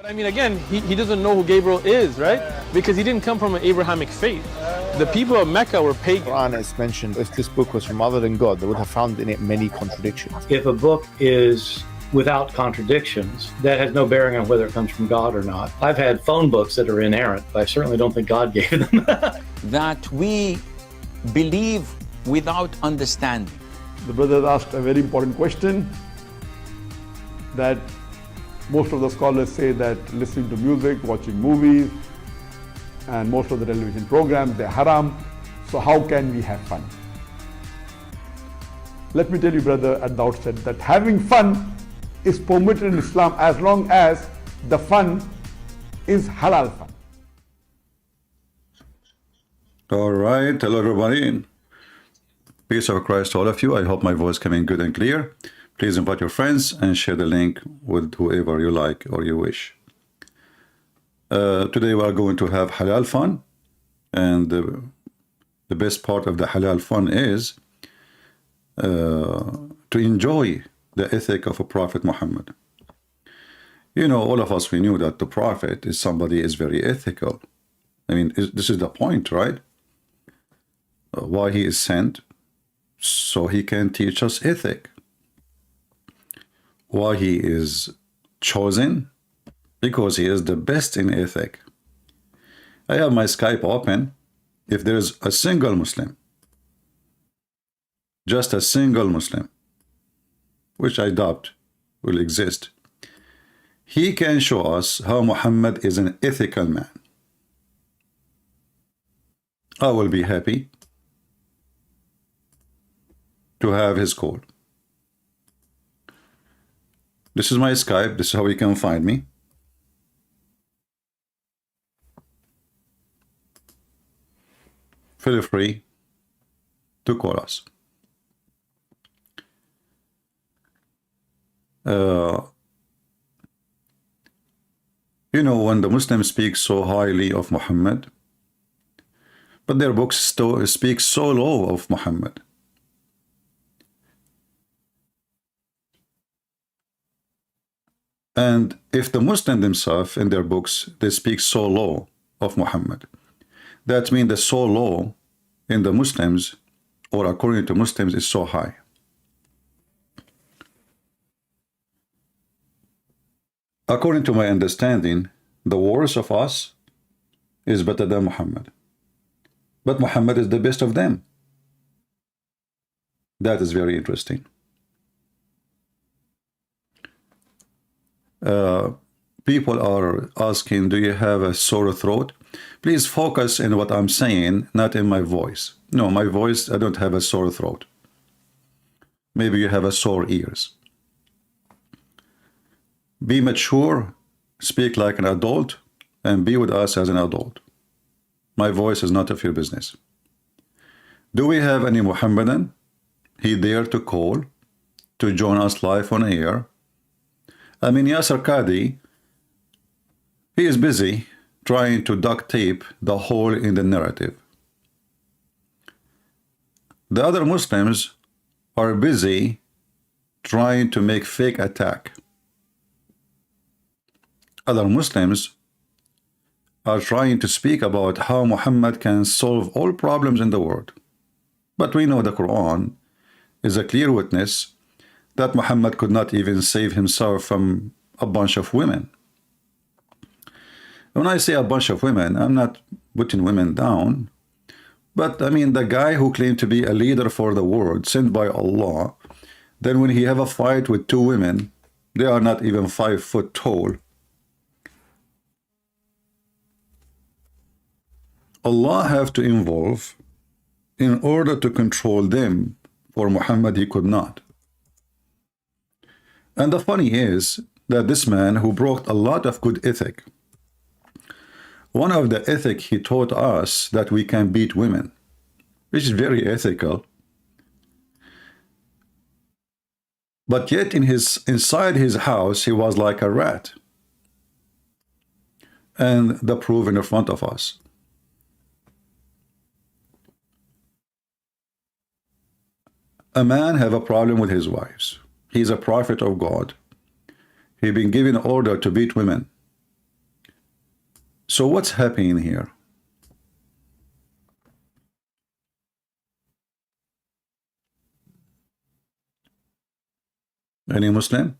I mean, again, he doesn't know who Gabriel is, right? Because he didn't come from an Abrahamic faith. The people of Mecca were pagan. Quran is mentioned, if this book was from other than God, they would have found in it many contradictions. If a book is without contradictions, that has no bearing on whether it comes from God or not. I've had phone books that are inerrant, but I certainly don't think God gave them. That we believe without understanding. The brother asked a very important question, that most of the scholars say that listening to music, watching movies, and most of the television programs, they're haram. So how can we have fun? Let me tell you, brother, at the outset, that having fun is permitted in Islam as long as the fun is halal fun. All right. Hello, everybody. Peace of Christ to all of you. I hope my voice coming good and clear. Please invite your friends and share the link with whoever you like or you wish. Today we are going to have halal fun, and the best part of the halal fun is to enjoy the ethic of a Prophet Muhammad. You know, all of us, we knew that the Prophet is somebody is very ethical. I mean, this is the point, right? Why he is sent, so he can teach us ethic. Why he is chosen? Because he is the best in ethic. I have my Skype open. If there is a single Muslim, just a single Muslim, which I doubt will exist, he can show us how Muhammad is an ethical man. I will be happy to have his call. This is my Skype. This is how you can find me. Feel free to call us. You know, when the Muslims speak so highly of Muhammad, but their books still speak so low of Muhammad. And if the Muslims themselves in their books, they speak so low of Muhammad, that means the so low in the Muslims, or according to Muslims, is so high. According to my understanding, the worst of us is better than Muhammad. But Muhammad is the best of them. That is very interesting. People are asking, do you have a sore throat? Please focus in what I'm saying, not in my voice. No, my voice, I don't have a sore throat. Maybe you have a sore ears. Be mature, speak like an adult, and be with us as an adult. My voice is not of your business. Do we have any Muhammadan? He dared to call to join us live on air. I mean, Yasser Qadi, he is busy trying to duct tape the hole in the narrative. The other Muslims are busy trying to make fake attack. Other Muslims are trying to speak about how Muhammad can solve all problems in the world. But we know the Quran is a clear witness that Muhammad could not even save himself from a bunch of women. When I say a bunch of women, I'm not putting women down, but I mean the guy who claimed to be a leader for the world, sent by Allah, then when he have a fight with two women, they are not even 5 foot tall. Allah have to involve in order to control them. For Muhammad, he could not. And the funny is that this man who brought a lot of good ethic, one of the ethic he taught us that we can beat women, which is very ethical. But yet inside his house, he was like a rat. And the proof in front of us. A man have a problem with his wives. He's a prophet of God. He been given order to beat women. So what's happening here? Any Muslim?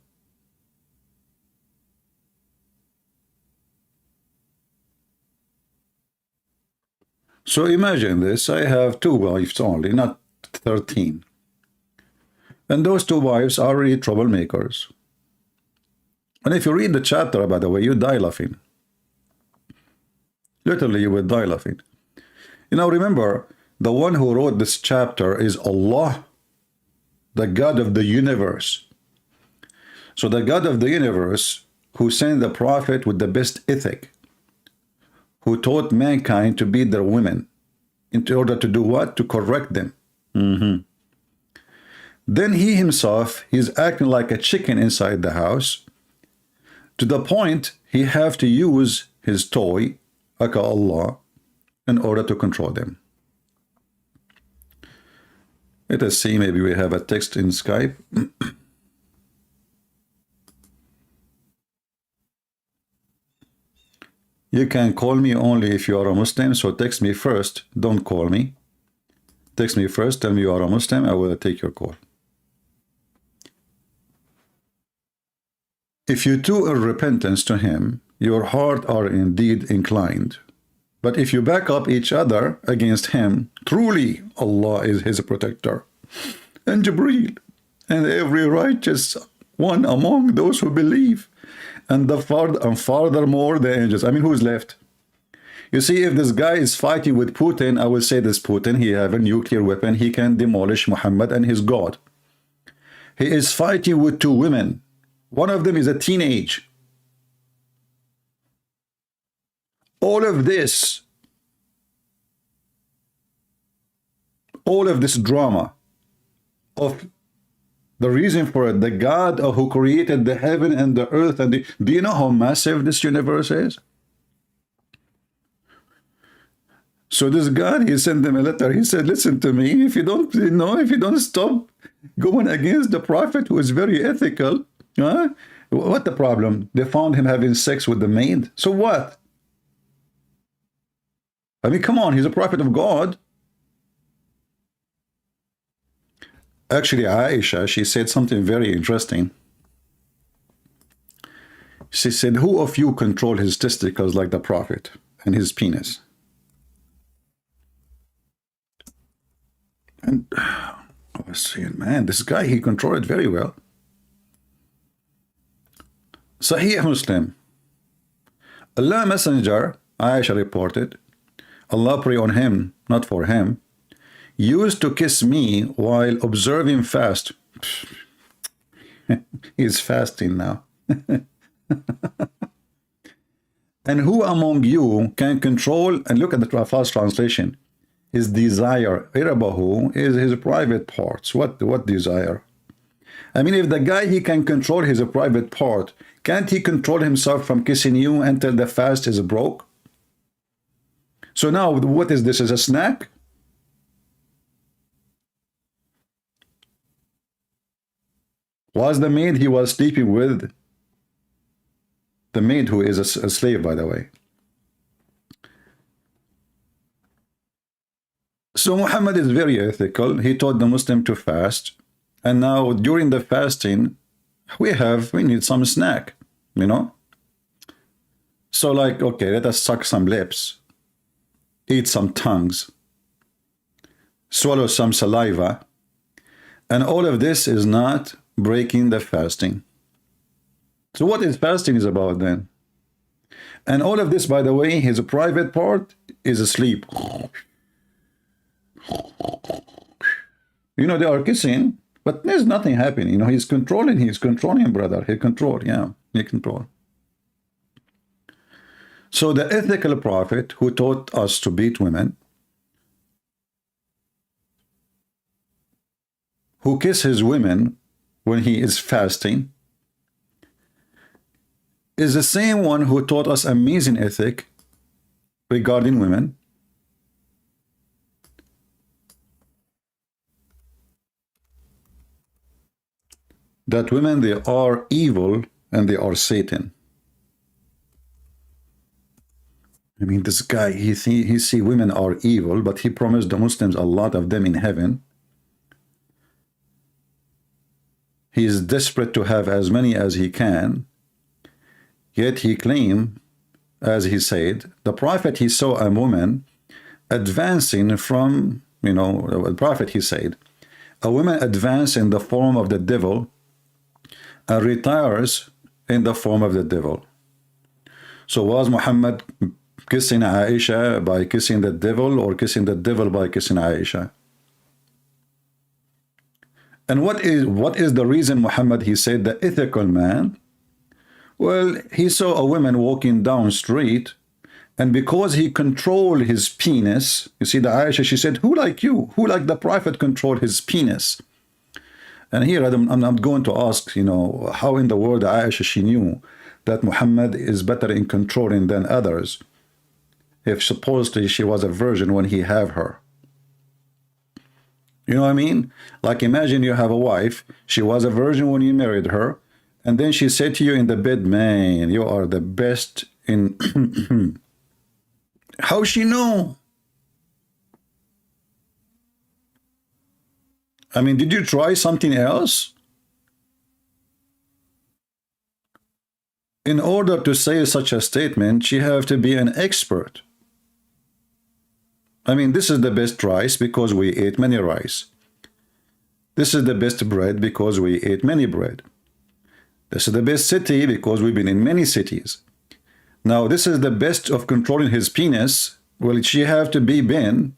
So imagine this, I have 2 wives only, not 13. And those 2 wives are really troublemakers. And if you read the chapter, by the way, you die laughing. Literally, you will die laughing. You know, remember, the one who wrote this chapter is Allah, the God of the universe. So the God of the universe, who sent the prophet with the best ethic, who taught mankind to beat their women in order to do what? To correct them. Then he himself, he's acting like a chicken inside the house, to the point he have to use his toy, aka Allah, in order to control them. Let us see, maybe we have a text in Skype. You can call me only if you are a Muslim, so text me first, don't call me. Text me first, tell me you are a Muslim, I will take your call. If you do a repentance to him, your heart are indeed inclined. But if you back up each other against him, truly Allah is his protector, and Jibreel, and every righteous one among those who believe, and furthermore the angels. I mean, who's left? You see, if this guy is fighting with Putin, I will say this Putin, he have a nuclear weapon, he can demolish Muhammad and his God. He is fighting with 2 women. One of them is a teenage. All of this drama of the reason for it, the God who created the heaven and the earth, and do you know how massive this universe is? So this God, he sent them a letter. He said, listen to me, if you don't stop going against the prophet who is very ethical, what the problem? They found him having sex with the maid. So what? I mean, come on, he's a prophet of God. Actually, Aisha, she said something very interesting. She said, who of you control his testicles like the prophet and his penis? And I was saying, man, this guy, he controlled it very well. Sahih Muslim. Allah Messenger, Aisha reported, Allah pray on him, not for him, used to kiss me while observing fast. He's fasting now. And who among you can control, and look at the fast translation, his desire? Irabahu is his private parts. What desire? I mean, if the guy, he can control his private part, can't he control himself from kissing you until the fast is broke? So now, what is this? Is a snack? Was the maid he was sleeping with, the maid who is a slave, by the way. So Muhammad is very ethical. He taught the Muslim to fast. And now during the fasting, we need some snack, you know. So like, okay, let us suck some lips, eat some tongues, swallow some saliva. And all of this is not breaking the fasting. So what is fasting is about then? And all of this, by the way, his private part is asleep. You know, they are kissing, but there's nothing happening. You know, he's controlling, brother. He control. So the ethical prophet who taught us to beat women, who kiss his women when he is fasting, is the same one who taught us amazing ethic regarding women. That women, they are evil and they are Satan. I mean, this guy, he see women are evil, but he promised the Muslims a lot of them in heaven. He is desperate to have as many as he can, yet he claimed, as he said, the prophet, he saw a woman advancing from, the prophet, he said, a woman advances in the form of the devil and retires in the form of the devil. So was Muhammad kissing Aisha by kissing the devil, or kissing the devil by kissing Aisha? And what is the reason Muhammad, he said, the ethical man? Well, he saw a woman walking down street, and because he controlled his penis, you see, the Aisha, she said, who like you? Who like the prophet controlled his penis? And here I'm not going to ask, how in the world Aisha, she knew that Muhammad is better in controlling than others, if supposedly she was a virgin when he had her. You know what I mean? Like, imagine you have a wife, she was a virgin when you married her, and then she said to you in the bed, man, you are the best in... How she know? I mean, did you try something else? In order to say such a statement, she have to be an expert. I mean, this is the best rice because we ate many rice. This is the best bread because we ate many bread. This is the best city because we've been in many cities. Now, this is the best of controlling his penis. Well, she have to be Ben.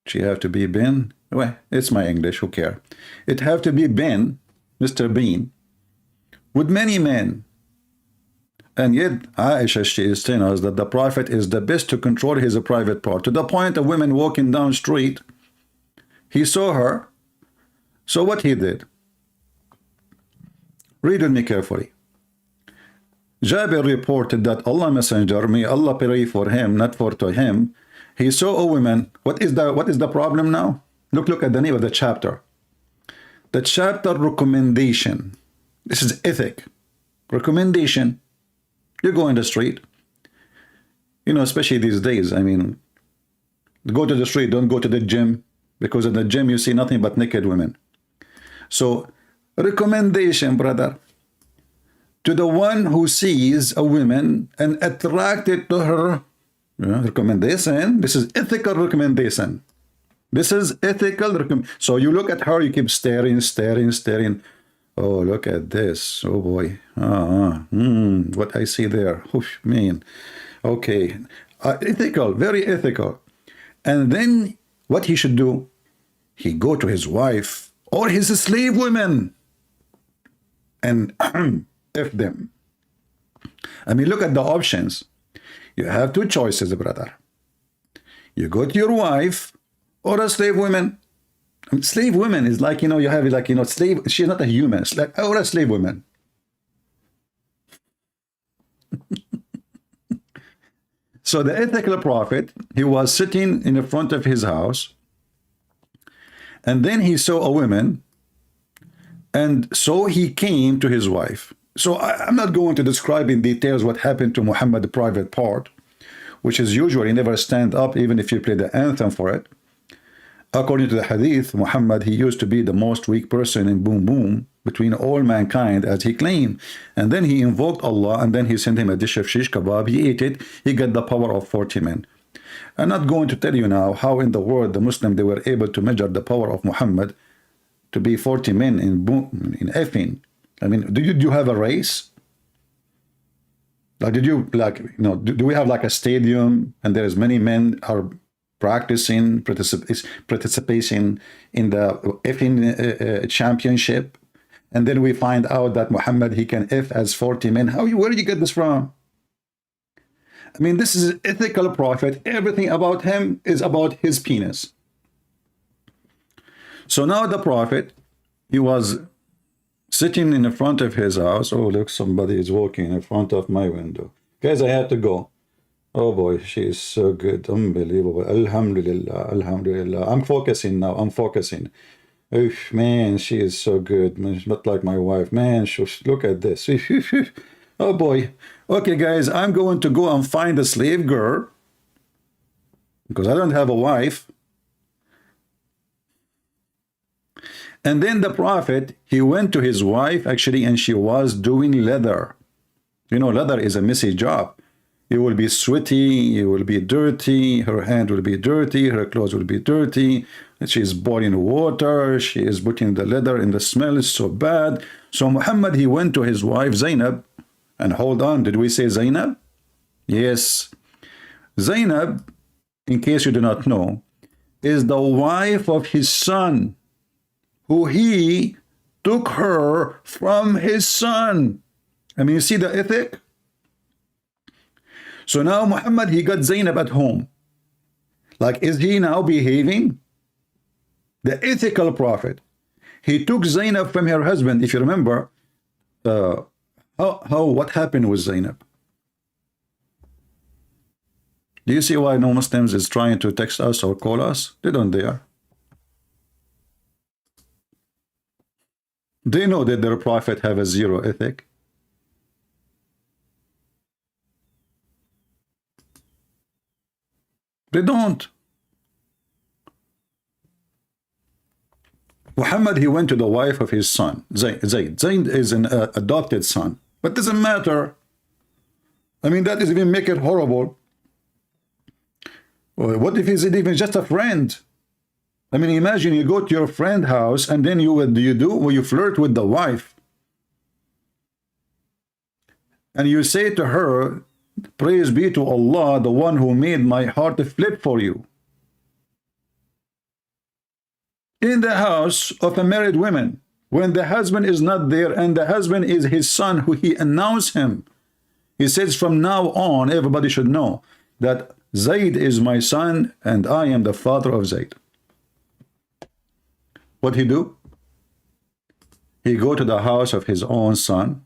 She have to be Ben. Well, it's my English, who care? It have to be Ben, Mr. Bean, with many men. And yet, Aisha, she is telling us that the prophet is the best to control his private part. To the point of women walking down street, he saw her. So what he did? Read with me carefully. Jabir reported that Allah Messenger, may Allah pray for him, not for to him, he saw a woman. What is the problem now? Look at the name of the chapter. The chapter recommendation. This is ethic. Recommendation. You go in the street, especially these days. I mean, go to the street, don't go to the gym, because in the gym you see nothing but naked women. So, recommendation, brother, to the one who sees a woman and attracted to her. Recommendation. This is ethical recommendation. This is ethical recommendation. So you look at her, you keep staring. Oh, look at this. Oh, boy. What I see there. Oof, man. Okay. Ethical. Very ethical. And then what he should do? He go to his wife or his slave women and F them. I mean, look at the options. You have two choices, brother. You go to your wife or a slave woman. Slave women is like, you have like, slave, she's not a human, it's like, or a slave woman. So the ethical prophet, he was sitting in the front of his house, and then he saw a woman, and so he came to his wife. So I'm not going to describe in details what happened to Muhammad, the private part, which is usually never stand up even if you play the anthem for it. According to the hadith, Muhammad, he used to be the most weak person in boom boom between all mankind, as he claimed. And then he invoked Allah, and then he sent him a dish of shish kebab. He ate it. He got the power of 40 men. I'm not going to tell you now how in the world the Muslim, they were able to measure the power of Muhammad to be 40 men in effing. I mean, do you have a race? Like, do we have like a stadium and there's many men are practicing, participation in the effing championship, and then we find out that Muhammad, he can F as 40 men. Where did you get this from? I mean, this is an ethical prophet. Everything about him is about his penis. So now the prophet, he was sitting in the front of his house. Oh, look, somebody is walking in front of my window. Guys, I have to go. Oh boy, she is so good. Unbelievable. Alhamdulillah. Alhamdulillah. I'm focusing now. I'm focusing. Oof, man, she is so good. Man, she's not like my wife. Man, look at this. Oh boy. okay, guys, I'm going to go and find a slave girl because I don't have a wife. And then the Prophet, he went to his wife actually, and she was doing leather. You know, leather is a messy job. You will be sweaty, you will be dirty, her hand will be dirty, her clothes will be dirty. She is boiling water, she is putting the leather in, the smell is so bad. So Muhammad, he went to his wife Zainab, and hold on, did we say Zainab? Yes. Zainab, in case you do not know, is the wife of his son, who he took her from his son. I mean, you see the ethic? So now Muhammad, he got Zainab at home. Like, is he now behaving? The ethical prophet. He took Zainab from her husband. If you remember, what happened with Zainab? Do you see why no Muslims is trying to text us or call us? They don't dare. They know that their prophet have a zero ethic. They don't. Muhammad, he went to the wife of his son, Zayd. Zayd is an adopted son, but doesn't matter. I mean, that doesn't even make it horrible. What if he's even just a friend? I mean, imagine you go to your friend's house and then what do? Well, you flirt with the wife. And you say to her, praise be to Allah, the one who made my heart flip for you. In the house of a married woman, when the husband is not there and the husband is his son, who he announced him. He says, from now on, everybody should know that Zayd is my son and I am the father of Zayd. What he do? He go to the house of his own son.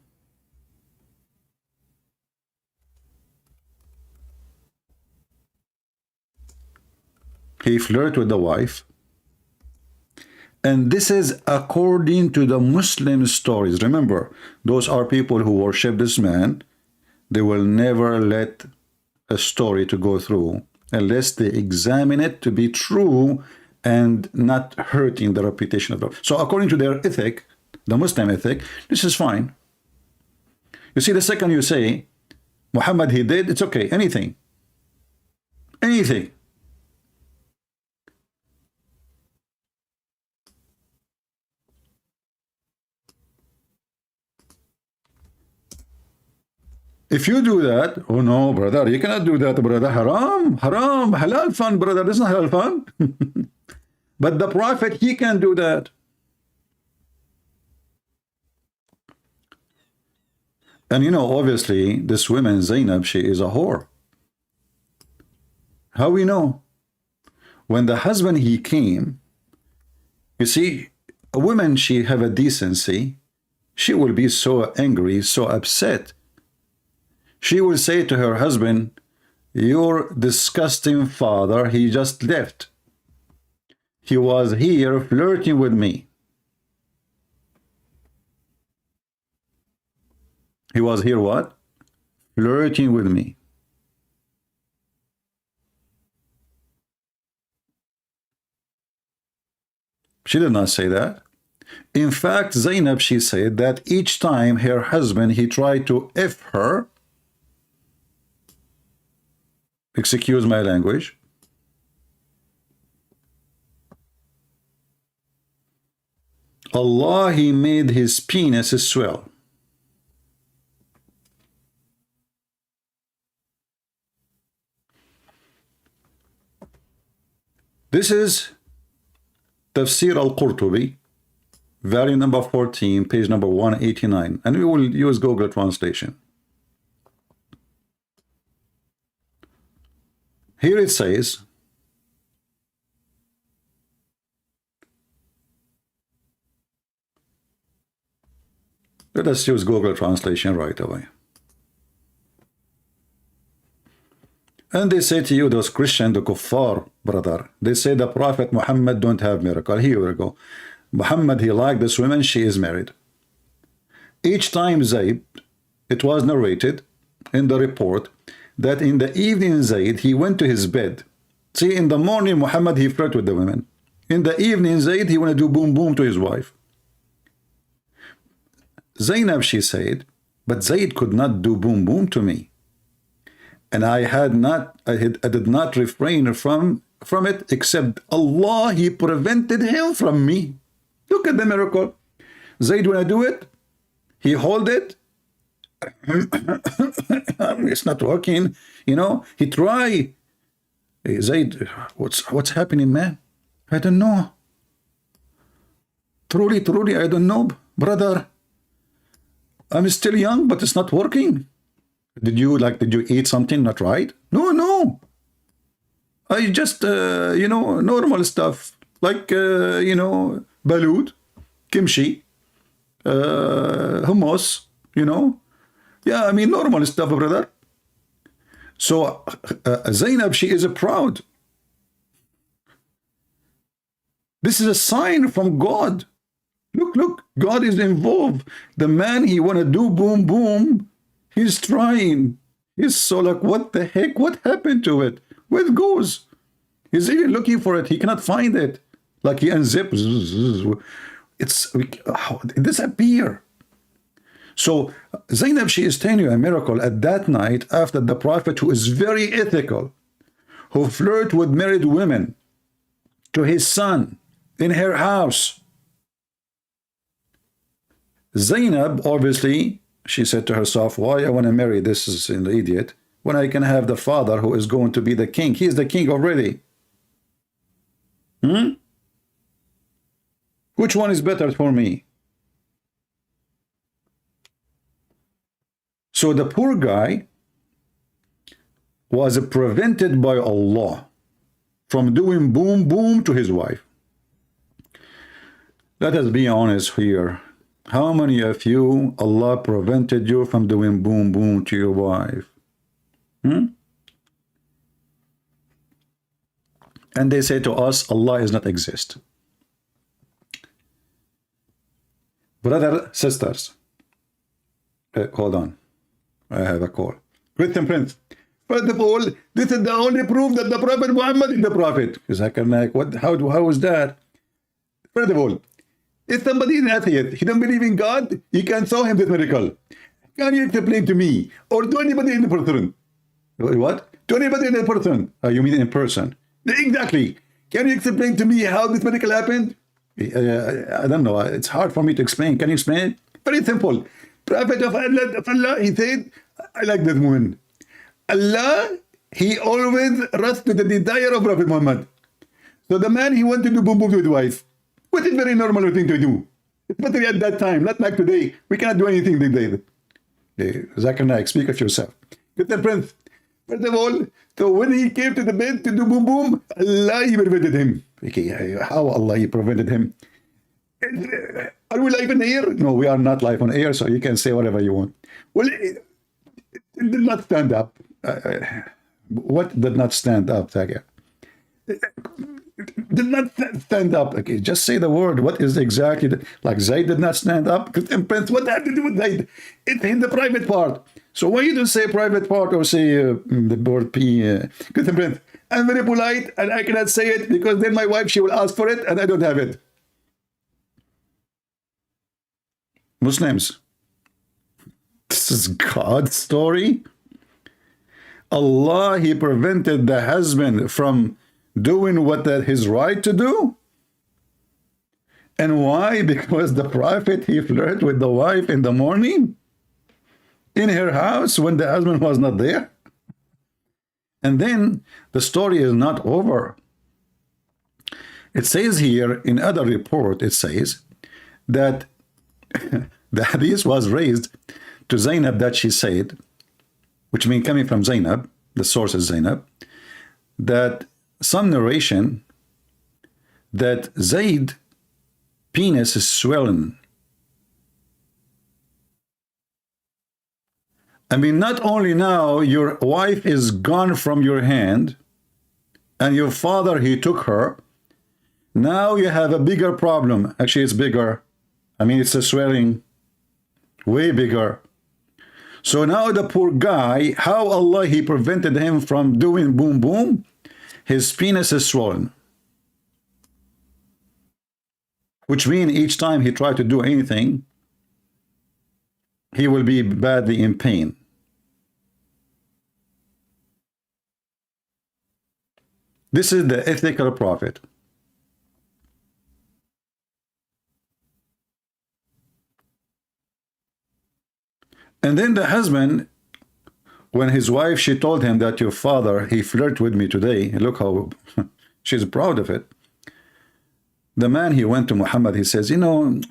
He flirt with the wife. And this is according to the Muslim stories. Remember, those are people who worship this man. They will never let a story to go through unless they examine it to be true and not hurting the reputation of the. So according to their ethic, the Muslim ethic, this is fine. You see, the second you say, Muhammad, he did, it's okay, anything. Anything. If you do that, oh no, brother, you cannot do that, brother. Haram, haram, halal fun, brother. This is not halal fun. But the Prophet, he can do that. And you know, obviously, this woman, Zainab, she is a whore. How we know? When the husband, he came, you see, a woman, she have a decency. She will be so angry, so upset. She will say to her husband, your disgusting father, he just left. He was here flirting with me. He was here what? Flirting with me. She did not say that. In fact, Zainab, she said that each time her husband, he tried to F her, excuse my language, Allah, he made his penis swell. This is Tafsir al-Qurtubi, volume number 14, page number 189, and we will use Google translation. Here it says, let us use Google translation right away. And they say to you, those Christian, the kuffar, brother, they say the Prophet Muhammad don't have miracle. Here we go. Muhammad, he liked this woman, she is married. Each time Zayd, it was narrated in the report that in the evening Zayd, he went to his bed. See, in the morning, Muhammad, he flirted with the women. In the evening, Zayd, he wanted to do boom boom to his wife. Zainab, she said, but Zayd could not do boom boom to me. And I did not refrain from it, except Allah, he prevented him from me. Look at the miracle. Zayd, when I do it, he hold it. It's not working. You know, he try. Hey, Zayd, what's happening, man? I don't know. Truly, I don't know, brother. I'm still young, but it's not working. Did you eat something not right? No. I just, you know, normal stuff like, you know, balut, kimchi, hummus, you know. Yeah, I mean, normal stuff, brother. So Zainab, she is proud. This is a sign from God. Look, God is involved. The man, he want to do boom, boom. He's trying. He's so like, what the heck? What happened to it? Where it goes? He's even looking for it. He cannot find it. Like he unzips. It disappears. So Zainab, she is telling you a miracle at that night after the Prophet, who is very ethical, who flirt with married women, to his son in her house. Zainab, obviously, she said to herself, why I want to marry this is an idiot when I can have the father who is going to be the king? He is the king already. Which one is better for me? So the poor guy was prevented by Allah from doing boom boom to his wife. Let us be honest here. How many of you, Allah prevented you from doing boom boom to your wife? And they say to us, Allah does not exist. Brother, sisters, hold on. I have a call. Christian Prince. First of all, this is the only proof that the Prophet Muhammad is the Prophet. What? How is that? First of all, if somebody is an atheist, he don't believe in God, you can show him this miracle. Can you explain to me, or to anybody in person? What? To anybody in person? You mean in person? Exactly. Can you explain to me how this miracle happened? I don't know. It's hard for me to explain. Can you explain it? Very simple. Prophet of Allah, he said, I like this woman. Allah, he always runs to the desire of Prophet Muhammad. So the man, he wanted to do boom boom to his wife, which is very normal thing to do. Especially at that time, not like today. We cannot do anything these days. Zakir Naik, speak of yourself. Mr. Prince, first of all, so when he came to the bed to do boom boom, Allah, he prevented him. Okay, how Allah, he prevented him? Are we live on air? No, we are not live on air, so you can say whatever you want. Well, it did not stand up. What did not stand up, Zakir? Did not stand up. Okay, just say the word. What is exactly like Zayd did not stand up? Because Prince, what had to do with Zayd? It's in the private part. So why you don't say private part or say the word P? Prince, I'm very polite and I cannot say it because then my wife, she will ask for it and I don't have it. Muslims, this is God's story. Allah, he prevented the husband from doing what that his right to do. And why? Because the Prophet, he flirted with the wife in the morning in her house when the husband was not there. And then the story is not over. It says here in other report, it says that the hadith was raised to Zainab that she said, which means coming from Zainab, the source is Zainab, that some narration that Zayd penis is swollen. I mean, not only now your wife is gone from your hand and your father, he took her, now you have a bigger problem. Actually, it's bigger. I mean, it's a swelling way bigger. So now the poor guy, how Allah, he prevented him from doing boom boom? His penis is swollen. Which means each time he tried to do anything, he will be badly in pain. This is the ethical prophet. And then the husband, when his wife, she told him that your father, he flirted with me today. Look how she's proud of it. The man, he went to Muhammad, he says, you know,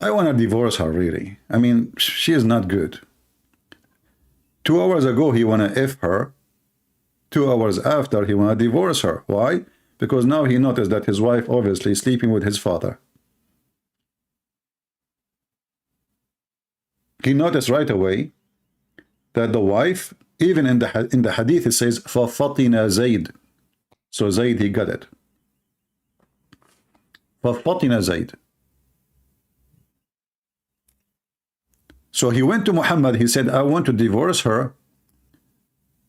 I want to divorce her, really. I mean, she is not good. 2 hours ago, he want to F her. 2 hours after, he want to divorce her. Why? Because now he noticed that his wife obviously is sleeping with his father. He noticed right away that the wife, even in the hadith, it says, فَفَطِنَ Zayd. So Zayd, he got it. فَفَطِنَ Zayd. So he went to Muhammad, he said, I want to divorce her.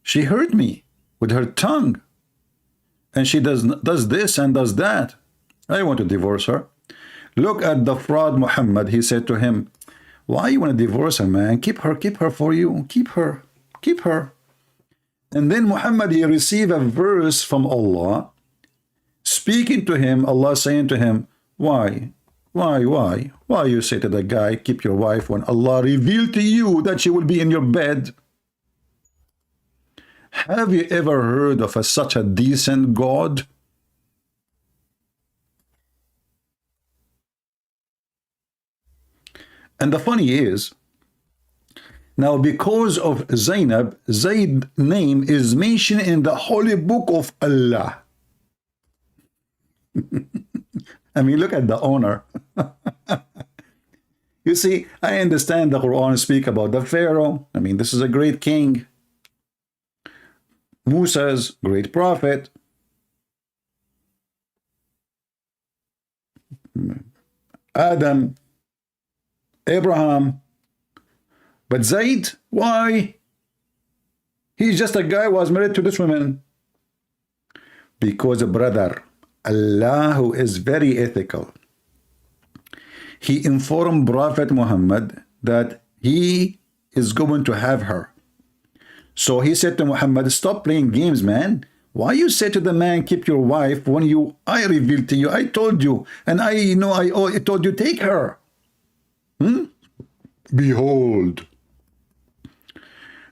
She hurt me with her tongue. And she does this and does that. I want to divorce her. Look at the fraud Muhammad. He said to him, why you want to divorce her, man? Keep her for you. Keep her. And then Muhammad, he received a verse from Allah, speaking to him, Allah saying to him, why you say to the guy, keep your wife, when Allah revealed to you that she will be in your bed? Have you ever heard of such a decent God? And the funny is, now because of Zainab, Zayd's name is mentioned in the holy book of Allah. I mean, look at the honor. You see, I understand the Quran speak about the Pharaoh. I mean, this is a great king. Musa's great prophet. Adam, Abraham. But Zayd, why? He's just a guy who was married to this woman. Because, brother, Allah, who is very ethical, he informed Prophet Muhammad that he is going to have her. So he said to Muhammad, stop playing games, man. Why you say to the man, keep your wife, when I revealed to you, I told you, and I told you, take her. Behold,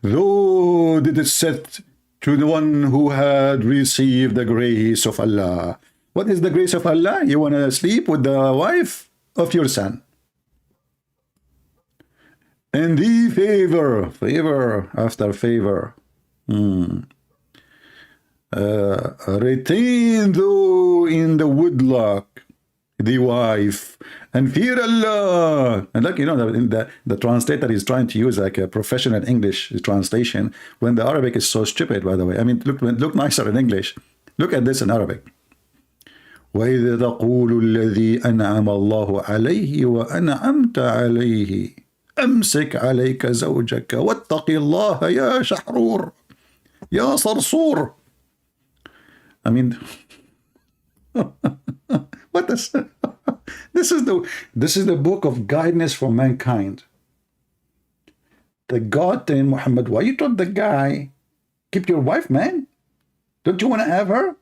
though did it set to the one who had received the grace of Allah. What is the grace of Allah? You want to sleep with the wife of your son. And the favor after favor. Retain though in the woodlock the wife, and fear Allah. And like, you know, the translator is trying to use like a professional English translation when the Arabic is so stupid, by the way. I mean, look nicer in English. Look at this in Arabic. وَإِذَا تَقُولُ الَّذِي أَنْعَمَ اللَّهُ عَلَيْهِ وَأَنْعَمْتَ عَلَيْهِ أَمْسِكْ عَلَيْكَ زَوْجَكَ وَاتَّقِ اللَّهَ يَا شَحْرُورُ يَا صَرْصُورُ. I mean, what is this is the book of guidance for mankind. The God telling Muhammad, why you told the guy, keep your wife, man? Don't you want to have her?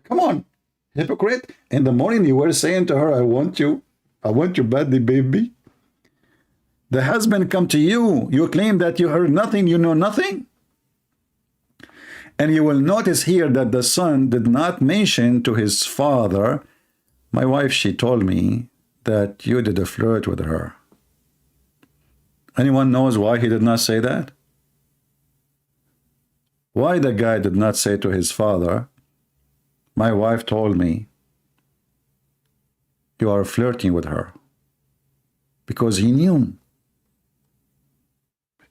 Come on, hypocrite. In the morning you were saying to her, I want you badly, baby. The husband come to you, you claim that you heard nothing, you know nothing. And you will notice here that the son did not mention to his father, my wife, she told me that you did a flirt with her. Anyone knows why he did not say that? Why the guy did not say to his father, my wife told me you are flirting with her? Because he knew.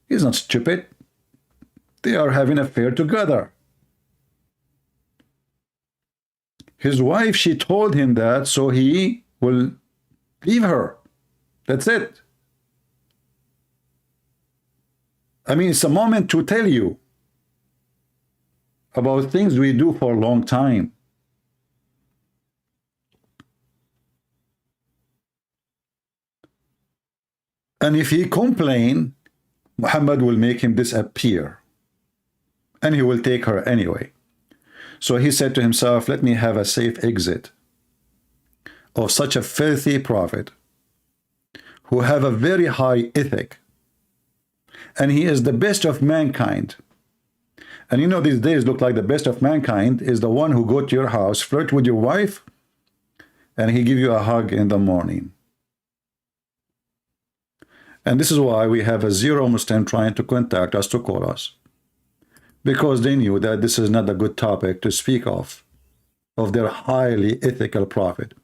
He's not stupid. They are having an affair together. His wife, she told him that, so he will leave her. That's it. I mean, it's a moment to tell you about things we do for a long time. And if he complain, Muhammad will make him disappear. And he will take her anyway. So he said to himself, let me have a safe exit of such a filthy prophet who have a very high ethic. And he is the best of mankind. And you know, these days look like the best of mankind is the one who go to your house, flirt with your wife, and he give you a hug in the morning. And this is why we have a zero Muslim trying to contact us, to call us. Because they knew that this is not a good topic to speak of their highly ethical prophet.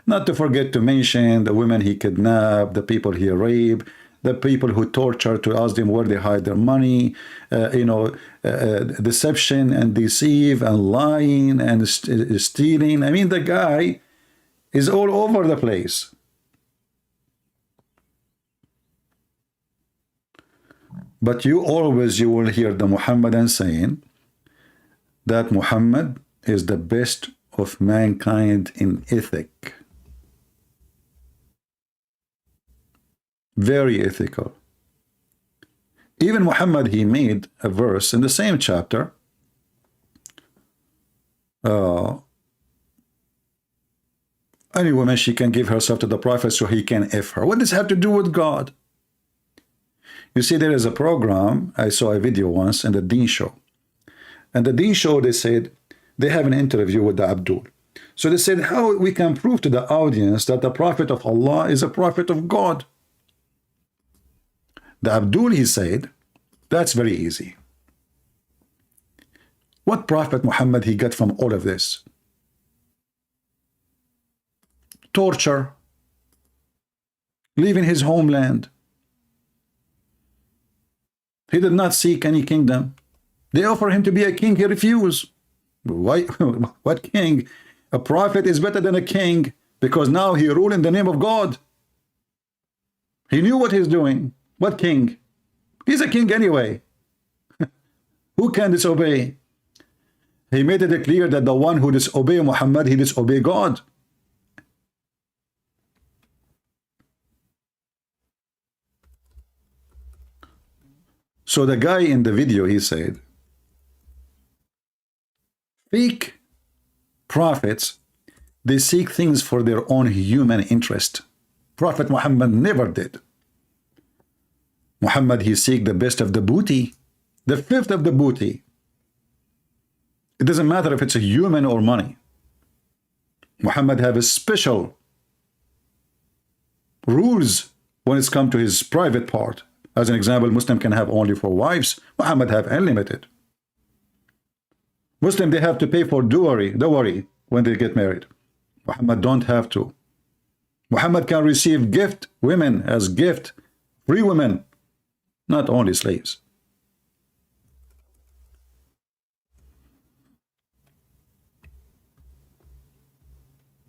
Not to forget to mention the women he kidnapped, the people he raped, the people who torture to ask them where they hide their money, deception and deceive and lying and stealing. I mean, the guy is all over the place. But you will hear the Muhammadan saying that Muhammad is the best of mankind in ethic. Very ethical. Even Muhammad, he made a verse in the same chapter. Any woman, she can give herself to the prophet so he can F her. What does this have to do with God? You see, there is a program, I saw a video once in the Deen Show. And the Deen Show, they said, they have an interview with the Abdul. So they said, how we can prove to the audience that the prophet of Allah is a prophet of God? The Abdul, he said, that's very easy. What prophet Muhammad he got from all of this? Torture, leaving his homeland. He did not seek any kingdom. They offer him to be a king, he refused. Why? What king? A prophet is better than a king because now he ruled in the name of God. He knew what he's doing. What king? He's a king anyway. Who can disobey? He made it clear that the one who disobey Muhammad, he disobey God. So the guy in the video, he said, fake prophets, they seek things for their own human interest. Prophet Muhammad never did. Muhammad, he seek the best of the booty, the fifth of the booty. It doesn't matter if it's a human or money. Muhammad have a special rules when it's come to his private part. As an example, Muslim can have only 4 wives. Muhammad have unlimited. Muslim, they have to pay for dowry when they get married. Muhammad don't have to. Muhammad can receive gift women as gift, free women, not only slaves.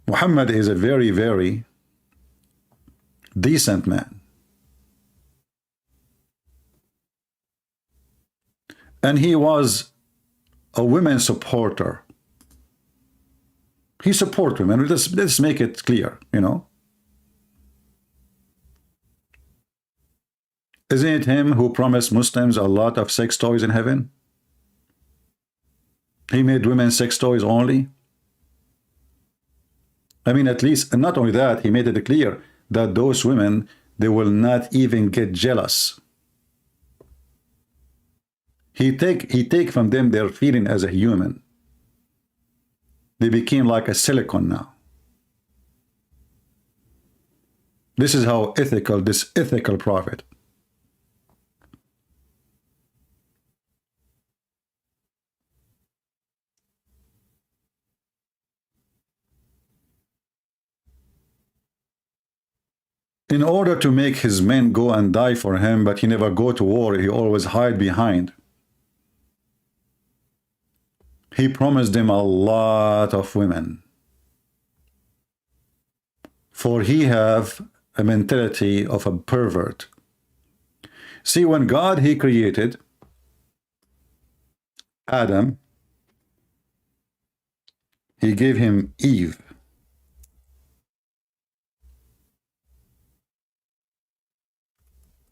Muhammad is a very, very decent man. And he was a women supporter. He support women. Let's make it clear, you know. Isn't it him who promised Muslims a lot of sex toys in heaven? He made women sex toys only. I mean, at least, and not only that, he made it clear that those women, they will not even get jealous. He take from them their feeling as a human. They became like a silicon now. This is how ethical, this ethical prophet. In order to make his men go and die for him, but he never go to war, he always hide behind. He promised them a lot of women. For he have a mentality of a pervert. See, when God, he created Adam, he gave him Eve.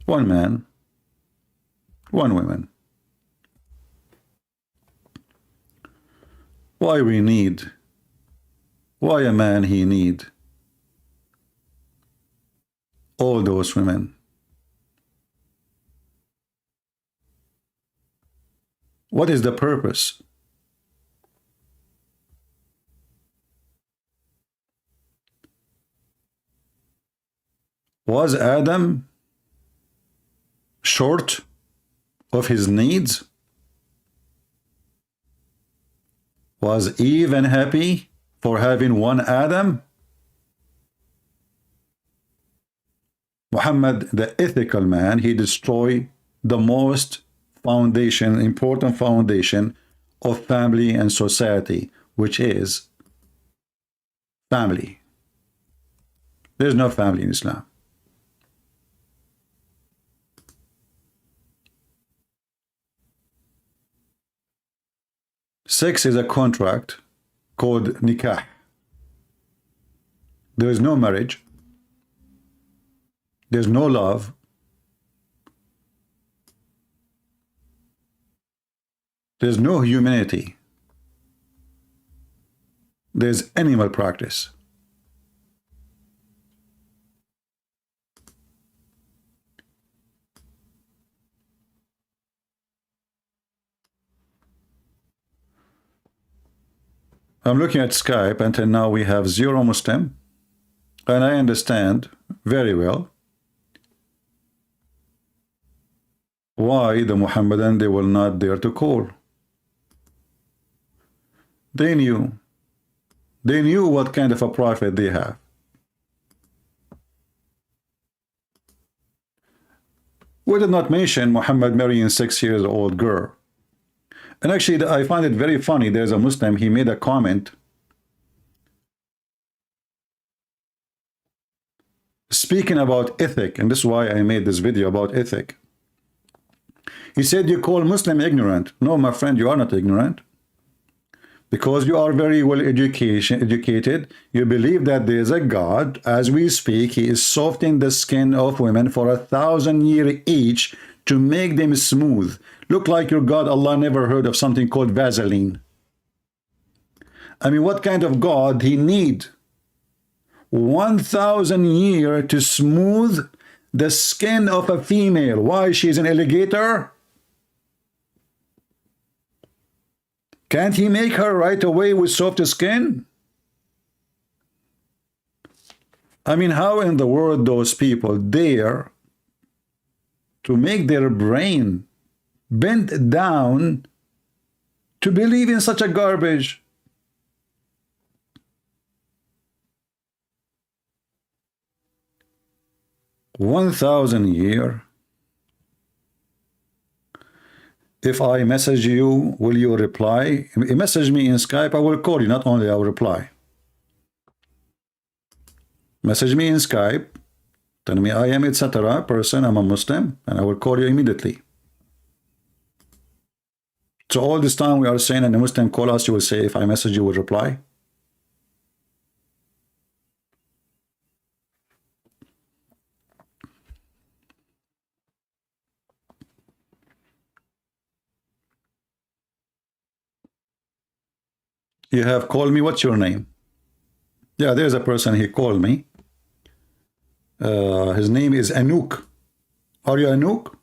One man, one woman. Why a man he need all those women? What is the purpose? Was Adam short of his needs? Was Eve unhappy for having one Adam? Muhammad, the ethical man, he destroyed the most important foundation of family and society, which is family. There's no family in Islam. Sex is a contract called nikah. There is no marriage. There's no love. There's no humanity. There's animal practice. I'm looking at Skype. Until now we have 0 Muslim, and I understand very well why the Muhammadan, they will not dare to call. They knew what kind of a prophet they have. We did not mention Muhammad marrying 6-year-old girl. And actually, I find it very funny. There's a Muslim, he made a comment speaking about ethic, and this is why I made this video about ethic. He said, you call Muslim ignorant. No, my friend, you are not ignorant. Because you are very well educated. You believe that there is a God. As we speak, he is softening the skin of women for 1,000 years each to make them smooth. Look like your God. Allah never heard of something called Vaseline. I mean, what kind of God he need 1,000 years to smooth the skin of a female? Why? She's an alligator? Can't he make her right away with soft skin? I mean, how in the world those people dare to make their brain bent down to believe in such a garbage? $1,000 years. If I message you, will you reply? Message me in Skype, I will call you. Not only I will reply. Message me in Skype, tell me I am etc. person, I'm a Muslim, and I will call you immediately. So all this time we are saying, and a Muslim call us, you will say, if I message you, will reply. You have called me. What's your name? Yeah, there's a person, he called me. His name is Anouk. Are you Anouk?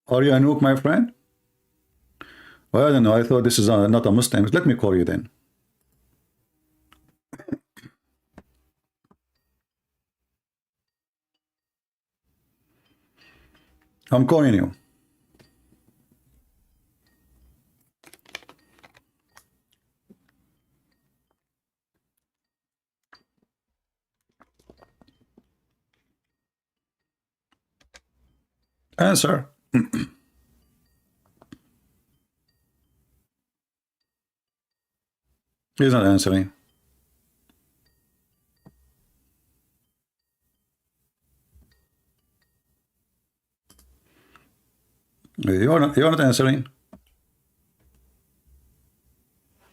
Are you Anouk, my friend? Well, I don't know. I thought this is not a Muslim. Let me call you then. I'm calling you. Answer. He's not answering. You're not answering.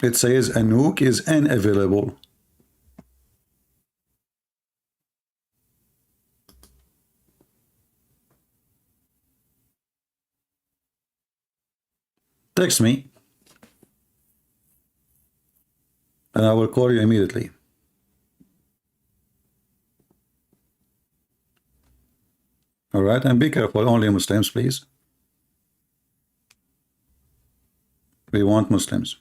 It says a nuke is unavailable. Text me, and I will call you immediately. All right, and be careful, only Muslims, please. We want Muslims.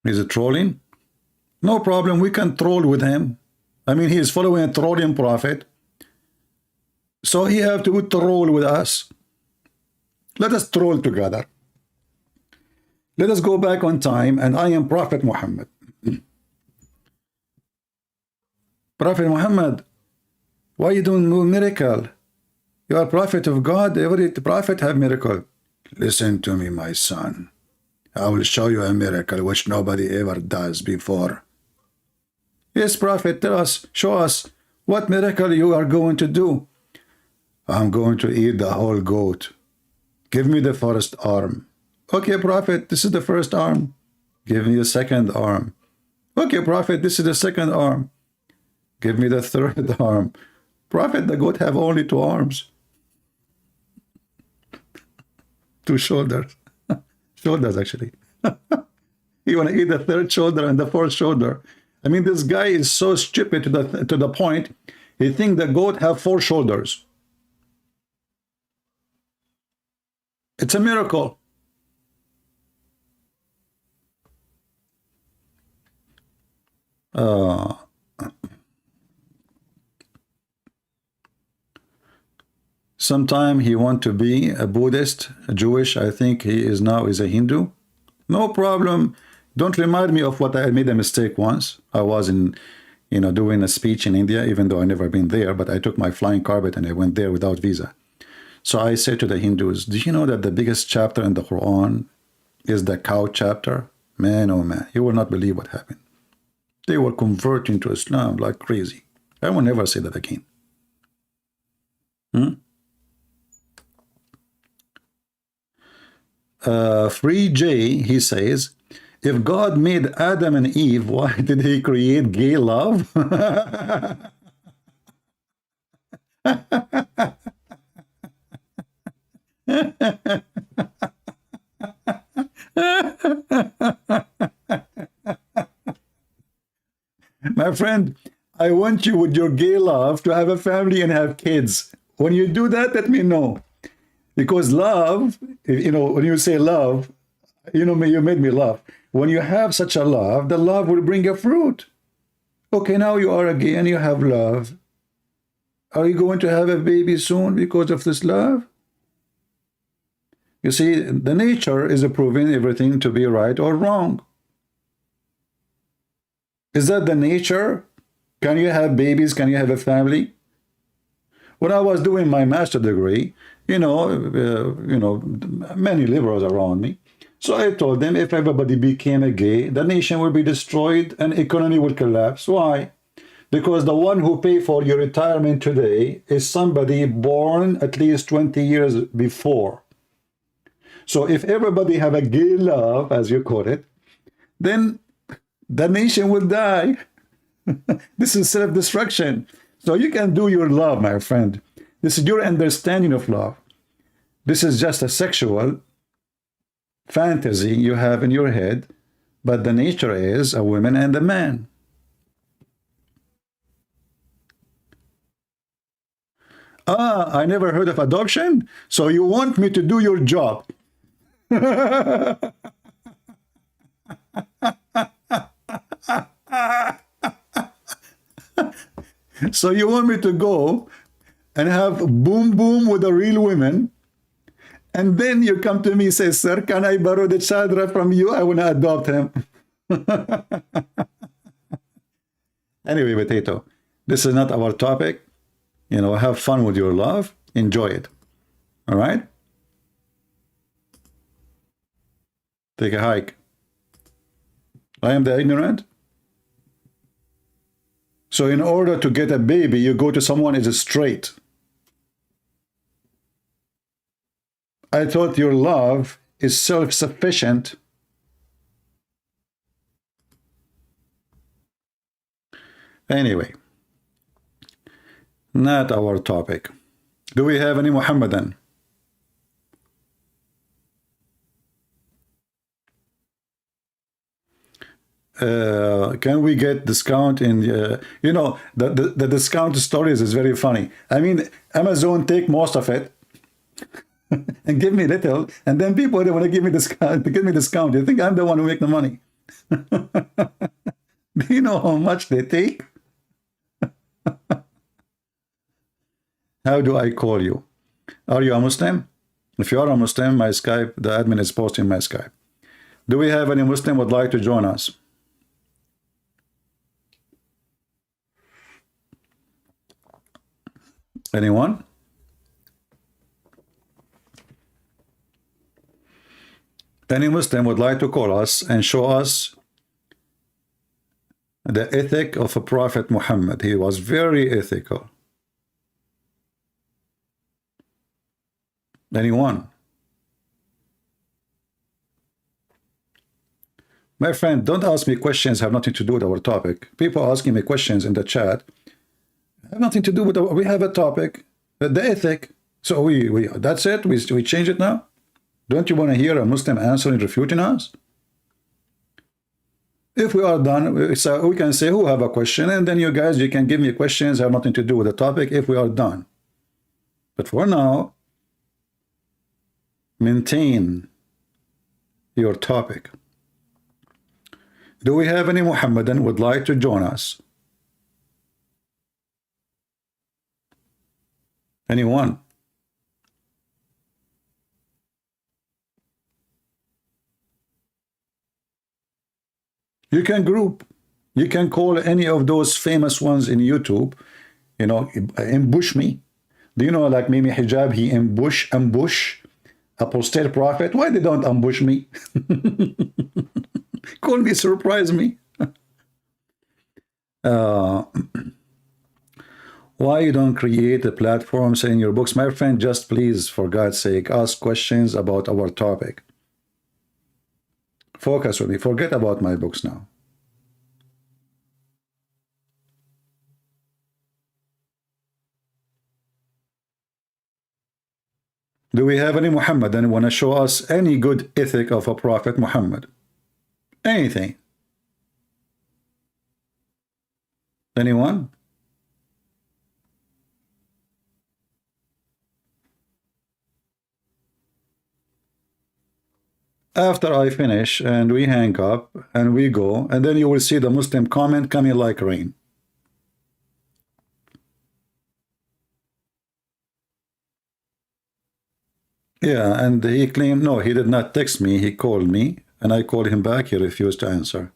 Is it trolling? No problem, we can troll with him. I mean, he is following a trolling prophet. So he have to troll with us. Let us troll together. Let us go back on time, and I am Prophet Muhammad. Prophet Muhammad, why you doing no miracle? You are prophet of God. Every prophet have miracle. Listen to me, my son. I will show you a miracle which nobody ever does before. Yes, prophet, tell us, show us what miracle you are going to do. I'm going to eat the whole goat. Give me the first arm. Okay, prophet, this is the first arm. Give me the second arm. Okay, prophet, this is the second arm. Give me the third arm. Prophet, the goat have only 2 arms. 2 shoulders. Shoulders, actually. You want to eat the 3rd shoulder and the 4th shoulder. I mean, this guy is so stupid to the point, he thinks the goat have 4 shoulders. It's a miracle. Sometime he want to be a Buddhist, a Jewish. I think he is now is a Hindu. No problem. Don't remind me of what I made a mistake once. I was in, doing a speech in India, even though I never been there, but I took my flying carpet and I went there without visa. So I said to the Hindus, do you know that the biggest chapter in the Quran is the cow chapter? Man, oh man, you will not believe what happened. They were converting to Islam like crazy. I will never say that again. Free J, he says, if God made Adam and Eve, why did he create gay love? My friend, I want you with your gay love to have a family and have kids. When you do that, let me know. Because love, when you say love, you made me laugh. When you have such a love, the love will bring a fruit. Okay, now you are gay and you have love. Are you going to have a baby soon because of this love? You see, the nature is proving everything to be right or wrong. Is that the nature? Can you have babies? Can you have a family? When I was doing my master's degree, many liberals around me. So I told them if everybody became a gay, the nation will be destroyed and economy will collapse. Why? Because the one who pay for your retirement today is somebody born at least 20 years before. So if everybody have a gay love, as you call it, then the nation will die. This is self-destruction. So you can do your love, my friend. This is your understanding of love. This is just a sexual fantasy you have in your head, but the nature is a woman and a man. I never heard of adoption, so you want me to do your job. So you want me to go and have boom boom with a real woman, and then you come to me and say, sir, can I borrow the child from you? I want to adopt him. Anyway, Potato, this is not our topic. Have fun with your love. Enjoy it. All right? Take a hike. I am the ignorant? So in order to get a baby, you go to someone who is straight. I thought your love is self-sufficient. Anyway, not our topic. Do we have any Muhammadan? Can we get discount in you know, the discount stories is very funny. I mean, Amazon take most of it and give me little, and then people, they want to give me discount. You think I'm the one who make the money? Do you know how much they take? How do I call you? Are you a Muslim? If you are a Muslim, my Skype, the admin is posting my Skype. Do we have any Muslim would like to join us? Anyone? Any Muslim would like to call us and show us the ethic of a Prophet Muhammad. He was very ethical. Anyone? My friend, don't ask me questions have nothing to do with our topic. People asking me questions in the chat have nothing to do with we have a topic, the ethic. So we that's it. We change it now. Don't you want to hear a Muslim answering, refuting us? If we are done, so we can say who have a question, and then you guys, you can give me questions have nothing to do with the topic if we are done. But for now, maintain your topic. Do we have any Muhammadan would like to join us? Anyone? You can group. You can call any of those famous ones in YouTube, you know, ambush me. Do you know, like Mimi Hijab, he ambush apostate prophet? Why they don't ambush me? Call me, surprise me. Why you don't create a platform saying your books? My friend, just please, for God's sake, ask questions about our topic. Focus on me. Forget about my books now. Do we have any Muhammadan want to show us any good ethic of a Prophet Muhammad? Anything? Anyone? After I finish and we hang up and we go, and then you will see the Muslim comment coming like rain. Yeah, and he claimed, no, he did not text me, he called me, and I called him back, he refused to answer.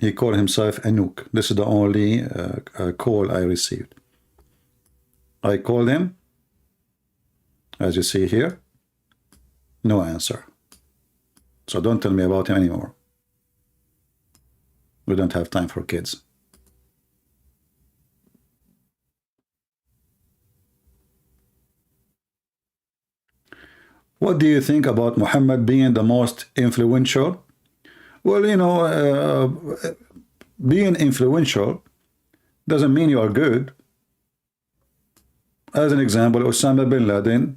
He called himself Anouk. This is the only call I received. I called him, as you see here, no answer. So don't tell me about him anymore. We don't have time for kids. What do you think about Muhammad being the most influential? Well, you know, being influential doesn't mean you are good. As an example, Osama bin Laden,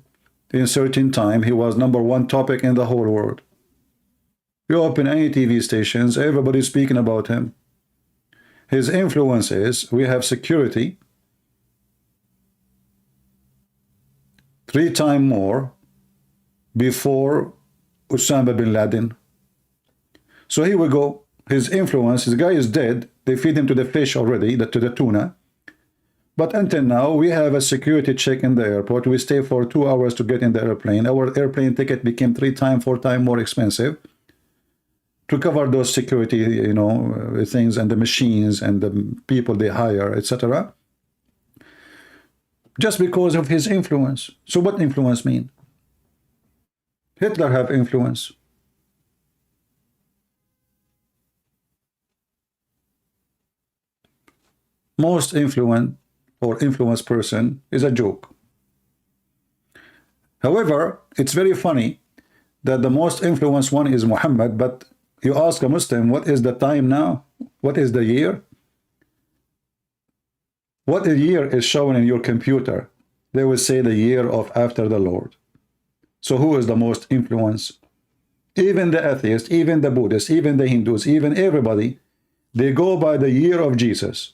in a certain time, he was #1 topic in the whole world. You open any TV stations, everybody's speaking about him. His influence is, we have security 3 times more before Osama bin Laden. So here we go. His influence, the guy is dead. They feed him to the fish already, to the tuna. But until now, we have a security check in the airport. We stay for 2 hours to get in the airplane. Our airplane ticket became 3 times, 4 times more expensive to cover those security, you know, things and the machines and the people they hire, etc. Just because of his influence. So what influence mean? Hitler have influence. most influenced person is a joke. However, it's very funny that the most influenced one is Muhammad, but you ask a Muslim, what is the time now? What is the year? What a year is shown in your computer? They will say the year of after the Lord. So who is the most influenced? Even the atheists, even the Buddhists, even the Hindus, even everybody, they go by the year of Jesus.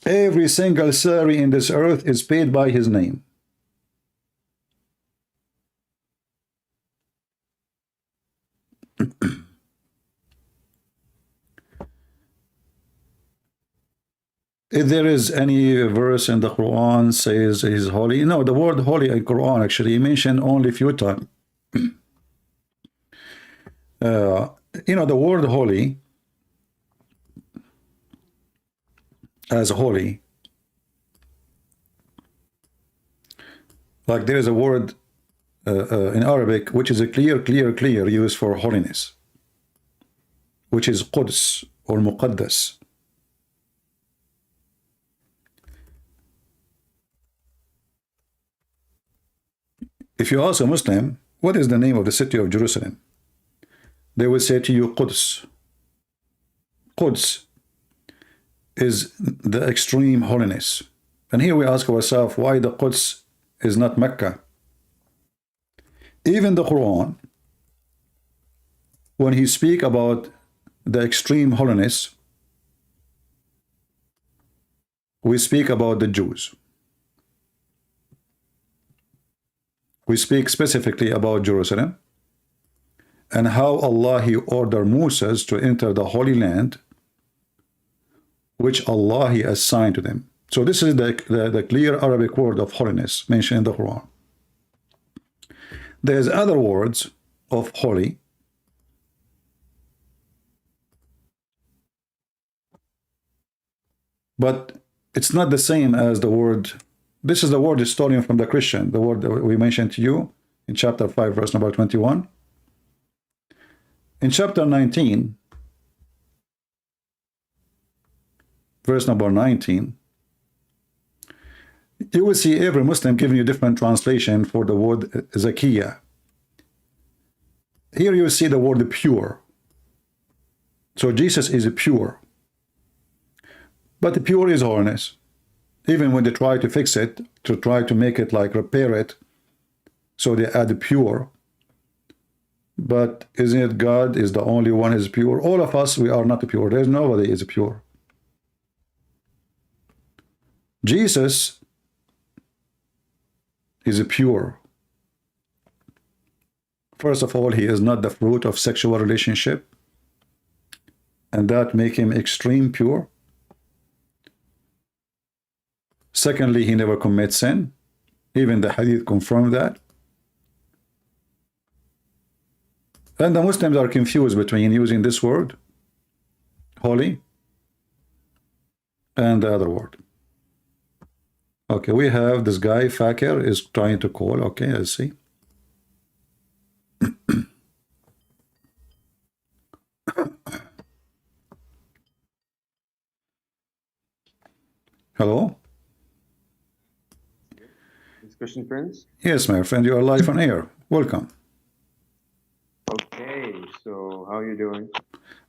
Every single salary in this earth is paid by his name. If there is any verse in the Quran says he's holy, no, the word holy in Quran actually mentioned only a few times. The word holy as holy, like there is a word in Arabic which is a clear use for holiness, which is Quds or Muqaddas. If you ask a Muslim, what is the name of the city of Jerusalem? They will say to you, Quds. Quds is the extreme holiness. And here we ask ourselves, why the Quds is not Mecca? Even the Quran, when he speak about the extreme holiness, we speak about the Jews. We speak specifically about Jerusalem and how Allah he ordered Moses to enter the Holy Land, which Allah he assigned to them. So this is the clear Arabic word of holiness mentioned in the Quran. There's other words of holy, but it's not the same as the word. This is the word stolen from the Christian, the word that we mentioned to you in chapter 5, verse number 21. In chapter 19, verse number 19, you will see every Muslim giving you different translation for the word Zakiyah. Here you see the word pure. So Jesus is pure. But the pure is holiness. Even when they try to fix it, to try to make it like repair it, so they add pure. But isn't it God is the only one is pure? All of us, we are not pure. There's nobody is pure. Jesus is pure. First of all, he is not the fruit of sexual relationship, and that make him extreme pure. Secondly, he never commits sin. Even the hadith confirm that. And the Muslims are confused between using this word, holy, and the other word. Okay, we have this guy, Fakir, is trying to call. Okay, let's see. Hello? Christian Prince? Yes, my friend, you are live on air. Welcome. Okay, so how are you doing?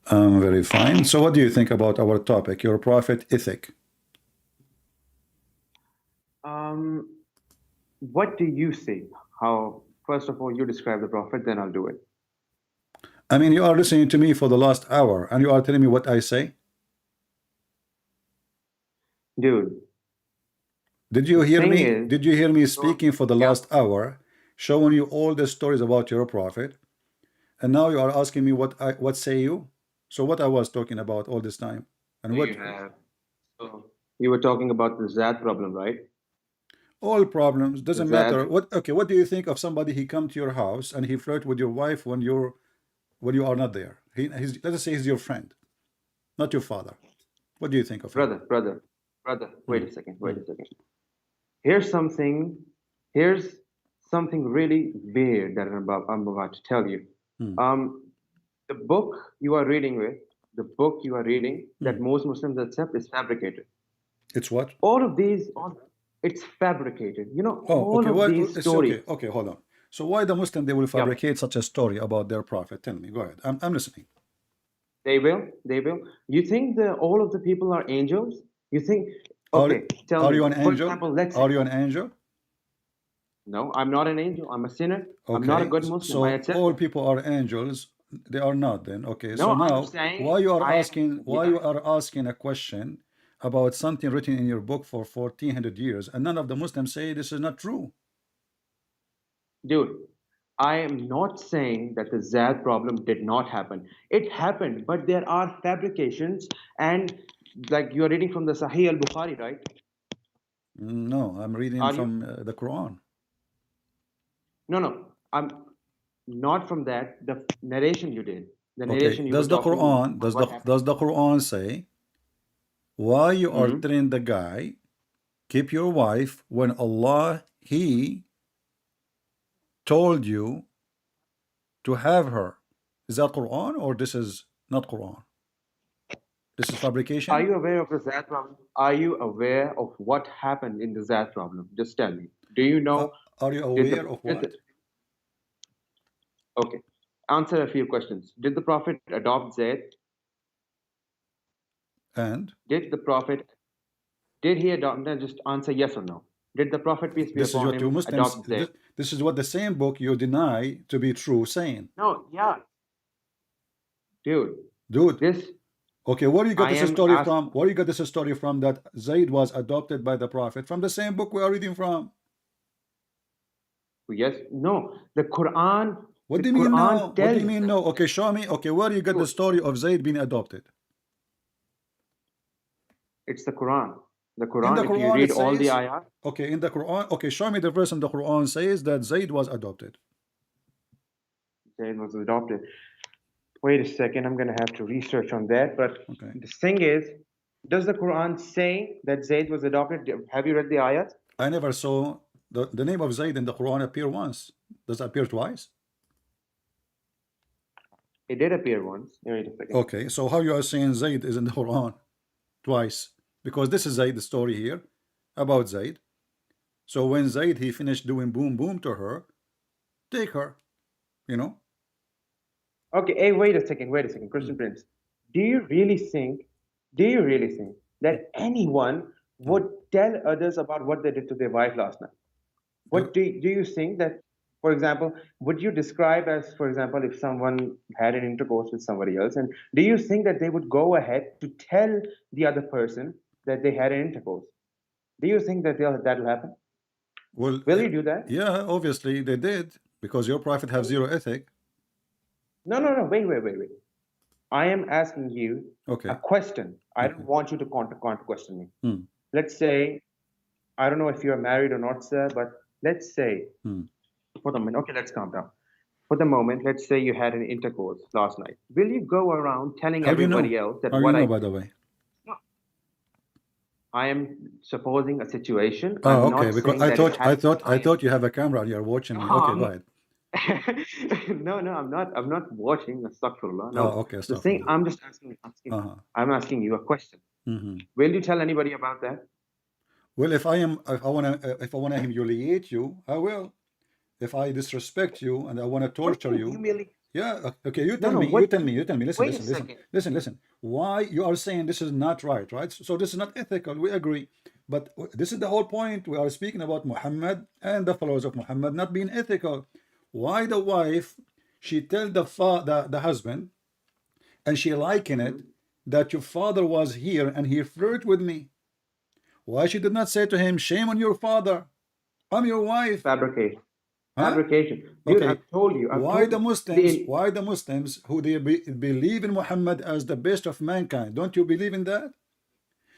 I'm very fine. So what do you think about our topic, your prophet ethic? What do you see? How, first of all, you describe the prophet, then I'll do it. I mean, you are listening to me for the last hour, and you are telling me what I say? Dude. Did you hear me? Is, did you hear me speaking for the last hour, showing you all the stories about your prophet, and now you are asking me what say you? So what I was talking about all this time, and what so you were talking about the Zad problem, right? All problems doesn't matter. What okay? What do you think of somebody he come to your house and he flirt with your wife when you are not there? Let us say he's your friend, not your father. What do you think of him? Brother. Wait a second. Here's something really weird that I'm about to tell you. The book you are reading with the book you are reading Hmm. that most Muslims accept is fabricated. It's what? All of these, it's fabricated. You know, Oh, all okay. of Well, these it's okay. stories. Okay, hold on. So why the Muslim they will Yep. fabricate such a story about their prophet? Tell me. Go ahead. I'm listening. They will. They will. You think that all of the people are angels? You think? Are Okay, tell are me. you an For angel? example, let's Are say, you an angel? no, I'm not an angel. I'm a sinner. I'm not a Okay. good Muslim. I So accept all that. people are angels. They are not then. Okay. No, So I'm now saying why you are I am. asking why you Yeah, are asking a question about something written in your book for 1400 years and none of the Muslims say this is not true? dude. I am not saying that the Zad problem did not happen. It happened, but there are fabrications, and like you are reading from the Sahih al-Bukhari, right? No, I'm reading Are you? from the Quran. No, no. I'm not from that. The narration you did, the Okay. narration you were Does the talking Quran about what happened. does the Quran say why you are Mhm. telling the guy keep your wife when Allah he told you to have her? Is that Quran or this is not Quran? This is Are fabrication? you aware of the Zad problem? Are you aware of what happened in the Zad problem? Just tell me. Do you know? Are you Did aware of what? okay? Answer a few questions. Did the Prophet adopt Zayd? And Did the Prophet? Did he adopt? Then just answer yes or no. Did the Prophet, peace be this is upon what you him, Muslims adopt Zayd? this is what the same book you deny to be true saying. No. Yeah, dude. Dude, This okay, where you got I this am story asking. from? Where you got this story from that Zayd was adopted by the Prophet? From the same book we are reading from. Yes. No. The Quran. What The do you mean Quran no? What do tells. you mean no? Okay, show me. Okay, where you got the Dude, story of Zayd being adopted? it's the Quran. The In the Quran. If you Quran it read all the says, ayat. okay, in the Quran, okay, show me the verse in the Quran says that Zayd was adopted. Zayd was adopted. Wait a second, I'm going to have to research on that. But Okay. the thing is, does the Quran say that Zayd was adopted? Have you read the ayat? I never saw the name of Zayd in the Quran appear once. Does it appear twice? It did appear once. Wait a second. Okay, so how you are saying Zayd is in the Quran twice? Because this is Zayd, the story here about Zayd. So when Zayd he finished doing boom boom to her, take her, you know. Okay, hey, wait a second, Christian Prince. Do you really think that anyone would tell others about what they did to their wife last night? What do you think that, for example, would you describe as, for example, if someone had an intercourse with somebody else, and do you think that they would go ahead to tell the other person that they had an intercourse? Do you think that that'll happen? Well, Will you do that? yeah, obviously they did because your prophet have zero ethic. No, wait. I am asking you Okay. a question. I don't Okay. want you to question me. Hmm. Let's say, I don't know if you're married or not, sir, but let's say, for the moment, okay, let's calm down. For the moment, let's say you had an intercourse last night. Will you go around telling How do you know? everybody else that How do what you know, I by the way? I am supposing a situation? Oh, I'm okay. not Because saying that it happened. I thought you have a camera and you're watching me. Okay, go ahead. No, I'm not watching astaghfirullah. No. Oh, okay. The thing, Astaghfirullah. I'm just asking. I'm asking you a question. Will you tell anybody about that? Well, if I wanna humiliate you, I will. If I disrespect you and I wanna torture you, yeah. Okay, you tell me. You tell me. Listen, Wait a second. listen. Why you are saying this is not right, right? So this is not ethical. We agree. But this is the whole point. We are speaking about Muhammad and the followers of Muhammad not being ethical. Why the wife she tell the husband and she liken it that your father was here and he flirted with me. Why she did not say to him, shame on your father, I'm your wife? Fabrication. Huh? Fabrication. Dude, Okay. I've told you. Why the Muslims who they believe in Muhammad as the best of mankind? Don't you believe in that?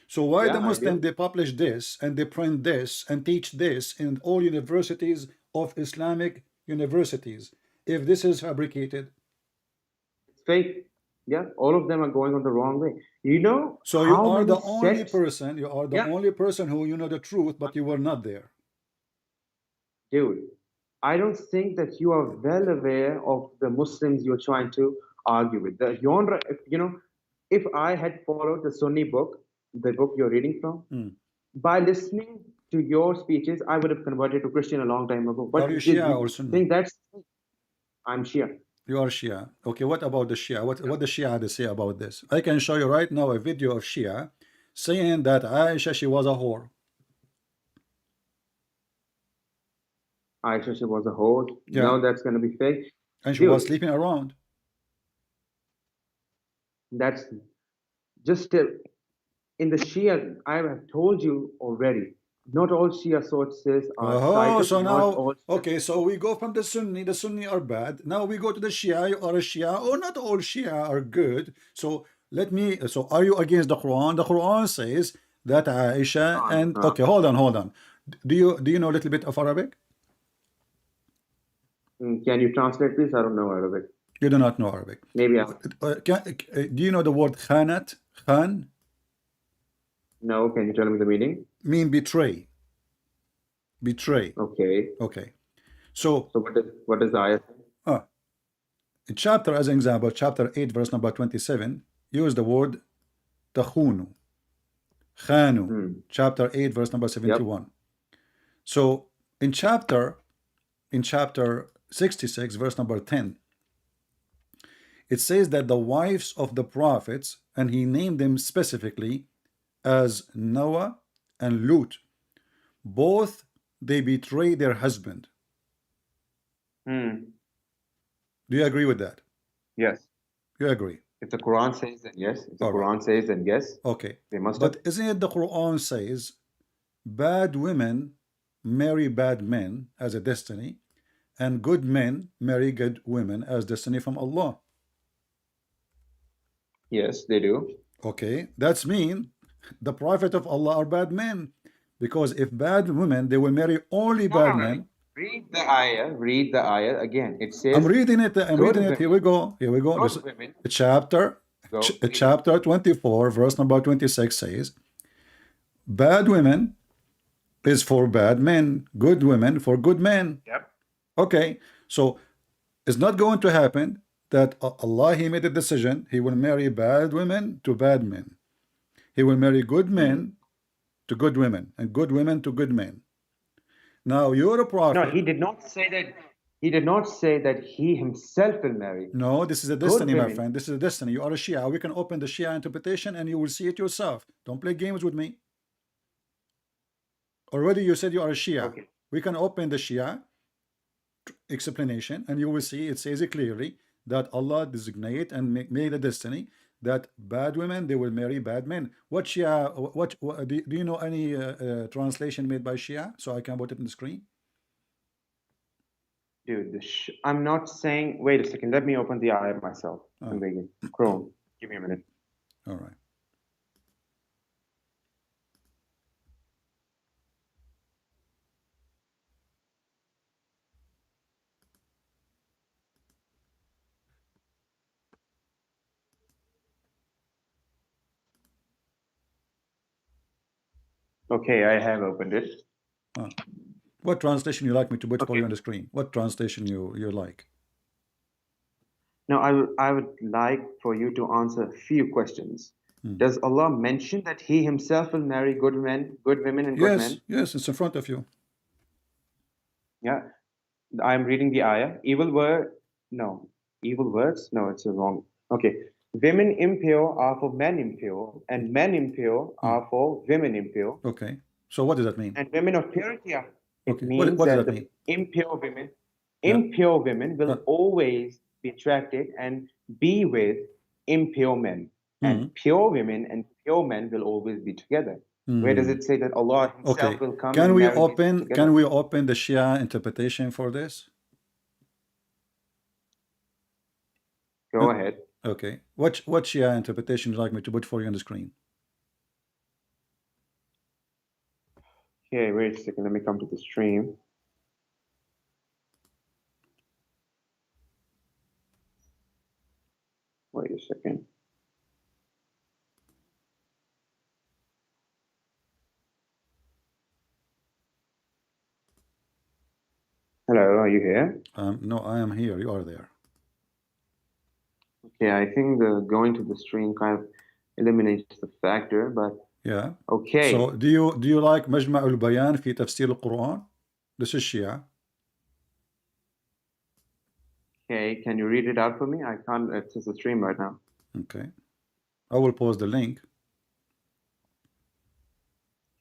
So why Yeah, the I do. Muslims they publish this and they print this and teach this in all universities of Islamic universities if this is fabricated? It's fake. Yeah, all of them are going on the wrong way. You know So you how are many the only sects? person, you are the Yeah. only person who you know the truth, but you were not there. Dude, I don't think that you are well aware of the Muslims you're trying to argue with. The genre, you know, if I had followed the Sunni book, the book you're reading from, by listening to your speeches, I would have converted to Christian a long time ago. But Are you Shia or Sunni? think that's I'm Shia. You are Shia. Okay, what about the Shia? What the Shia had to say about this? I can show you right now a video of Shia saying that Aisha, she was a whore. Aisha, she was a whore. Yeah. No, that's going to be fake. And she was sleeping around. That's just in the Shia. I have told you already. Not all Shia sources are cited. So not now, all- okay, so we go from the Sunni are bad. Now we go to the Shia, you are a Shia. Oh, not all Shia are good. So so are you against the Quran? The Quran says that Aisha and, okay, hold on. Do you know a little bit of Arabic? Can you translate, please? I don't know Arabic. You do not know Arabic. Maybe Do you know the word khanat? Khan No, can you tell me the meaning? mean betray. Betray. Okay. Okay. So So what is the ayah say? in chapter, as an example, chapter 8, verse number 27, use the word takhunu. Khanu. Chapter 8, verse number 71. So in chapter 66, verse number 10, it says that the wives of the prophets, and he named them specifically as Noah and Lut, both they betray their husband. Do you agree with that? Yes. You agree? If the Quran says then yes. If the All Quran says then yes. Okay. They must But isn't it the Quran says bad women marry bad men as a destiny, and good men marry good women as destiny from Allah? Yes, they do. Okay, that's mean the prophet of Allah are bad men, because if bad women, they will marry only bad men. Read the ayah. Read the ayah again. It says. I'm reading it. good Here we go. This, Good women. chapter 24, verse number 26 says, bad women is for bad men, good women for good men. Yep. Okay, so it's not going to happen that Allah, he made a decision, he will marry bad women to bad men. He will marry good men to good women, and good women to good men. Now you're a prophet. No, he did not say that. He did not say that he himself will marry. No, this is a destiny, my women. friend. This is a destiny. You are a Shia. We can open the Shia interpretation and you will see it yourself. Don't play games with me. Already you said you are a Shia. Okay. We can open the Shia explanation and you will see it says it clearly that Allah designate and made a destiny that bad women, they will marry bad men. What Shia, do you know any translation made by Shia? So I can put it on the screen. Dude, I'm not saying. Wait a second. Let me open the ayah myself. I'm begging. Chrome. Give me a minute. All right. Okay, I have opened it. What translation you like me to put for Okay. you on the screen? What translation you like? Now, I would like for you to answer a few questions. Does Allah mention that He Himself will marry good men, good women, and good men? Yes, it's in front of you. Yeah. I'm reading the ayah. Evil words? No, it's wrong. Okay. Women impure are for men impure, and men impure are for women impure. Okay. So what does that mean? And women of purity are. It Okay. means What does that that the mean? impure women will always be attracted and be with impure men. And pure women and pure men will always be together. Where does it say that Allah Himself Okay. will come? Can and we marry these open together? the Shia interpretation for this? Go ahead. Okay. What Shia interpretation would you like me to put for you on the screen? Okay, wait a second. Let me come to the stream. Wait a second. Hello, are you here? No, I am here. You are there. Yeah, I think the going to the stream kind of eliminates the factor, but Yeah. okay. So do you like مجمع البيان في تفسير القرآن? This is Shia. Okay, can you read it out for me? I can't access the stream right now. Okay. I will post the link.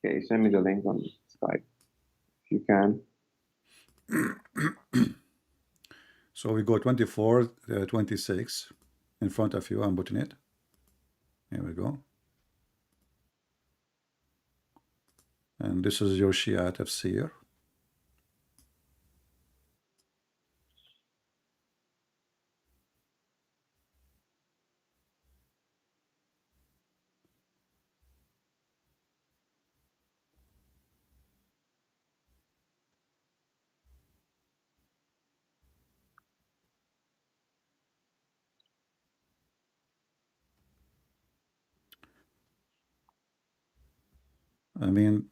Okay, send me the link on Skype if you can. So we go 24, 26 in front of you. I'm putting it. Here we go. And this is your Shia tafsir. I mean,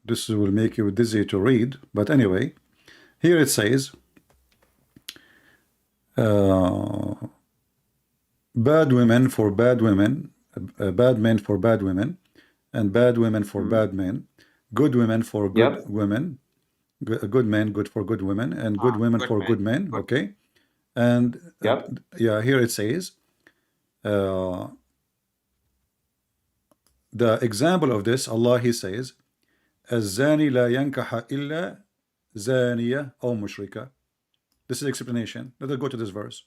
this will make you dizzy to read, but anyway, here it says, bad women for bad women, bad men for bad women, and bad women for bad men, good women for good Yep. women, good men good for good women, and good women good for men. good men. Good. Okay, and Yep. yeah, here it says, the example of this, Allah, He says, الزاني لا ينكح إلا زانية أو مشركة. This is explanation. Let us go to this verse.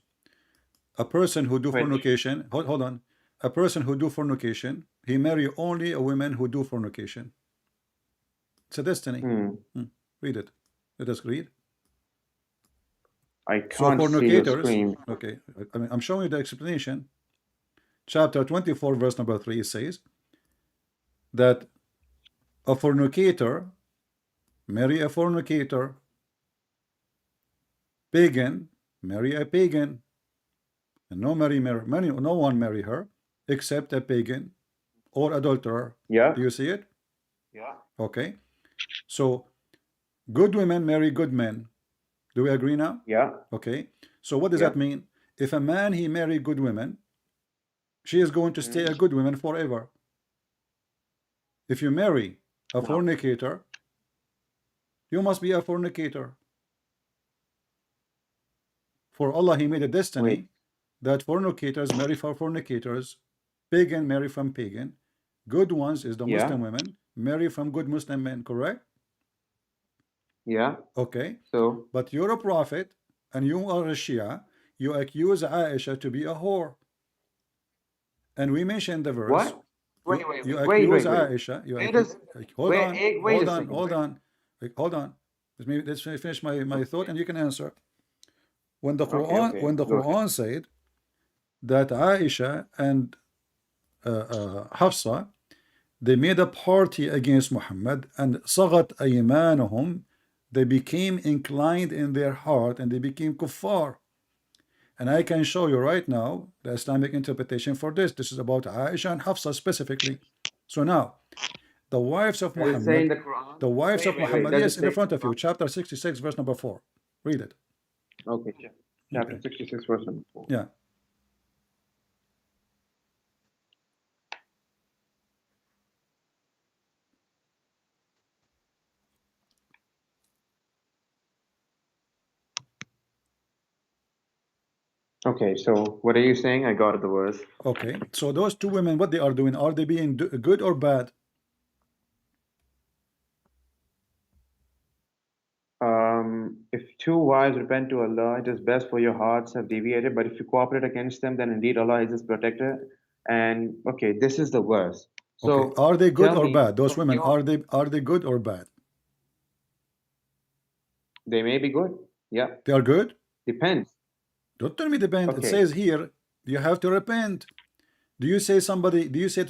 A person who do Wait. fornication, hold on. A person who do fornication, he marry only a woman who do fornication. It's a destiny. Read it. Let us read. I So can't see the fornicators, screen. okay, I mean, I'm showing you the explanation. Chapter 24, verse number 3, it says that a fornicator marry a fornicator, pagan marry a pagan, and no one marry her except a pagan or adulterer. Yeah. Do you see it? Yeah. Okay. So good women marry good men. Do we agree now? Yeah. Okay. So what does Yeah. that mean? If a man he marry good women, she is going to stay a good woman forever. If you marry a fornicator, you must be a fornicator. For Allah, He made a destiny that fornicators marry for fornicators, pagan marry from pagan, good ones is the Yeah. Muslim women marry from good Muslim men, correct? Yeah. Okay. So But you're a prophet and you are a Shia, you accuse Aisha to be a whore. And we mentioned the verse. what? Wait, You wait, accuse wait, wait. Aisha. You Wait accuse, hold wait, on, wait hold a on, second, hold wait. on. Hold on. Let's finish my thought and you can answer. When the Quran, okay. when the Go ahead. Quran said that Aisha and Hafsa, they made a party against Muhammad, and صغت أيمانهم, they became inclined in their heart and they became kuffar. And I can show you right now the Islamic interpretation for this. This is about Aisha and Hafsa specifically. So now, the wives of Does it say in Muhammad, the Quran? the wives of Wait, Muhammad, does it yes, in the say- front of you, chapter 66, verse number 4. Read it. Okay. Chapter Okay. 66, verse number 4. Yeah. Okay, so what are you saying? I got the verse. Okay. So those two women, what they are doing, are they being good or bad? If two wives repent to Allah, it is best for your hearts have deviated. But if you cooperate against them, then indeed Allah is His protector. And okay, this is the verse. So Okay. Are they good tell or me, bad? Those from women, your- are they good or bad? They may be good. Yeah, They are good? depends. Don't tell me depend. It Okay. says here you have to repent. Do you say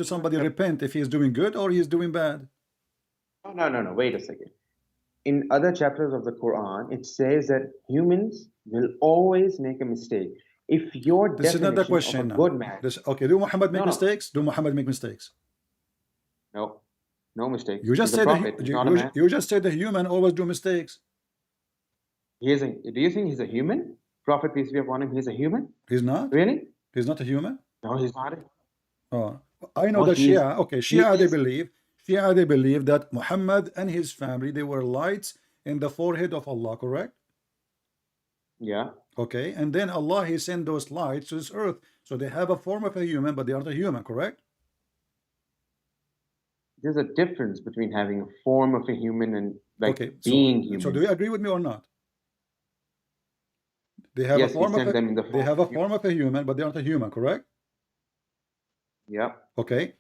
to somebody repent if he's doing good or he's doing bad? No. Wait a second. In other chapters of the Quran, it says that humans will always make a mistake. If your This is not the definition question of a now. good man, Okay, do Muhammad make No, no. mistakes? Do Muhammad make mistakes? no mistake. You just He's a said prophet. He's not a man. you just said the human always do mistakes. Do you think he's a human? Prophet, peace be upon him, he's a human? He's not? Really? He's not a human? No, he's not. Oh, I know No, the he is- Shia. Okay, he Shia, they is- believe that Muhammad and his family, they were lights in the forehead of Allah, correct? Yeah. Okay, and then Allah, he sent those lights to this earth. So they have a form of a human, but they aren't a human, correct? There's a difference between having a form of a human and like Okay, being human. so do you agree with me or not? They have Yes, a he form of sent them in the they form have a of form of a human, but they aren't a human, correct? Yeah. Okay.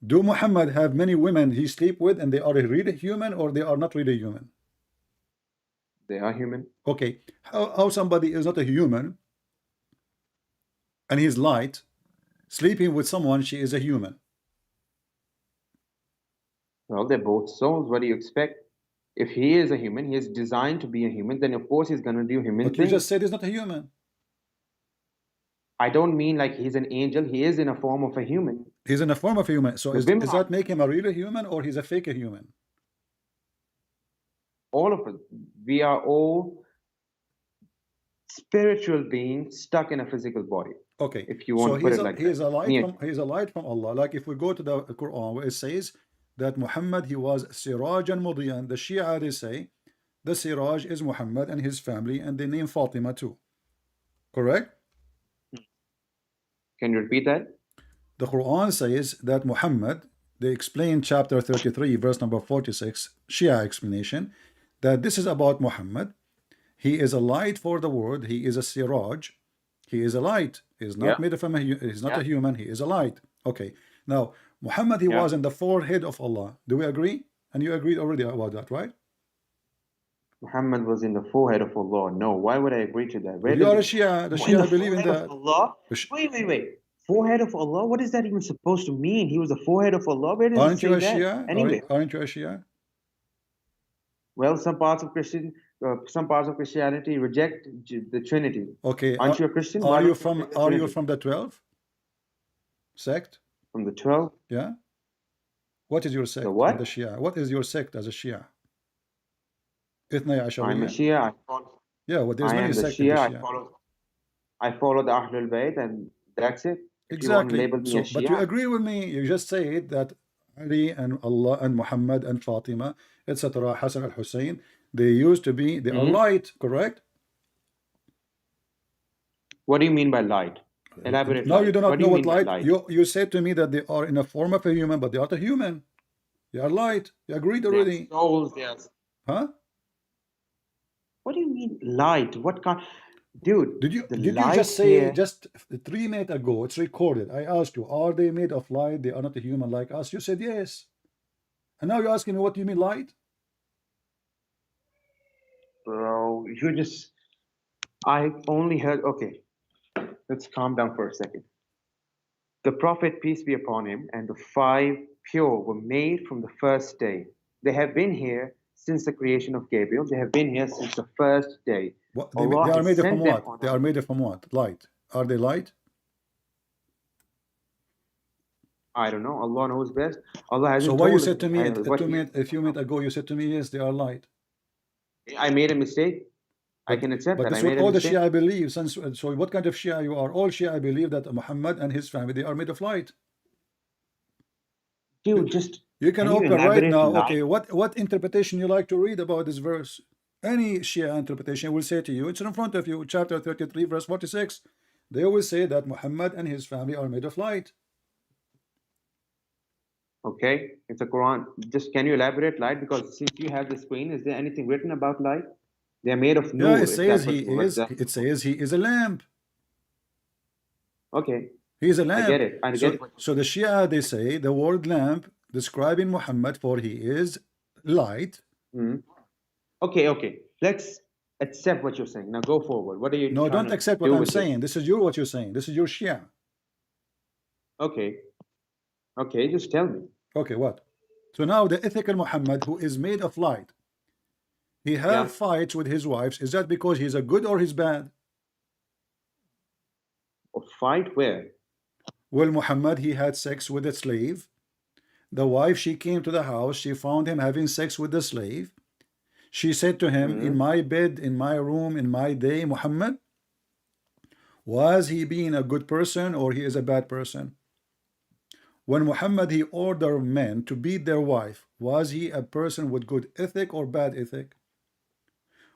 Do Muhammad have many women he sleep with and they are really human or they are not really human? They are human. Okay. How somebody is not a human and he's light, sleeping with someone, she is a human. Well, they're both souls. What do you expect? If he is a human, he is designed to be a human, then of course he's going to do human But you things. just said he's not a human. I don't mean like he's an angel. He is in a form of a human. He's in a form of a human. So The does that make him a real human or he's a fake human? All of us. We are all spiritual beings stuck in a physical body. Okay. If you want so to put he's it a, like he's that. a light Yeah. from he's a light from Allah. Like if we go to the Quran where it says that Muhammad, he was Sirajan Mudiyan. The Shia, they say the Siraj is Muhammad and his family, and they name Fatima too. Correct? Can you repeat that? The Quran says that Muhammad, they explain chapter 33 verse number 46, Shia explanation, that this is about Muhammad. He is a light for the world. He is a Siraj. He is a light. He is not Yeah. made of a he's not Yeah. a human. He is a light. Okay. Now Muhammad, he Yeah. was in the forehead of Allah. Do we agree? And you agreed already about that, right? Muhammad was in the forehead of Allah. No, why would I agree to that? Where You are a does Shia. The in Shia the believe in forehead that. of Allah? The Sh- Wait. Forehead of Allah? What is that even supposed to mean? He was the forehead of Allah? Where does Aren't it say you a that? Shia? Anyway, Aren't you a Shia? well, some parts of Christianity reject the Trinity. Okay. Aren't you a Christian? Why Are you don't from reject the are you Trinity? from the 12 sect? From the 12? Yeah. What is your sect? what? in The Shia. What is your sect as a Shia? Ithnai I'm a Ashariya. Shia. Yeah, well, there's I many am the sects in the Shia. Shia. I follow the Ahlul Bayt, and that's it. If you want to Exactly. label me So, a but you Shia, agree with me. You just said that Ali and Allah and Muhammad and Fatima, etc., Hassan al-Hussein, they used to be, they are light, correct? what do you mean by light? Elaborate. Now light. you do not What do know you what mean by light. You said to me that they are in a form of a human, but they are not a human. They are light. You agreed They are already. souls, they are- Huh? What do you mean light? What kind? Dude, Did you the just light say here- just 3 minutes ago? It's recorded. I asked you, are they made of light? They are not a human like us. You said yes. And now you're asking me what do you mean light? Bro, you just. I only heard. Okay, let's calm down for a second. The Prophet, peace be upon him, and the 5 pure were made from the first day. They have been here since the creation of Gabriel. They have been here since the first day. What, they Allah are has made from sent them what? on They a- are made from what? Light. Are they light? I don't know. Allah knows best. Allah hasn't So why you told said to me what a few minutes ago, you said to me, yes, they are light. I made a mistake. I can accept But that. this I is what made a all the mistake. Shia believe. So what kind of Shia you are? All Shia believe that Muhammad and his family, they are made of light. Dude, just You can you open right elaborate now. light? Okay, what interpretation you like to read about this verse? Any Shia interpretation will say to you, it's in front of you, chapter 33, verse 46. They will say that Muhammad and his family are made of light. Okay, it's a Quran. Just can you elaborate light? Because since you have the screen, is there anything written about light? They are made of nur. Yeah, it if says that's what- he what is. that- It says he is a lamp. Okay, He is a lamp. get it. I so, get it. so the Shia, they say the word lamp describing Muhammad, for he is light. okay. Let's accept what you're saying. Now go forward. What are you? No, trying don't to accept what do I'm with this? saying. This is what you're saying. This is your Shia. Okay, just tell me. Okay, what? So now the ethical Muhammad, who is made of light, he have Yeah. fights with his wives. Is that because he's a good or he's bad? A fight where? Well, Muhammad, he had sex with a slave. The wife, she came to the house. She found him having sex with the slave. She said to him, in my bed, in my room, in my day, Muhammad, Was he being a good person or he is a bad person? When Muhammad he ordered men to beat their wife, was he a person with good ethic or bad ethic?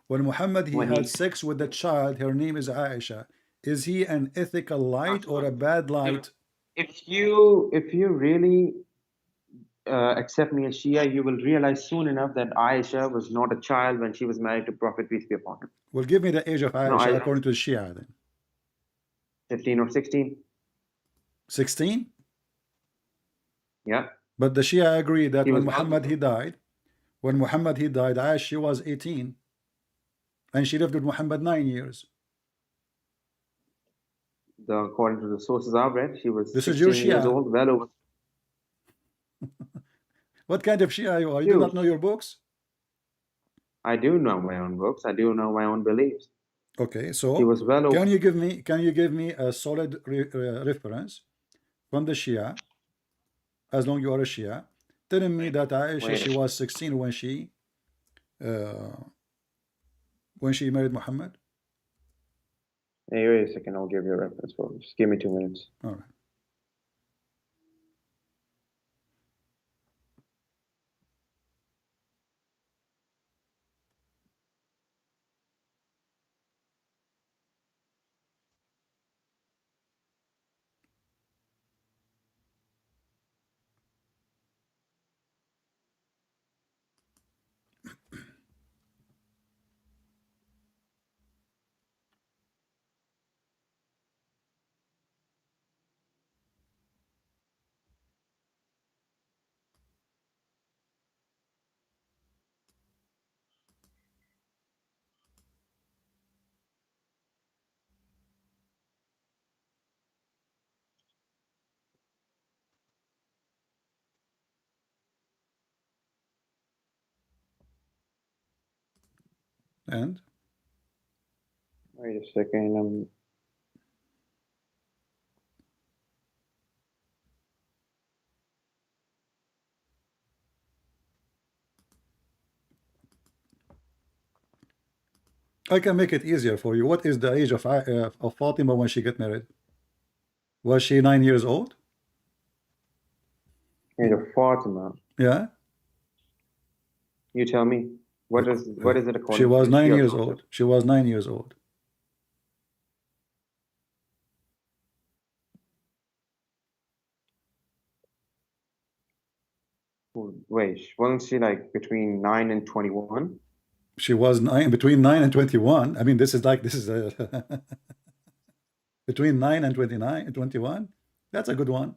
When Muhammad he When had he, sex with a child, her name is Aisha, is he an ethical light or a bad light? if you really accept me as Shia, you will realize soon enough that Aisha was not a child when she was married to Prophet peace be upon him. Well, give me the age of No, Aisha according to the Shia then. 15 or 16. 16? Yeah. But the Shia agree that He when was Muhammad he died, Aisha was 18 and she lived with Muhammad 9 years. According to the sources I've read, she was This is your 16 years Shia. old, well over. What kind of Shia you are? You do not know your books? I do know my own books. I do know my own beliefs. Okay, He so was well over. can you give me a solid reference from the Shia, as long you are a Shia, telling me that Aisha Wait. she was 16 when she married Muhammad? Hey, wait a second. I'll give you a reference for it. Just give me 2 minutes. All right. And Wait a second. I can make it easier for you. What is the age of Fatima when she got married? Was she 9 years old? Age of Fatima. Yeah. You tell me. What is it according She was to 9 Shia years concept? old. She was 9 years old. Wait, wasn't she like between 9 and 21? She was between 9 and 21. I mean, this is a between 9 and 29 and 21. That's a good one.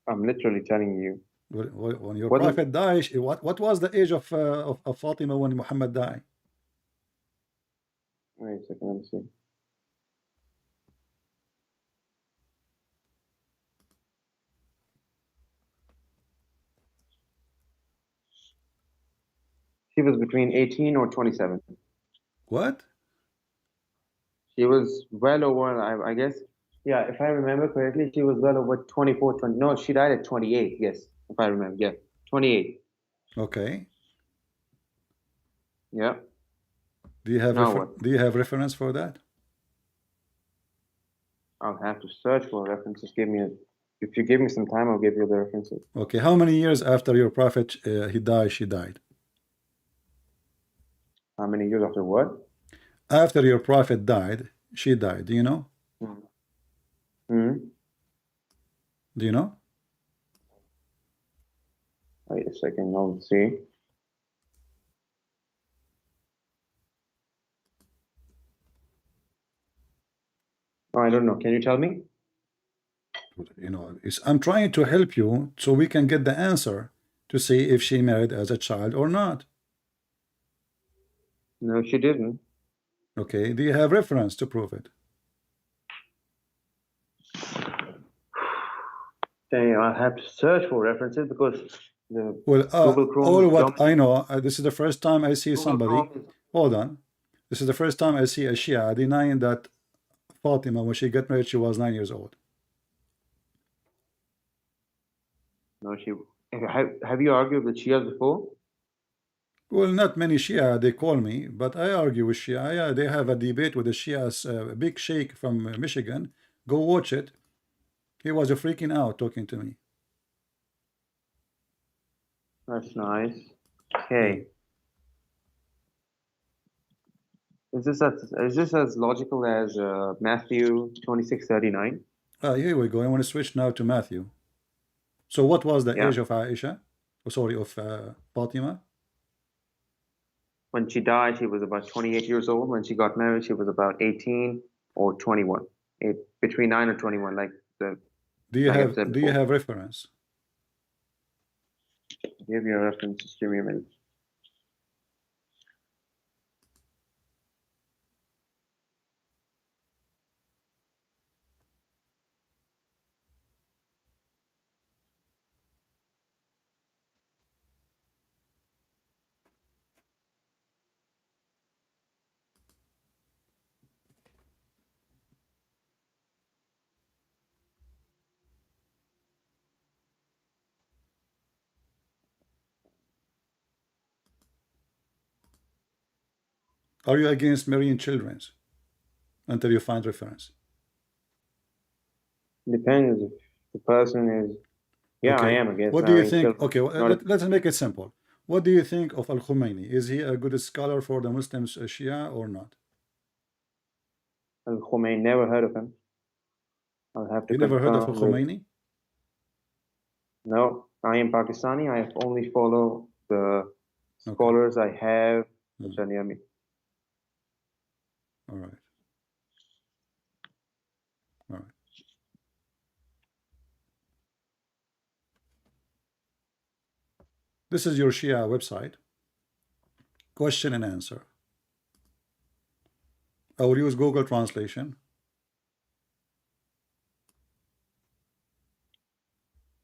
I'm literally telling you. When your What is- prophet died, what was the age of Fatima when Muhammad died? Wait a second, let me see. She was between 18 or 27. What? She was well over, I guess, yeah, if I remember correctly, she was well over 24, 20. No, she died at 28, yes, if I remember, yeah, 28. Okay. Yeah. Do you have Now what? do you have reference for that? I'll have to search for references. If you give me some time, I'll give you the references. Okay. How many years after your prophet he died, she died? How many years after what? After your prophet died, she died. Do you know? Hmm. Do you know? Wait a second, I'll see. Oh, I don't know. Can you tell me? You know, I'm trying to help you so we can get the answer to see if she married as a child or not. No, she didn't. Okay. Do you have reference to prove it? Okay, I'll have to search for references because the Well, Google Chrome. all what I know, this is the first time I see Google somebody. Chrome is- Hold on. This is the first time I see a Shia denying that Fatima, when she got married, she was 9 years old. No, have you argued with Shias before? Well, not many Shia, they call me, but I argue with Shia. Yeah, they have a debate with the Shias, big sheikh from Michigan. Go watch it. He was freaking out talking to me. That's nice. Okay. Is this as logical as Matthew 26:39? Here we go. I want to switch now to Matthew. So what was the Yeah. age of Aisha? Oh, sorry, of Fatima? When she died, she was about 28 years old. When she got married, she was about 18 or 21. Between 9 or 21, like the. Do you like I have said do you before. have reference? Give you a reference. Just give me a minute. Are you against marrying children until you find reference? Depends if the person is. Yeah, Okay. I am against. What do you marrying think? children. Okay, well, Not let's make it simple. What do you think of Al-Khomeini? Is he a good scholar for the Muslims, Shia, or not? Al-Khomeini, never heard of him. I'll have to. You never heard of confirm with- Al-Khomeini? No, I am Pakistani. I only follow the scholars I have which are near me. All right. All right. This is your Shia website. Question and answer. I will use Google Translation.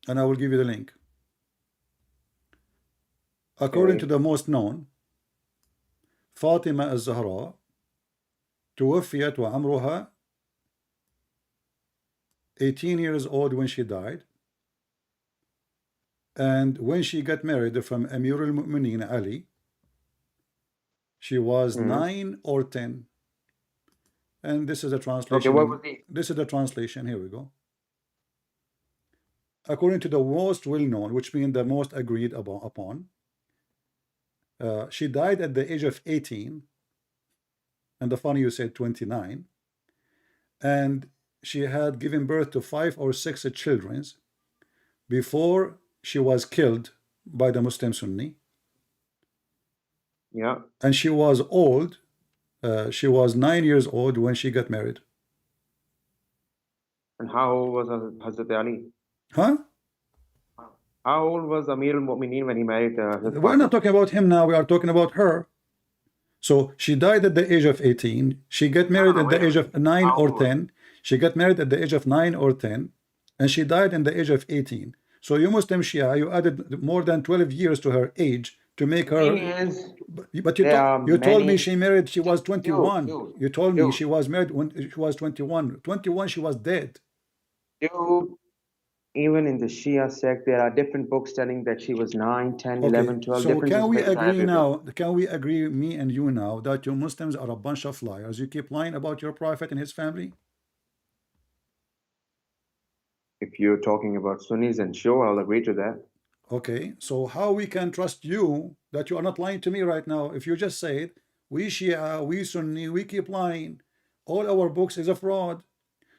And I will give you the link. According to the most known, فاطمة الزهراء توفيت وعمرها 18 years old when she died. And when she got married from Amir al-Mu'mineen Ali, she was 9 or 10. And this is a translation. Okay, what was the? This is the translation. Here we go. According to the most well-known, which means the most agreed upon, she died at the age of 18. And the funny you said 29. And she had given birth to 5 or 6 children before she was killed by the Muslim Sunni. Yeah. And she was old. She was 9 years old when she got married. And how old was Hazrat Ali? Huh? How old was Amir al-Mu'mineen when he married Hazrat We're not talking about him now. We are talking about her. So she died at the age of 18. She got married at the age of 9 or 10. She got married at the age of 9 or 10. And she died in the age of 18. So you Muslim Shia, you added more than 12 years to her age to make her. But you told me she married, she was 21. You told me she was married when she was 21. 21, she was dead. Dude, even in the Shia sect, there are different books telling that she was 9, 10, 11, 12. So different can we perspectives. agree now? Can we agree, me and you now, that you Muslims are a bunch of liars? You keep lying about your prophet and his family? If you're talking about Sunnis, and sure, I'll agree to that. Okay, so how we can trust you that you are not lying to me right now? If you just said, we Shia, we Sunni, we keep lying, all our books is a fraud.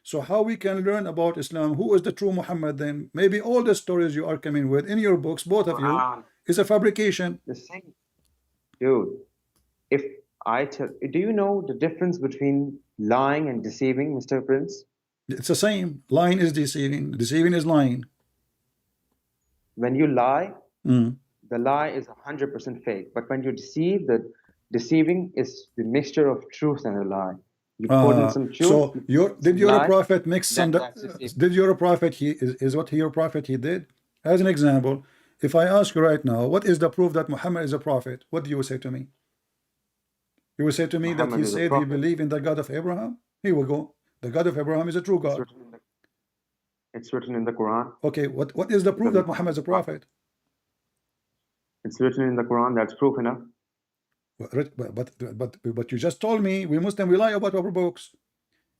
So how we can learn about Islam? Who is the true Muhammad then? Maybe all the stories you are coming with in your books, both of you, is a fabrication. The same. Dude, if I tell, do you know the difference between lying and deceiving, Mr. Prince? It's the same. Lying is deceiving. Deceiving is lying. When you lie, the lie is 100% fake. But when you deceive, the deceiving is the mixture of truth and a lie. You put in some truth. So did your lie, prophet mix some? that's deceiving. Did your prophet is what your prophet he did? As an example, if I ask you right now, what is the proof that Muhammad is a prophet? What do you say to me? You will say to me Muhammad that he is a said he prophet. believed in the God of Abraham. Here we go. The God of Abraham is a true God. It's written in the Quran. Okay, what is the proof that Muhammad is a prophet? It's written in the Quran. That's proof enough. But you just told me we Muslim we lie about our books.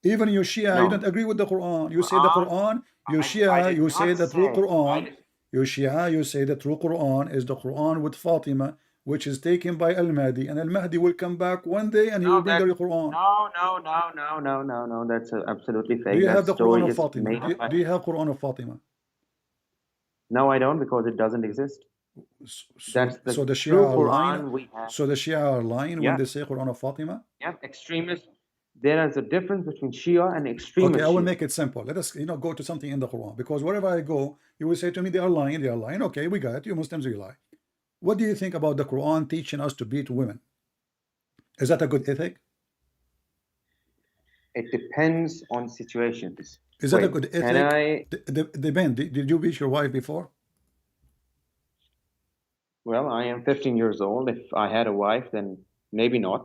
Even you Shia, you No. don't agree with the Quran. You say the Quran, you I Shia, did you not say the true say- I Quran. did- You Shia, you say the true Quran is the Quran with Fatima, which is taken by Al-Mahdi, and Al-Mahdi will come back one day and he will bring the Quran. No. That's absolutely fake. Do you That have the story Quran of is Fatima? made up by- Do you have Quran of Fatima? No, I don't, because it doesn't exist. That's the So the Shia true are Quran lying. we have. So the Shia are lying when Yeah. they say Quran of Fatima. Yeah, extremists. There is a difference between Shia and extremist. Okay, I will Shia. make it simple. Let us, go to something in the Quran, because wherever I go, you will say to me, they are lying, they are lying. Okay, we got it. You Muslims, you lie. What do you think about the Quran teaching us to beat women? Is that a good ethic? It depends on situations. Is that a Wait, good can ethic? I? Depend. Did you beat your wife before? Well, I am 15 years old. If I had a wife, then maybe not.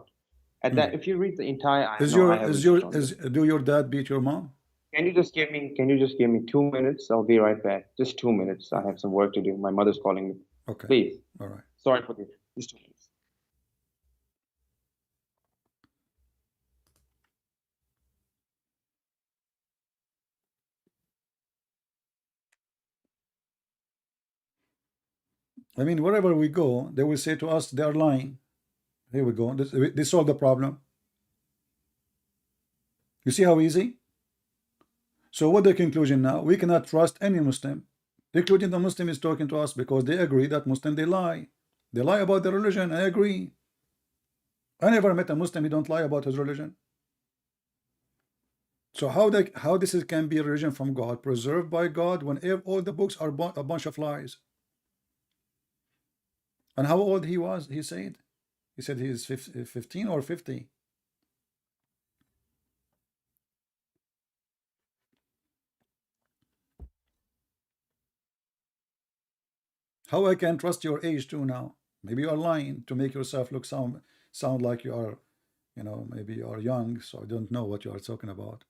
At that, if you read the entire, I Is know your I have is research your on this. do your dad beat your mom? Can you just give me 2 minutes? I'll be right back. Just 2 minutes. I have some work to do. My mother's calling me. Okay. Please. All right. Sorry for this. Just 2 minutes. I mean, wherever we go, they will say to us, they are lying. Here we go. They solve the problem. You see how easy? So what the conclusion now? We cannot trust any Muslim, including the Muslim is talking to us, because they agree that Muslim, they lie. They lie about their religion. I agree. I never met a Muslim who don't lie about his religion. So how this can be a religion from God, preserved by God, when all the books are a bunch of lies? And how old he was, he said? He said he is 15 or 50. How I can trust your age too now? Maybe you are lying to make yourself look sound like you are, maybe you are young, so I don't know what you are talking about.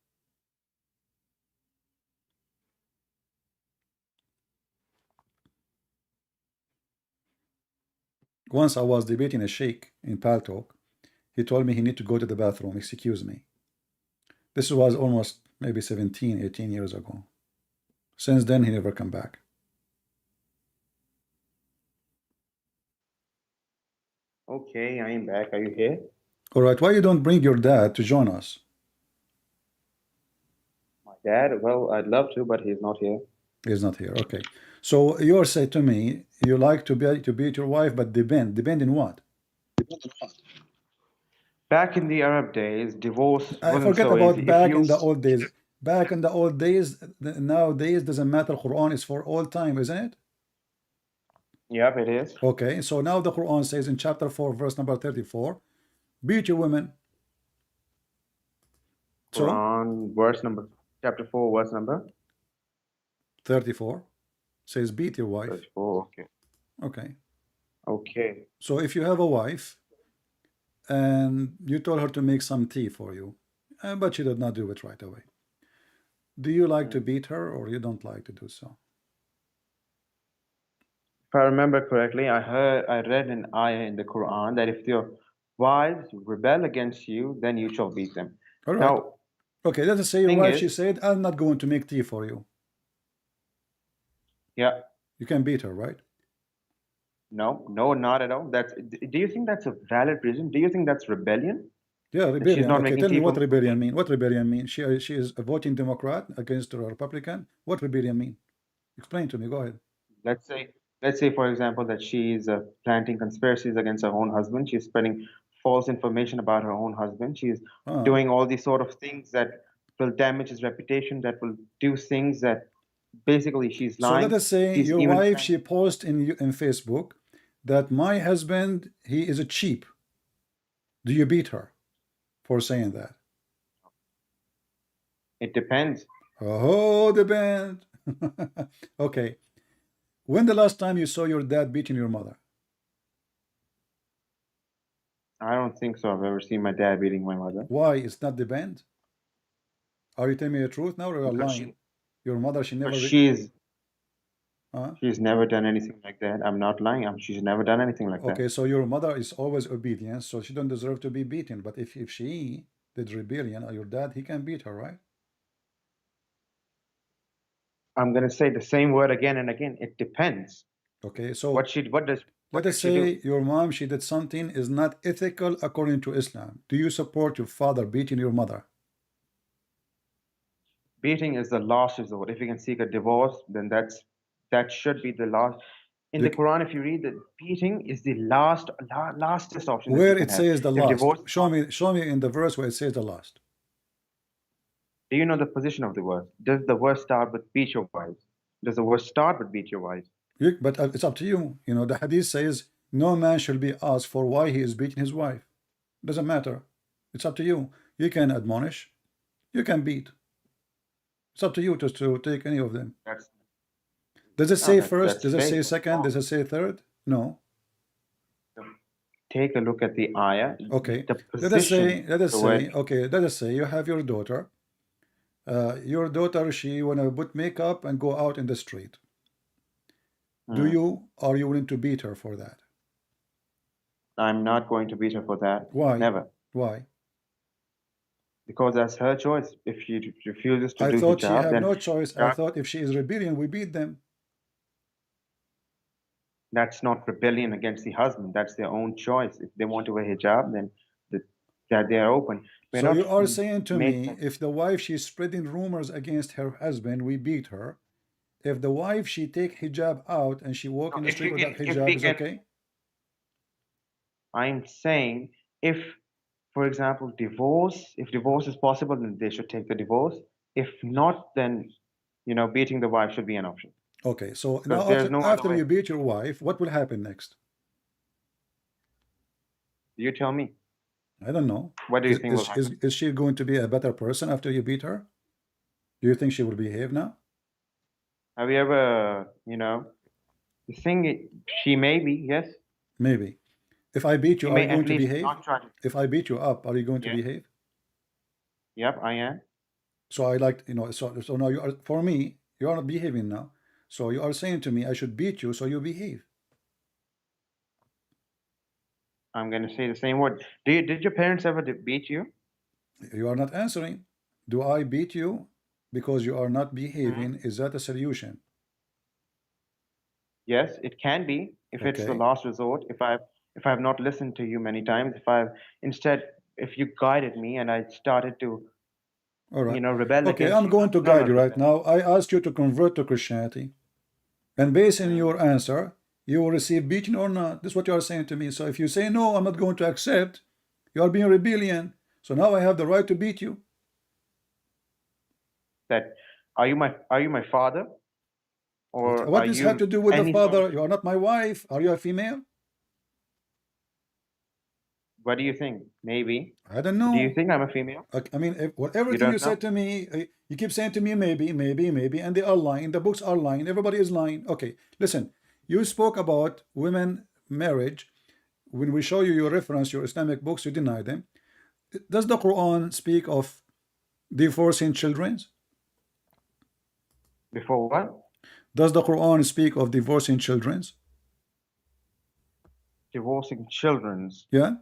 Once I was debating a sheikh in Paltalk. He told me he need to go to the bathroom. Excuse me. This was almost maybe 17, 18 years ago. Since then, he never come back. Okay, I am back. Are you here? All right. Why you don't bring your dad to join us? My dad? Well, I'd love to, but he's not here. He's not here. Okay. So you're saying to me, you like to beat your wife, but depend in what? Back in the Arab days, divorce I wasn't forget so about easy. back in the old days. Back in the old days, nowadays doesn't matter. Quran is for all time, isn't it? Yep, it is. Okay, so now the Quran says in chapter 4, verse number 34, beat your women. So Quran, chapter 4, verse number 34 says beat your wife. 34. Okay. Okay. Okay. So if you have a wife and you told her to make some tea for you, but she did not do it right away, do you like to beat her, or you don't like to do so? If I remember correctly, I read an ayah in the Quran that if your wives rebel against you, then you shall beat them. All right. Now, Okay, let us say your thing wife, is- she said, I'm not going to make tea for you. yeah, You can beat her, right? no, not at all. Do you think that's a valid reason? Do you think that's rebellion? Yeah, rebellion. not Okay, making tell me tea what for- rebellion mean. What rebellion mean? She is a voting Democrat against a Republican. What rebellion mean? Explain to me. Go ahead. Let's say, for example, that she's planting conspiracies against her own husband. She's spreading false information about her own husband. She's doing all these sort of things that will damage his reputation, that will do things that basically she's So lying. let us say She's your even wife, trying- she posts in Facebook that my husband, he is a cheap. Do you beat her for saying that? It depends. Oh, the band. Okay. When the last time you saw your dad beating your mother? I don't think so. I've ever seen my dad beating my mother. Why? It's not the band? Are you telling me the truth now, or are you Because lying? Your mother, she never. But she's She's never done anything like that. I'm not lying. She's never done anything like that. Okay, so your mother is always obedient, so she don't deserve to be beaten. But if she did rebellion, or your dad, he can beat her, right? I'm gonna say the same word again and again. It depends. Okay, so What does let us say your mom, she did something is not ethical according to Islam. Do you support your father beating your mother? beating is the last resort. If you can seek a divorce, then that should be the last. In the Quran, if you read that beating is the lastest option. that Where you it can says have. the If last. divorce- Show me in the verse where it says the last. Do you know the position of the verse? Does the verse start with beat your wives? Does the verse start with beat your wives? But it's up to you. You know, the hadith says no man shall be asked for why he is beating his wife. Doesn't matter. It's up to you. You can admonish. You can beat. It's up to you to take any of them. That's Does it say that's- first? that's Does it say vague. second? Does it say third? No. Take a look at the ayah. Okay. The position, Let us the say, word- okay, let us say you have your daughter. Your daughter, she wanna put makeup and go out in the street. Do you, are you willing to beat her for that? I'm not going to beat her for that. Why? Never. Why? Because that's her choice. If she refuses to I do thought she hijab, had then no choice. I that- thought if she is rebellion, we beat them. that's not rebellion against the husband. That's their own choice. If they want to wear hijab, then that they are open. We're So not you are saying to me, making- if the wife she's spreading rumors against her husband, we beat her. If the wife she take hijab out and she walk in the if street you without can- if hijab we is can- okay? I'm saying if, for example, if divorce is possible, then they should take the divorce. If not, then beating the wife should be an option. Okay, so now there's no other after way. you beat your wife, what will happen next? You tell me. I don't know. What do you think will Is she going to be a better person after you beat her? Do you think she will behave now? Have you ever, the thing, she may be, yes. Maybe. If I beat you, She are may you going at to least behave? not try to. If I beat you up, are you going to Yeah. behave? Yep, I am. So I like, so now you are, for me, you are not behaving now. So you are saying to me, I should beat you, so you behave. I'm going to say the same word. Did your parents ever beat you? You are not answering. Do I beat you because you are not behaving? Is that a solution? Yes, it can be. If it's the Okay. last resort, if I've not listened to you many times, if you guided me and I started to, All right. rebel Okay, against I'm going to no, guide no, you no, right no. now. I asked you to convert to Christianity. And based on your answer, you will receive beating or not. This is what you are saying to me. So if you say, no, I'm not going to accept, you are being rebellion. So now I have the right to beat you. That are you my father? Or What are does you have to do with the any sort father? of- You are not my wife. Are you a female? What do you think? Maybe. I don't know. Do you think I'm a female? I mean, everything you don't said to me, you keep saying to me, maybe, and they are lying. The books are lying. Everybody is lying. Okay, listen. You spoke about women marriage. When we show you your reference, your Islamic books, you deny them. Does the Quran speak of divorcing children? Before what? Does the Quran speak of divorcing children? Divorcing children's. Yeah.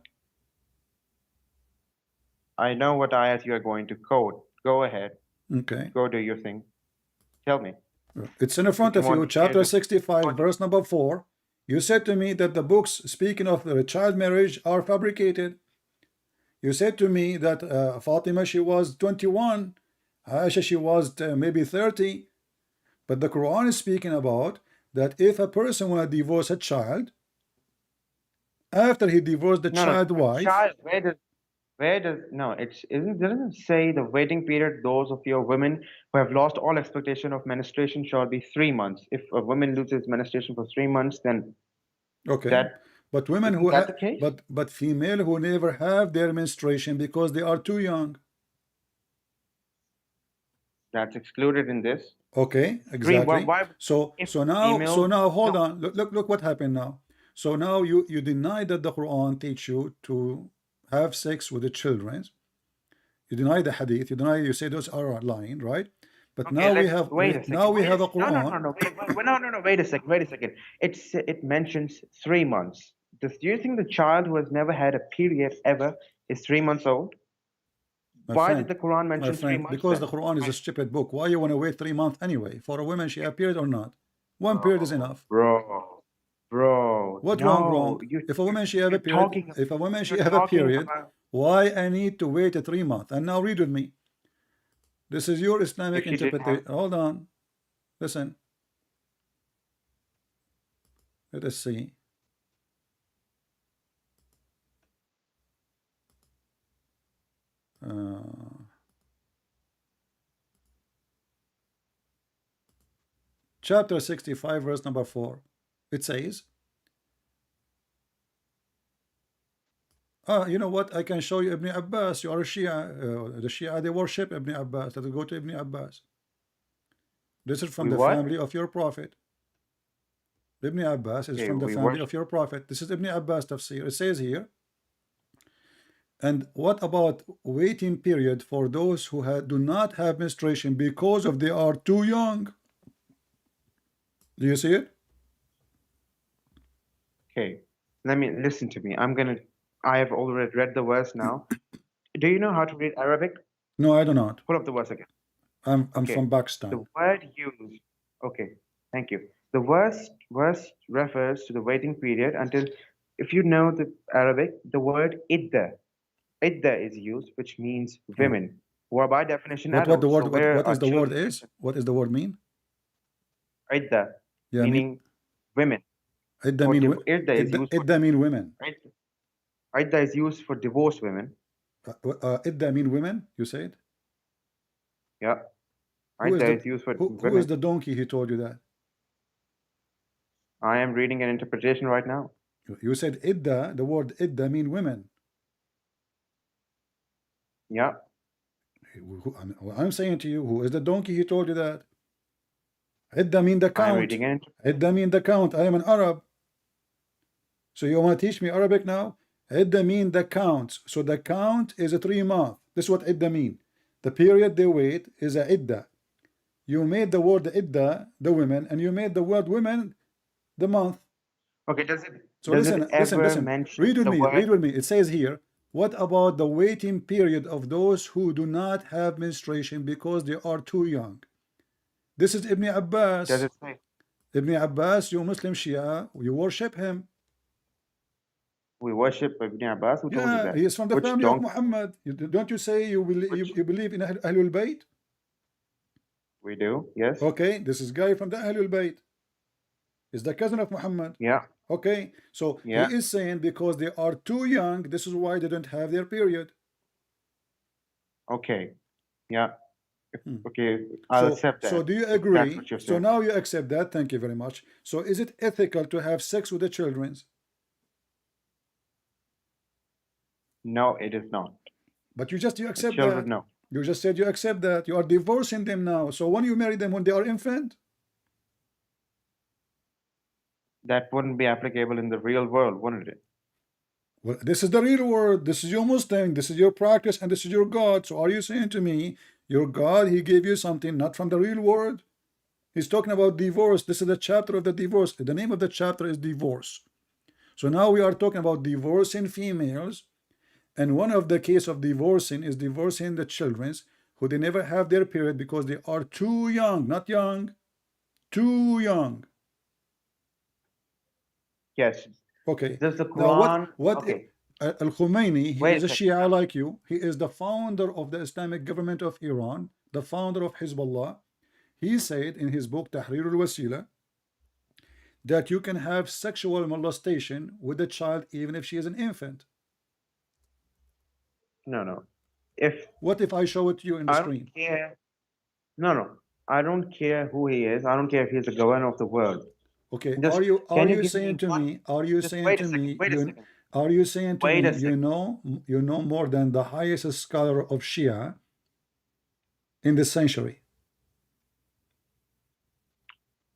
I know what ayat you are going to quote. Go ahead. Okay. Go do your thing. Tell me. It's in front of you you, want to chapter hear the- 65, verse number 4. You said to me that the books speaking of the child marriage are fabricated. You said to me that Fatima, she was 21, Aisha, she was maybe 30. But the Quran is speaking about that if a person want to divorce a child, after he divorced the child wife, Child, where does no? Doesn't say the waiting period. Those of your women who have lost all expectation of menstruation shall be 3 months. If a woman loses menstruation for 3 months, then okay. that- But women who Isn't that have, the case? but female who never have their menstruation because they are too young. that's excluded in this. Okay, exactly. why- So if now female- hold on. Look what happened now. So now you deny that the Quran teach you to have sex with the children. You deny the hadith. You say those are lying, right? But Okay, now we let's have wait a second. now we Wait have a no, no, Quran. no, no, wait a second. Wait a second. It mentions 3 months. Do you think the child who has never had a period ever is 3 months old? My Why friend, did the Quran my mention 3 friend, months? because Then? the Quran is a stupid book. Why you want to wait 3 months anyway? For a woman, she have period or not? One period is enough. Bro, What no, wrong? If a woman she have a you're period, talking- if a woman she you're have a talking period, about- why I need to wait 3 months? And now read with me. This is your Islamic If she did interpretation. have- Hold on. Listen. Let us see. Chapter 65, verse number 4. It says, you know what? I can show you Ibn Abbas. You are a Shia. The Shia, they worship Ibn Abbas. Let's go to Ibn Abbas. This is from the what? family of your prophet. Ibn Abbas is Okay, from the we family worship- of your prophet. This is Ibn Abbas tafsir. It says here, and what about waiting period for those who do not have menstruation because of they are too young? Do you see it? Okay, let me listen to me. I have already read the verse now. Do you know how to read Arabic? No, I do not. Pull up the verse again. I'm Okay. from Pakistan. The word used. Okay, thank you. The verse refers to the waiting period until, if you know the Arabic, the word idda. Idda is used, which means women, who are by definition What the adults. word? So where What is are the word children- is? What is the word mean? Idda, Yeah, meaning women. Idda or mean div- idda is used for- idda mean women. Idda is used for divorced women. Idda mean women. You said. Yeah. Who is Idda the- is used for Who women. is the donkey? He told you that. I am reading an interpretation right now. You said idda. The word idda mean women. Yeah. I'm saying to you, who is the donkey? He told you that. Idda mean the I'm count. reading an Idda mean the count. I am an Arab. So you want to teach me Arabic now? Idda mean the count. So the count is a 3 month. This is what idda mean. The period they wait is a idda. You made the word idda the women, and you made the word women the month. Okay, does it So does listen, it ever listen. mention Read with the me. word? Read with me. It says here, what about the waiting period of those who do not have menstruation because they are too young? This is Ibn Abbas. Does it say? Ibn Abbas, you Muslim Shia, you worship him. We worship Ibn Abbas. Who told you Yeah, that? he is from the Which family of donkey? Muhammad. Don't you say you believe in Ahlul Bayt? We do. Yes. Okay, this is guy from the Ahlul Bayt. Is the cousin of Muhammad. Yeah. Okay, so Yeah. he is saying because they are too young, this is why they don't have their period. Okay. Yeah. Okay. I'll accept that. So do you That's agree? what you're So saying. now you accept that. Thank you very much. So is it ethical to have sex with the children? No, it is not. But you accept Children, that. no. You just said you accept that. You are divorcing them now. So when you marry them when they are infant, That wouldn't be applicable in the real world, wouldn't it? well, this is the real world. This is your Muslim. This is your practice, and this is your God. So are you saying to me, your God, he gave you something not from the real world? He's talking about divorce. This is the chapter of the divorce. The name of the chapter is divorce. So now we are talking about divorcing females, and one of the case of divorcing is divorcing the children who they never have their period because they are too young, not young, too young. Yes. Okay. Does the Now Quran? what Okay. Al-Khomeini, he Wait is a a second. Shia like you. He is the founder of the Islamic government of Iran, the founder of Hezbollah. He said in his book Tahrir al-Wasila that you can have sexual molestation with a child even if she is an infant. No. What if I show it to you in the I screen? don't care. No. I don't care who he is. I don't care if he's the governor of the world. Okay, Just- are you can you give saying me to one- me? Are you just saying wait a to second, me? wait a second. Are you saying to Wait a me? second. You know more than the highest scholar of Shia in this century.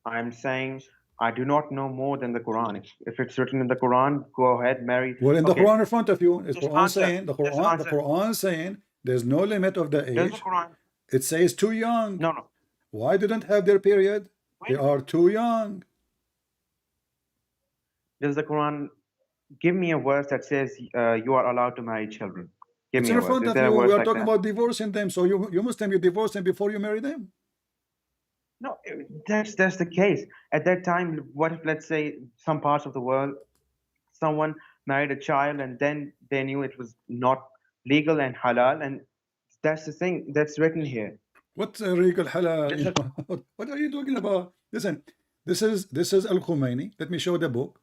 I'm saying I do not know more than the Quran. If it's written in the Quran, go ahead, marry. Well, in the Okay, Quran in front of you, it's Just Quran answer. saying the Just Quran answer. saying there's no limit of the Does age. the Quran? It says too young. No. Why didn't have their period? They are too young. Does the Quran give me a verse that says you are allowed to marry children? Give It's me in a verse. front Is of there a you. verse We are like talking that? about divorcing them. So you Muslim, you divorce them before you marry them. No, that's the case. At that time, what if, let's say, some parts of the world, someone married a child and then they knew it was not legal and halal, and that's the thing that's written here. What's a regal halal? There's You know, what are you talking about? Listen, this is Al Khomeini. Let me show the book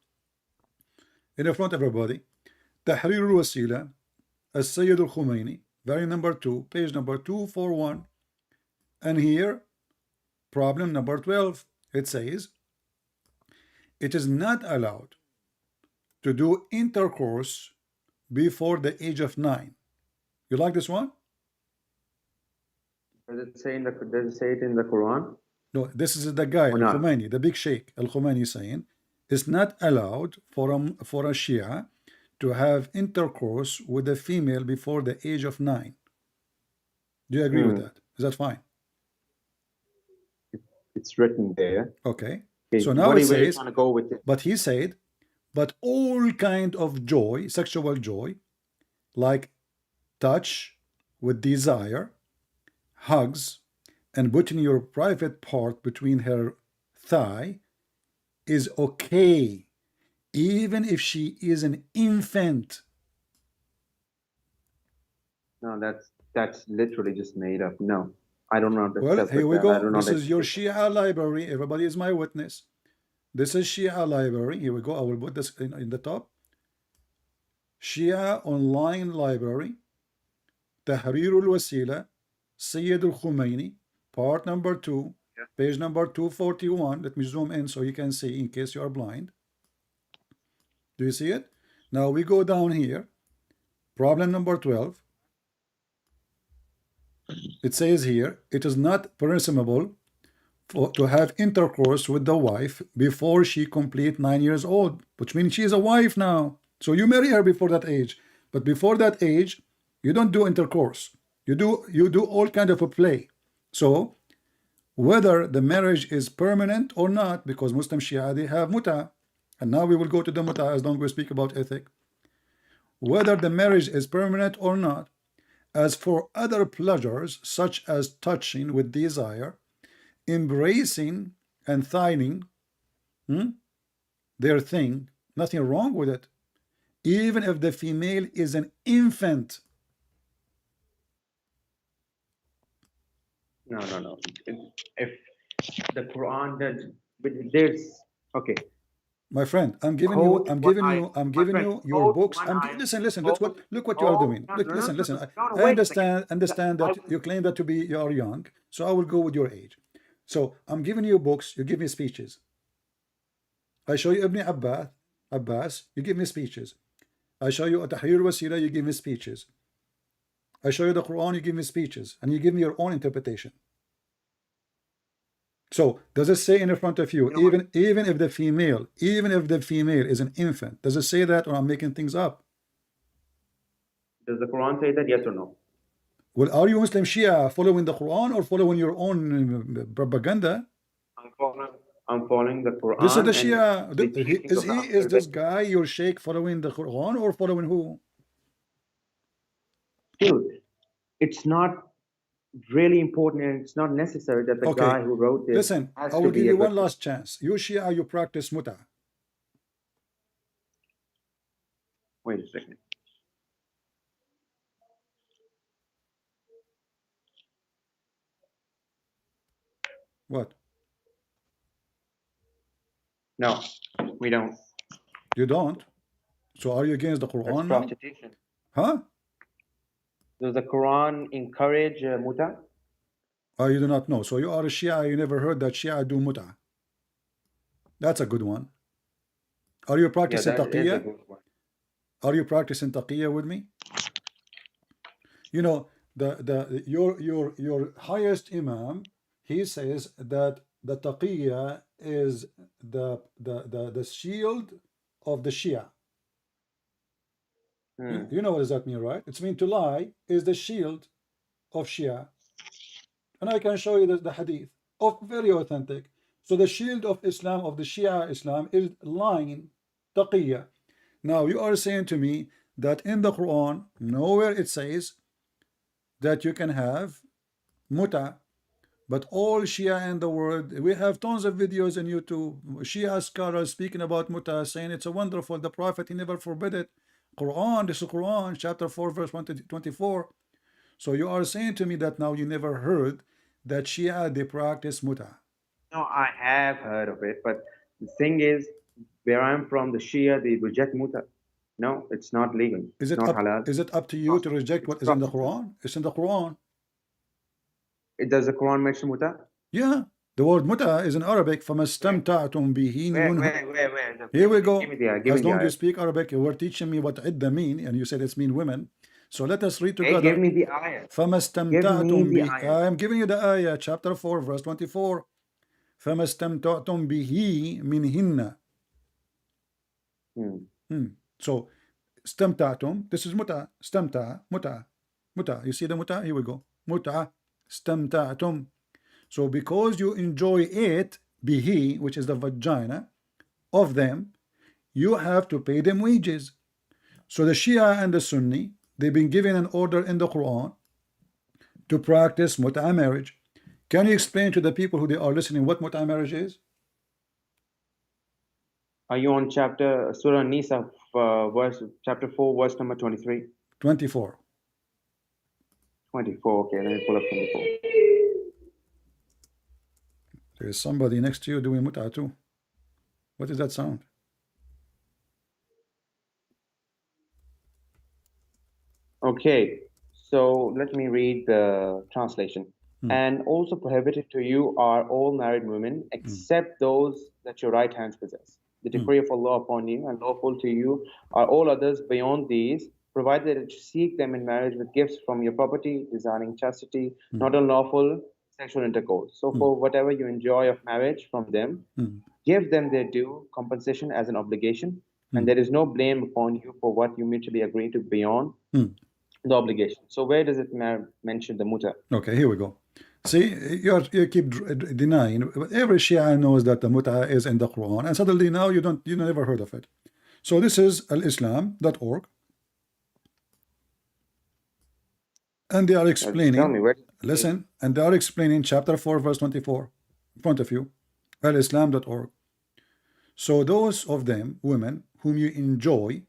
in front of everybody. Tahrir al-Wasila, Al-Sayyid al-Khomeini, volume number 2, page number 241. And here, problem number 12. It says, it is not allowed to do intercourse before the age of 9. You like this one? Does it say it in the Quran? No, this is the guy, Or not? Al-Khomeini, the big sheikh, Al-Khomeini saying, it's not allowed for a Shia to have intercourse with a female before the age of 9. Do you agree with that? Is that fine? It's written there. Okay. Okay, So now where it are you says, trying to go with it? but he said, but all kind of joy, sexual joy, like touch with desire, hugs, and putting your private part between her thigh is okay, even if she is an infant. No, that's literally just made up. No, I don't know. Well, here we go. This is your Shia library. Everybody is my witness. This is Shia library. Here we go. I will put this in the top. Shia online library. Tahrir al-Wasila, Sayyid al-Khomeini, part number 2, page number 241. Let me zoom in so you can see in case you are blind. Do you see it? Now we go down here. Problem number 12. It says here, it is not permissible to have intercourse with the wife before she complete 9 years old, which means she is a wife now. So you marry her before that age. But before that age, you don't do intercourse. You do all kind of a play. So whether the marriage is permanent or not, because Muslim Shia, they have muta, and now we will go to the muta as long as we speak about ethic. Whether the marriage is permanent or not, as for other pleasures such as touching with desire, embracing and thightening their thing, nothing wrong with it, even if the female is an infant. No. If the Quran does, but there's okay. My friend, I'm giving you your books. Listen. Look what you are doing. Listen. I understand that you claim that you are young, so I will go with your age. So I'm giving you books, you give me speeches. I show you Ibn Abbas, you give me speeches. I show you Tahrir al-Wasila, you give me speeches. I show you the Quran, you give me speeches, and you give me your own interpretation. So does it say in front of you, even if the female is an infant, does it say that, or I'm making things up? Does the Quran say that? Yes or no? Well, are you Muslim Shia following the Quran or following your own propaganda? I'm following the Quran. This is the Shia. Is this guy your sheikh following the Quran or following who? Dude, it's not really important, and it's not necessary that the guy who wrote this. Listen, I will give you one last chance. You Shia, you practice muta. Wait a second. What? No, we don't. You don't? So are you against the Quran now? Prostitution. Huh? Does the Quran encourage muta? Oh, you do not know. So you are a Shia, you never heard that Shia do muta. That's a good one. Are you practicing taqiyya? Are you practicing taqiyya with me? You know, your highest imam, he says that the taqiyya is the shield of the Shia. You know what does that mean, right? It's mean to lie is the shield of Shia. And I can show you the hadith very authentic. So the shield of Islam, of the Shia Islam, is lying, taqiyya. Now you are saying to me that in the Quran, nowhere it says that you can have muta, but all Shia in the world, we have tons of videos on YouTube, Shia scholars speaking about muta, saying it's a wonderful, the Prophet, he never forbid it. Quran, this is Quran, chapter 4, verse 124. So you are saying to me that now you never heard that Shia, they practice muta. No, I have heard of it, but the thing is, where I'm from, the Shia, they reject muta. No, it's not legal. Is It's it not up, halal. is it up to you to reject what is in the Quran? It's in the Quran. Does the Quran mention muta? Yeah. The word muta is in Arabic. فَمَسْتَمْتَعْتُمْ بِهِ Where? Here we go. Give me the ayah. Give As me the long as you ayah. speak Arabic, you were teaching me what idda mean, and you said it's mean women. So let us read Hey, together. give me the ayah. فَمَسْتَمْتَعْتُمْ Give me the بِهِ ayah. I am giving you the ayah, chapter 4, verse 24. فَمَسْتَمْتَعْتُمْ بِهِ مِنْهِنَّ. So, stamta'tum, this is muta, stamta, muta, muta. You see the muta? Here we go. Muta, stamta'tum. So, because you enjoy it, bihi, which is the vagina of them, you have to pay them wages. So, the Shia and the Sunni, they've been given an order in the Quran to practice muta marriage. Can you explain to the people who they are listening what muta marriage is? Are you on Surah Nisa, chapter 4, verse number 23? 24. 24, okay, let me pull up 24. There is somebody next to you doing muta too. What is that sound? Okay, so let me read the translation. And also prohibited to you are all married women, except those that your right hands possess. The decree of Allah upon you, and lawful to you are all others beyond these, provided that you seek them in marriage with gifts from your property, desiring chastity, not unlawful sexual intercourse. So for whatever you enjoy of marriage from them, give them their due compensation as an obligation, and there is no blame upon you for what you mutually agree to beyond the obligation. So where does it mention the muta? Okay, here we go. See, you keep denying. Every Shia knows that the muta is in the Quran, and suddenly now you never heard of it. So this is alislam.org, and they are explaining. Tell me where. Listen, and they are explaining chapter 4, verse 24 in front of you, alislam.org. So those of them, women, whom you enjoy,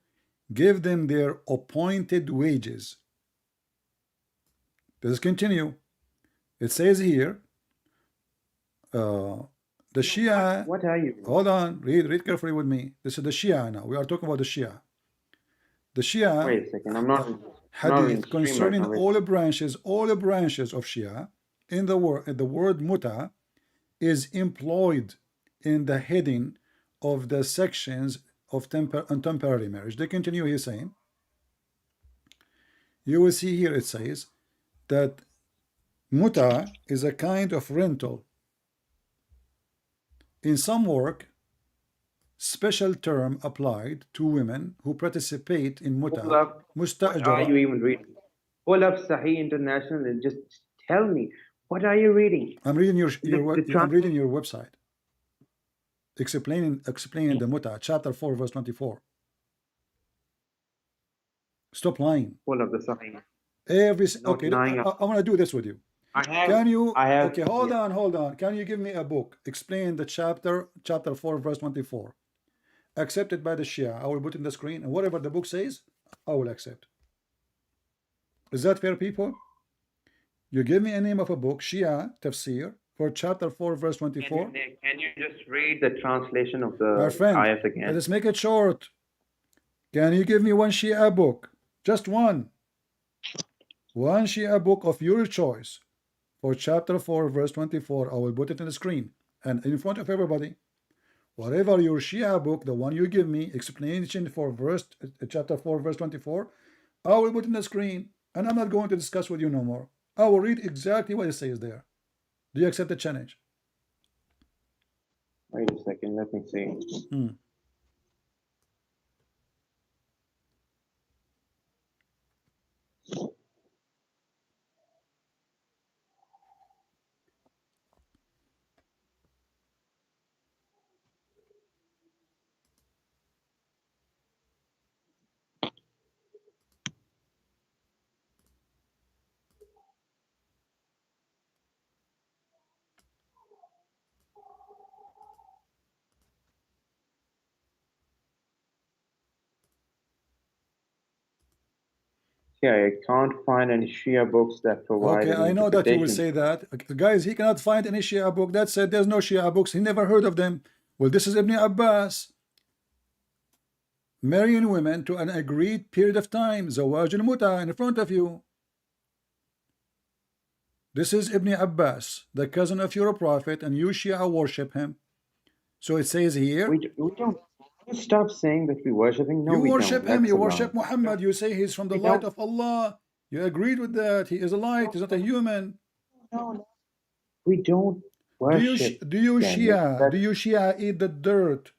give them their appointed wages. Let's continue. It says here, the Shia. What are you? Hold on, read carefully with me. This is the Shia now. We are talking about the Shia. The Shia. Wait a second. I'm not. Hadith concerning all the branches of Shia in the word muta is employed in the heading of the sections of temporary marriage. They continue here saying, you will see here it says that muta is a kind of rental. In some work, special term applied to women who participate in muta. What are you even reading? Pull up Sahih International and just tell me, what are you reading? I'm reading I'm reading your website. Explaining the muta, chapter 4, verse 24. Stop lying. Pull up the Sahih. Okay, I want to do this with you. Okay, hold on. Can you give me a book? Explain the chapter 4, verse 24. Accepted by the Shia. I will put in the screen, and whatever the book says, I will accept. Is that fair, people? You give me a name of a book, Shia Tafsir, for chapter 4, verse 24. Can you just read the translation of the My friend, ayat again? let us make it short. Can you give me one Shia book? Just one. One Shia book of your choice for chapter 4, verse 24. I will put it on the screen and in front of everybody. Whatever your Shia book, the one you give me, explanation for chapter 4, verse 24, I will put in the screen, and I'm not going to discuss with you no more. I will read exactly what it says there. Do you accept the challenge? Wait a second, let me see. Okay, I can't find any Shia books that provide. Okay, any I know that you will interpretation. say that. Guys, he cannot find any Shia book that said there's no Shia books. He never heard of them. Well, this is Ibn Abbas. Marrying women to an agreed period of time. Zawaj al-Muta in front of you. This is Ibn Abbas, the cousin of your prophet, and you Shia worship him. So it says here, We don't stop saying that we worship him. No, you we worship don't. him, That's you a lie. worship Muhammad, you say he's from the We light don't. of Allah. You agreed with that. He is a light, he's not a human. No. We don't Do you worship. do you Daniel. Shia eat the dirt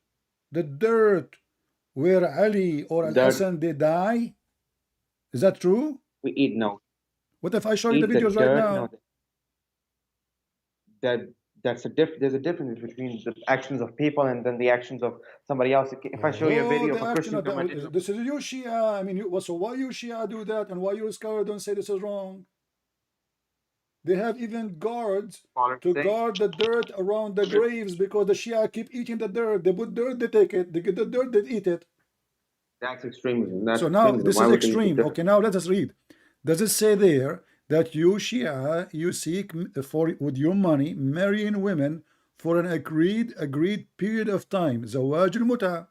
where Ali or Al Dirt. Hassan they die? Is that true? We eat no. What if I show you the Eat videos right dirt, now? no. There's a difference between the actions of people and then the actions of somebody else. If I show you a video the of a action Christian of that- coming, this is you Shia. I mean, so why you Shia do that, and why you scholar don't say this is wrong? They have even guards to guard the dirt around the graves because the Shia keep eating the dirt. They put dirt, they take it. They get the dirt, they eat it. that's extremism. That's So now extremism. this Why is would they eat extreme. the dirt? Okay, now let us read. Does it say there that you Shia you seek for with your money marrying women for an agreed period of time? Zawaj al-Muta.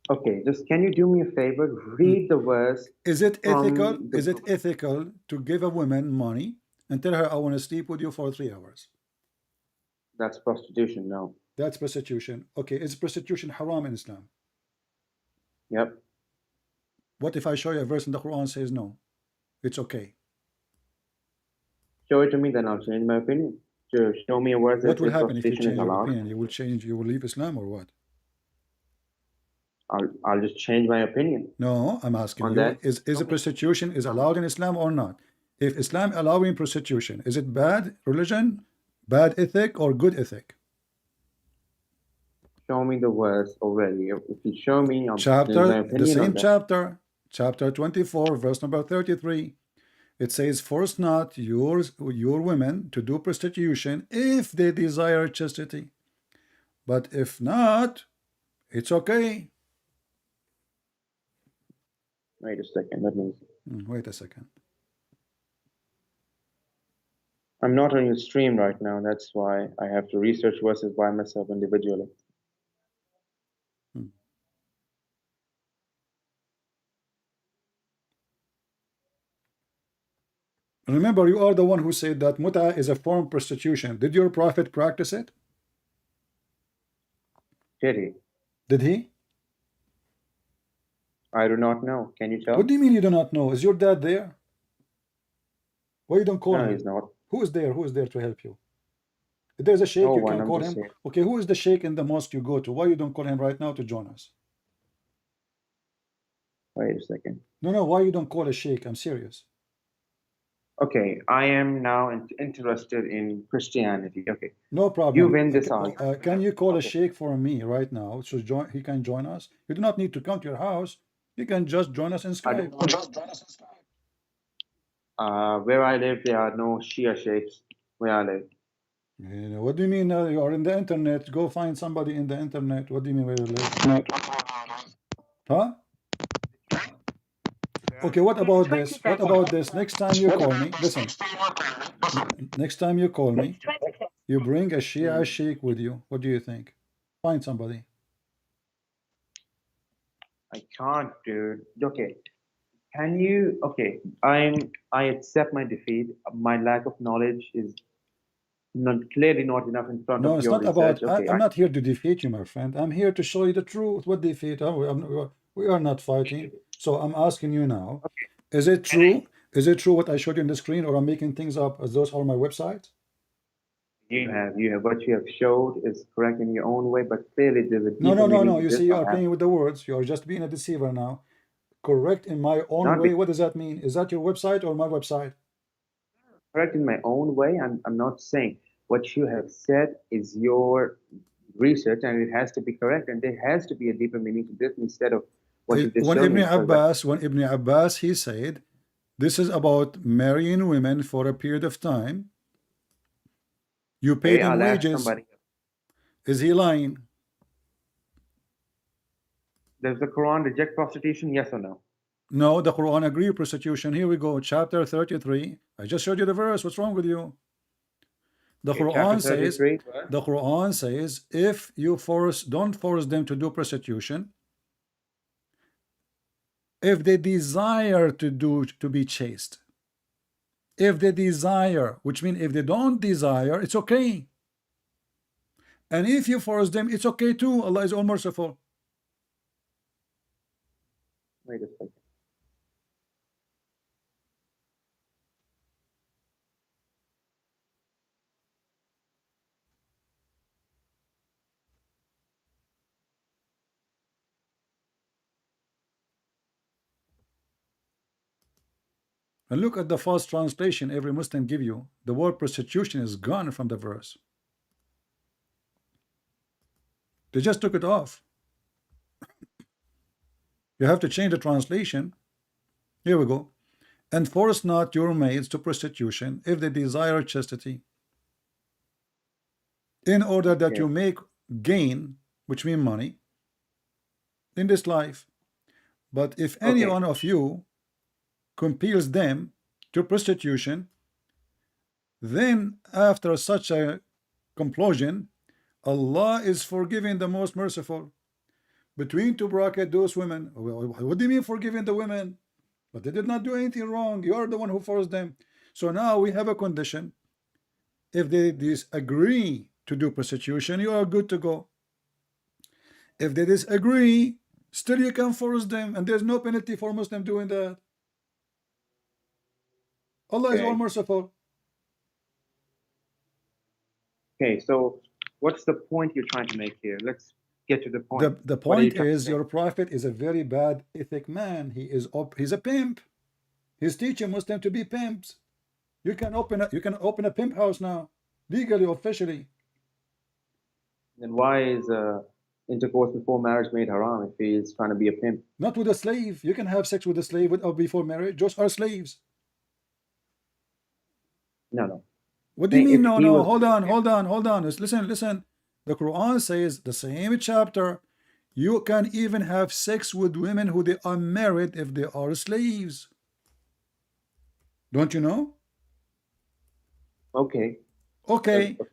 Okay, just can you do me a favor? Read the verse. Is it ethical? the Is it ethical to give a woman money and tell her I want to sleep with you for 3 hours? That's prostitution. No. That's prostitution. Okay, is prostitution haram in Islam? Yep. What if I show you a verse in the Quran says no? It's okay. Show it to me, then I'll change my opinion. Show me a verse that What will says happen if you prostitution change is your allowed. opinion? You will leave Islam or what? I'll just change my opinion. No, I'm asking On you, that? is prostitution is allowed in Islam or not? If Islam allowing prostitution, is it bad religion, bad ethic, or good ethic? Show me the verse already. If you show me, I'll change my Chapter, opinion. the same on that. chapter, chapter 24, verse number 33. It says, force not your women to do prostitution if they desire chastity. But if not, it's okay. Wait a second. Let me see. Wait a second. I'm not on your stream right now. That's why I have to research verses by myself individually. Remember, you are the one who said that muta is a form of prostitution. Did your prophet practice it? Did he? Did he? I do not know. Can you tell? What do you mean you do not know? Is your dad there? Why you don't call No, him? he's not. Who is there? Who is there to help you? If there's a sheikh, No you one, can I'm call just him. saying. Okay, who is the sheikh in the mosque you go to? Why you don't call him right now to join us? Wait a second. No, why you don't call a sheikh? I'm serious. Okay, I am now interested in Christianity. Okay, No problem. you win this argument. Can you call a Okay. sheikh for me right now so he can join us? You do not need to come to your house. You can just join us in Skype. Where I live, there are no Shia sheikhs. Where I live. You know, what do you mean you are in the internet? Go find somebody in the internet. What do you mean where you live? Huh? Okay, what about this? What about this? Next time you call me, listen. Next time you call me, you bring a Shia sheikh with you. What do you think? Find somebody. I can't, dude. Okay. Can you? Okay, I accept my defeat. My lack of knowledge is clearly not enough in front No, of it's your not about. research. Okay, I'm not here to defeat you, my friend. I'm here to show you the truth. What defeat? We are not fighting. So I'm asking you now. Is it true? Is it true what I showed you on the screen, or I'm making things up as those are my websites? you have what you have showed is correct in your own way, but clearly there's a deeper No. meaning to You this see, you I are have. playing with the words. You are just being a deceiver now. Correct in my own Not way. be- What does that mean? Is that your website or my website? Correct in my own way. I'm not saying what you have said is your research and it has to be correct, and there has to be a deeper meaning to this instead of what you just When showed Ibn me. Abbas, he said, this is about marrying women for a period of time. You pay them I'll ask wages. somebody. Is he lying? Does the Quran reject prostitution? Yes or no? No, the Quran agree with prostitution. Here we go, chapter 33. I just showed you the verse. What's wrong with you? The Okay, Quran chapter 33, says, the Quran says, if you don't force them to do prostitution, if they desire to be chaste, if they desire, which means if they don't desire, it's okay. And if you force them, it's okay too. Allah is all merciful. Wait a second. And look at the false translation every Muslim give you. The word prostitution is gone from the verse. They just took it off. You have to change the translation. Here we go. And force not your maids to prostitution if they desire chastity, in order that you make gain, which means money, in this life. But if any one of you compels them to prostitution, then after such a compulsion, Allah is forgiving, the most merciful. Between two brackets, those women. What do you mean forgiving the women? But they did not do anything wrong. You are the one who forced them. So now we have a condition. If they disagree to do prostitution, you are good to go. If they disagree, still you can force them, and there's no penalty for Muslim doing that. Allah is all merciful. Okay, so what's the point you're trying to make here? Let's get to the point. The point is, your prophet is a very bad ethic man. He's a pimp. He's teaching Muslims to be pimps. You can open a pimp house now, legally, officially. Then why is intercourse before marriage made haram if he's trying to be a pimp? Not with a slave. You can have sex with a slave before marriage. Those are slaves. No. What do you mean? No. Hold on. Listen. The Quran says, the same chapter, you can even have sex with women who they are married if they are slaves. Don't you know? Okay.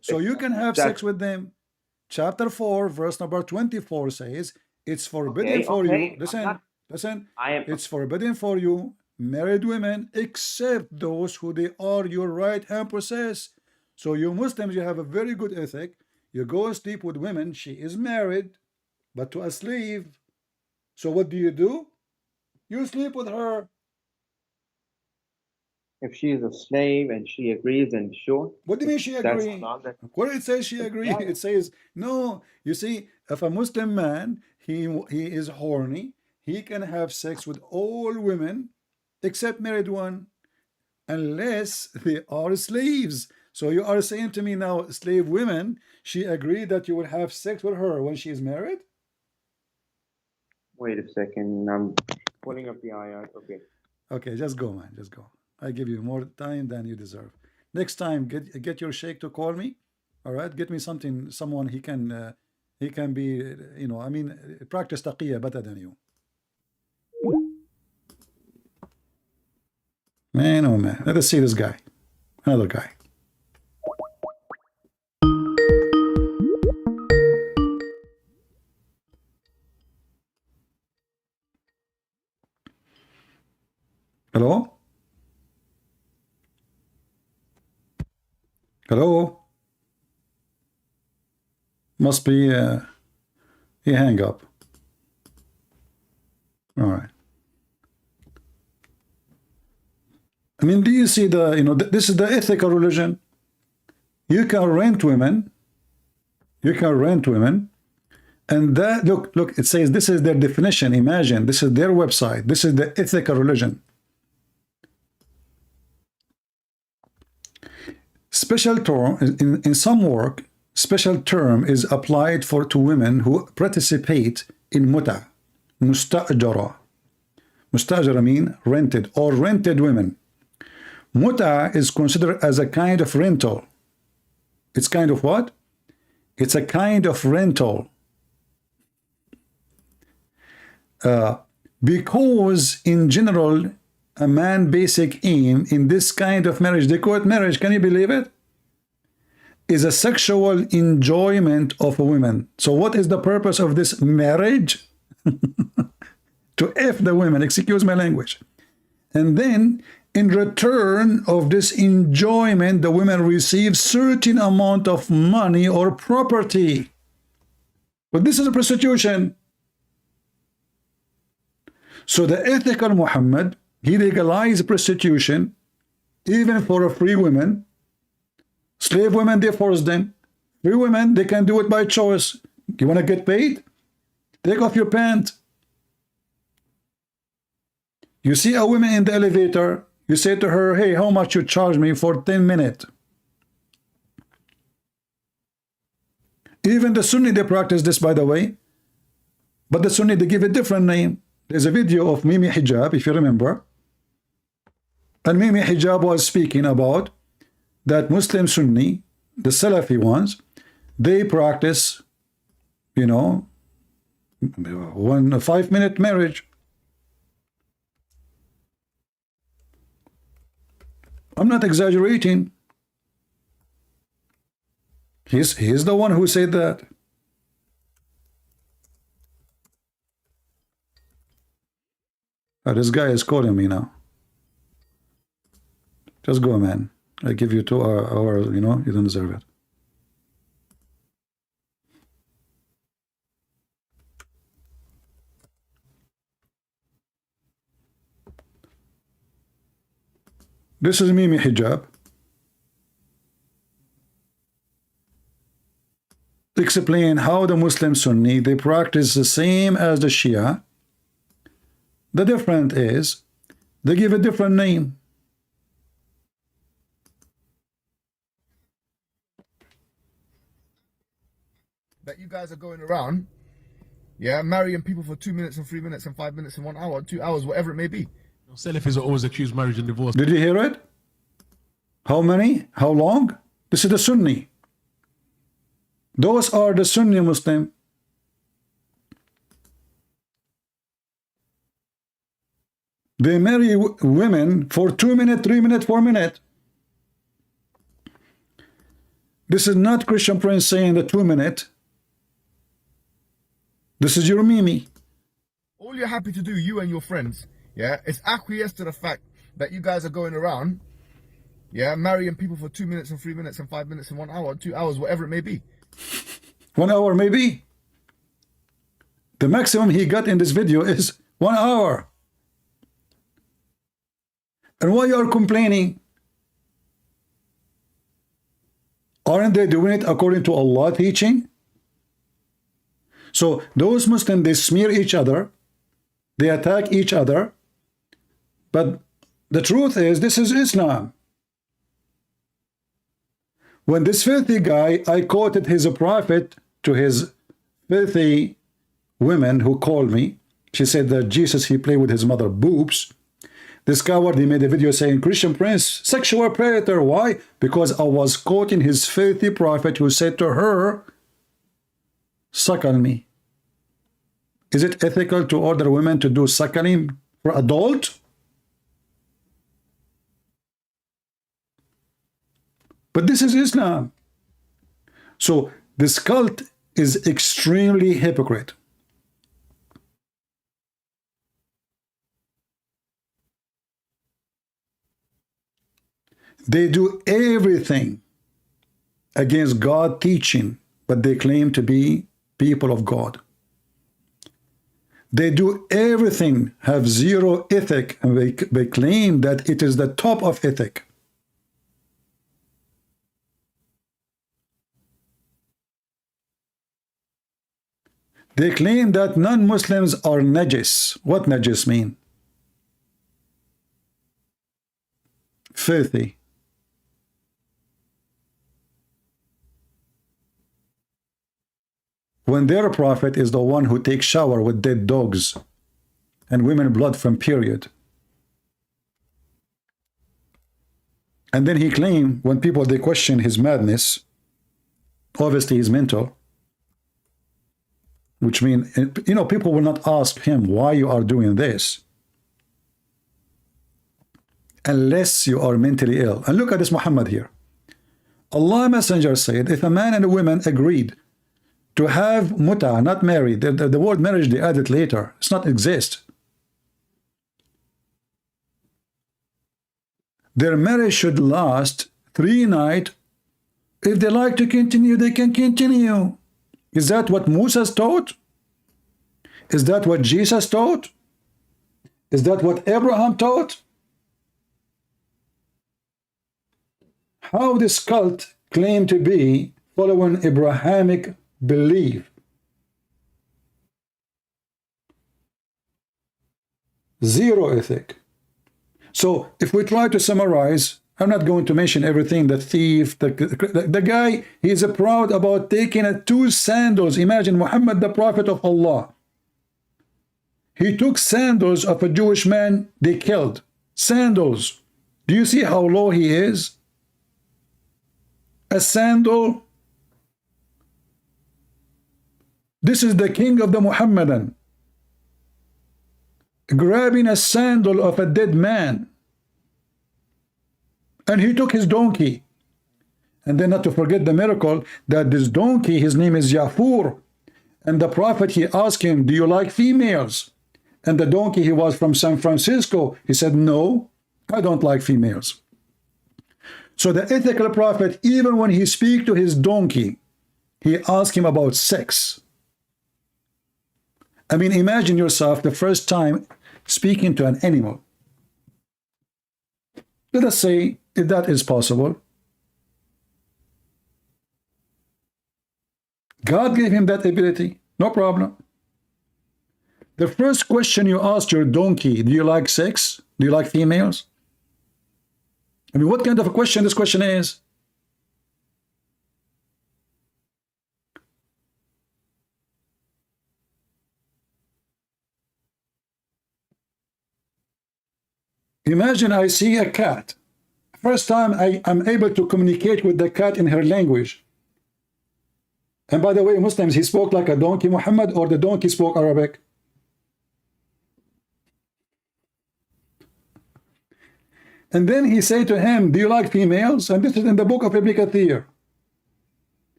So you can have sex with them. Chapter 4, verse number 24 says, it's forbidden for you. Listen. It's forbidden for you, married women, except those who they are your right hand possess. So you Muslims, you have a very good ethic. You go and sleep with women, she is married, but to a slave. So what do? You sleep with her. If she is a slave and she agrees, then sure. What do you mean she agrees? Where it says she agrees, it says no. You see, if a Muslim man, he is horny, he can have sex with all women except married one, unless they are slaves. So you are saying to me now, slave women, she agreed that you will have sex with her when she is married? Wait a second, I'm pulling up the ayat. Okay, just go, man, just go. I give you more time than you deserve. Next time, get your sheikh to call me. All right, get me someone he can be, I mean, practice taqiyya better than you. Man, oh man, let us see this guy, another guy. Hello? Hello? Must be he hang up. All right. I mean, do you see this is the ethical religion. You can rent women. And that, look, it says this is their definition. Imagine, this is their website. This is the ethical religion. Special term in some work, special term is applied to women who participate in muta, mustajara. Mustajara mean rented or rented women. Muta is considered as a kind of rental. It's kind of what? It's a kind of rental. Because in general, a man basic aim in this kind of marriage, they call it marriage, can you believe it? Is a sexual enjoyment of a woman. So what is the purpose of this marriage? To F the women, excuse my language. And then in return of this enjoyment, the women receive certain amount of money or property. But this is a prostitution. So the ethical Muhammad, he legalized prostitution even for a free women. Slave women, they force them. Free women, they can do it by choice. You want to get paid? Take off your pants. You see a woman in the elevator, you say to her, hey, how much you charge me for 10 minutes? Even the Sunni, they practice this, by the way. But the Sunni, they give a different name. There's a video of Mimi Hijab, if you remember. And Mimi Hijab was speaking about that Muslim Sunni, the Salafi ones, they practice, you know, 5-minute marriage. I'm not exaggerating. He's the one who said that. This guy is calling me now. Just go, man. I give you 2 hours, you know, you don't deserve it. This is Mimi Hijab. Explain how the Muslim Sunni, they practice the same as the Shia. The difference is they give a different name. That you guys are going around, yeah, marrying people for 2 minutes and 3 minutes and 5 minutes and 1 hour, 2 hours, whatever it may be. Salafis are always accused marriage and divorce. Did you hear it? How many? How long? This is the Sunni. Those are the Sunni Muslim. They marry women for 2 minutes, 3 minutes, 4 minutes. This is not Christian Prince saying the 2 minute. This is your Mimi. All you're happy to do, you and your friends, yeah, is acquiesce to the fact that you guys are going around, yeah, marrying people for 2 minutes and 3 minutes and 5 minutes and 1 hour, 2 hours, whatever it may be. 1 hour maybe. The maximum he got in this video is 1 hour. And why you are complaining? Aren't they doing it according to Allah teaching? So those Muslims, they smear each other, they attack each other, but the truth is this is Islam. When this filthy guy, I quoted his prophet to his filthy women who called me, she said that Jesus, he played with his mother boobs. This coward, he made a video saying, Christian Prince, sexual predator. Why? Because I was quoting his filthy prophet who said to her, suckle me. Is it ethical to order women to do suckling for adult? But this is Islam. So this cult is extremely hypocrite. They do everything against God teaching, but they claim to be people of God. They do everything, have zero ethic, and they claim that it is the top of ethic. They claim that non-Muslims are najis. What najis mean? Filthy. When their prophet is the one who takes shower with dead dogs and women blood from period. And then he claimed, when people, they question his madness, obviously he's mental. which means, you know, people will not ask him why you are doing this unless you are mentally ill. And look at this Muhammad here. Allah Messenger said, if a man and a woman agreed to have muta, not married, the word marriage they added later, it's not exist. Their marriage should last 3 nights. If they like to continue, they can continue. Is that what Moses taught? Is that what Jesus taught? Is that what Abraham taught? How this cult claim to be following Abrahamic belief? Zero ethic. So if we try to summarize, I'm not going to mention everything, the thief, the guy, he's proud about taking 2 sandals. Imagine Muhammad, the prophet of Allah. He took sandals of a Jewish man they killed. Sandals. Do you see how low he is? A sandal. This is the king of the Muhammadan, grabbing a sandal of a dead man. And he took his donkey. And then not to forget the miracle that this donkey, his name is Yafur. And the prophet, he asked him, do you like females? And the donkey, he was from San Francisco. He said, no, I don't like females. So the ethical prophet, even when he speaks to his donkey, he asked him about sex. I mean, imagine yourself the first time speaking to an animal. Let us say if that is possible. God gave him that ability, no problem. The first question you asked your donkey, do you like sex? Do you like females? I mean, what kind of a question this question is? Imagine I see a cat. First time I'm able to communicate with the cat in her language. And by the way, Muslims, he spoke like a donkey, Muhammad, or the donkey spoke Arabic? And then he said to him, do you like females? And this is in the book of Ibn Kathir.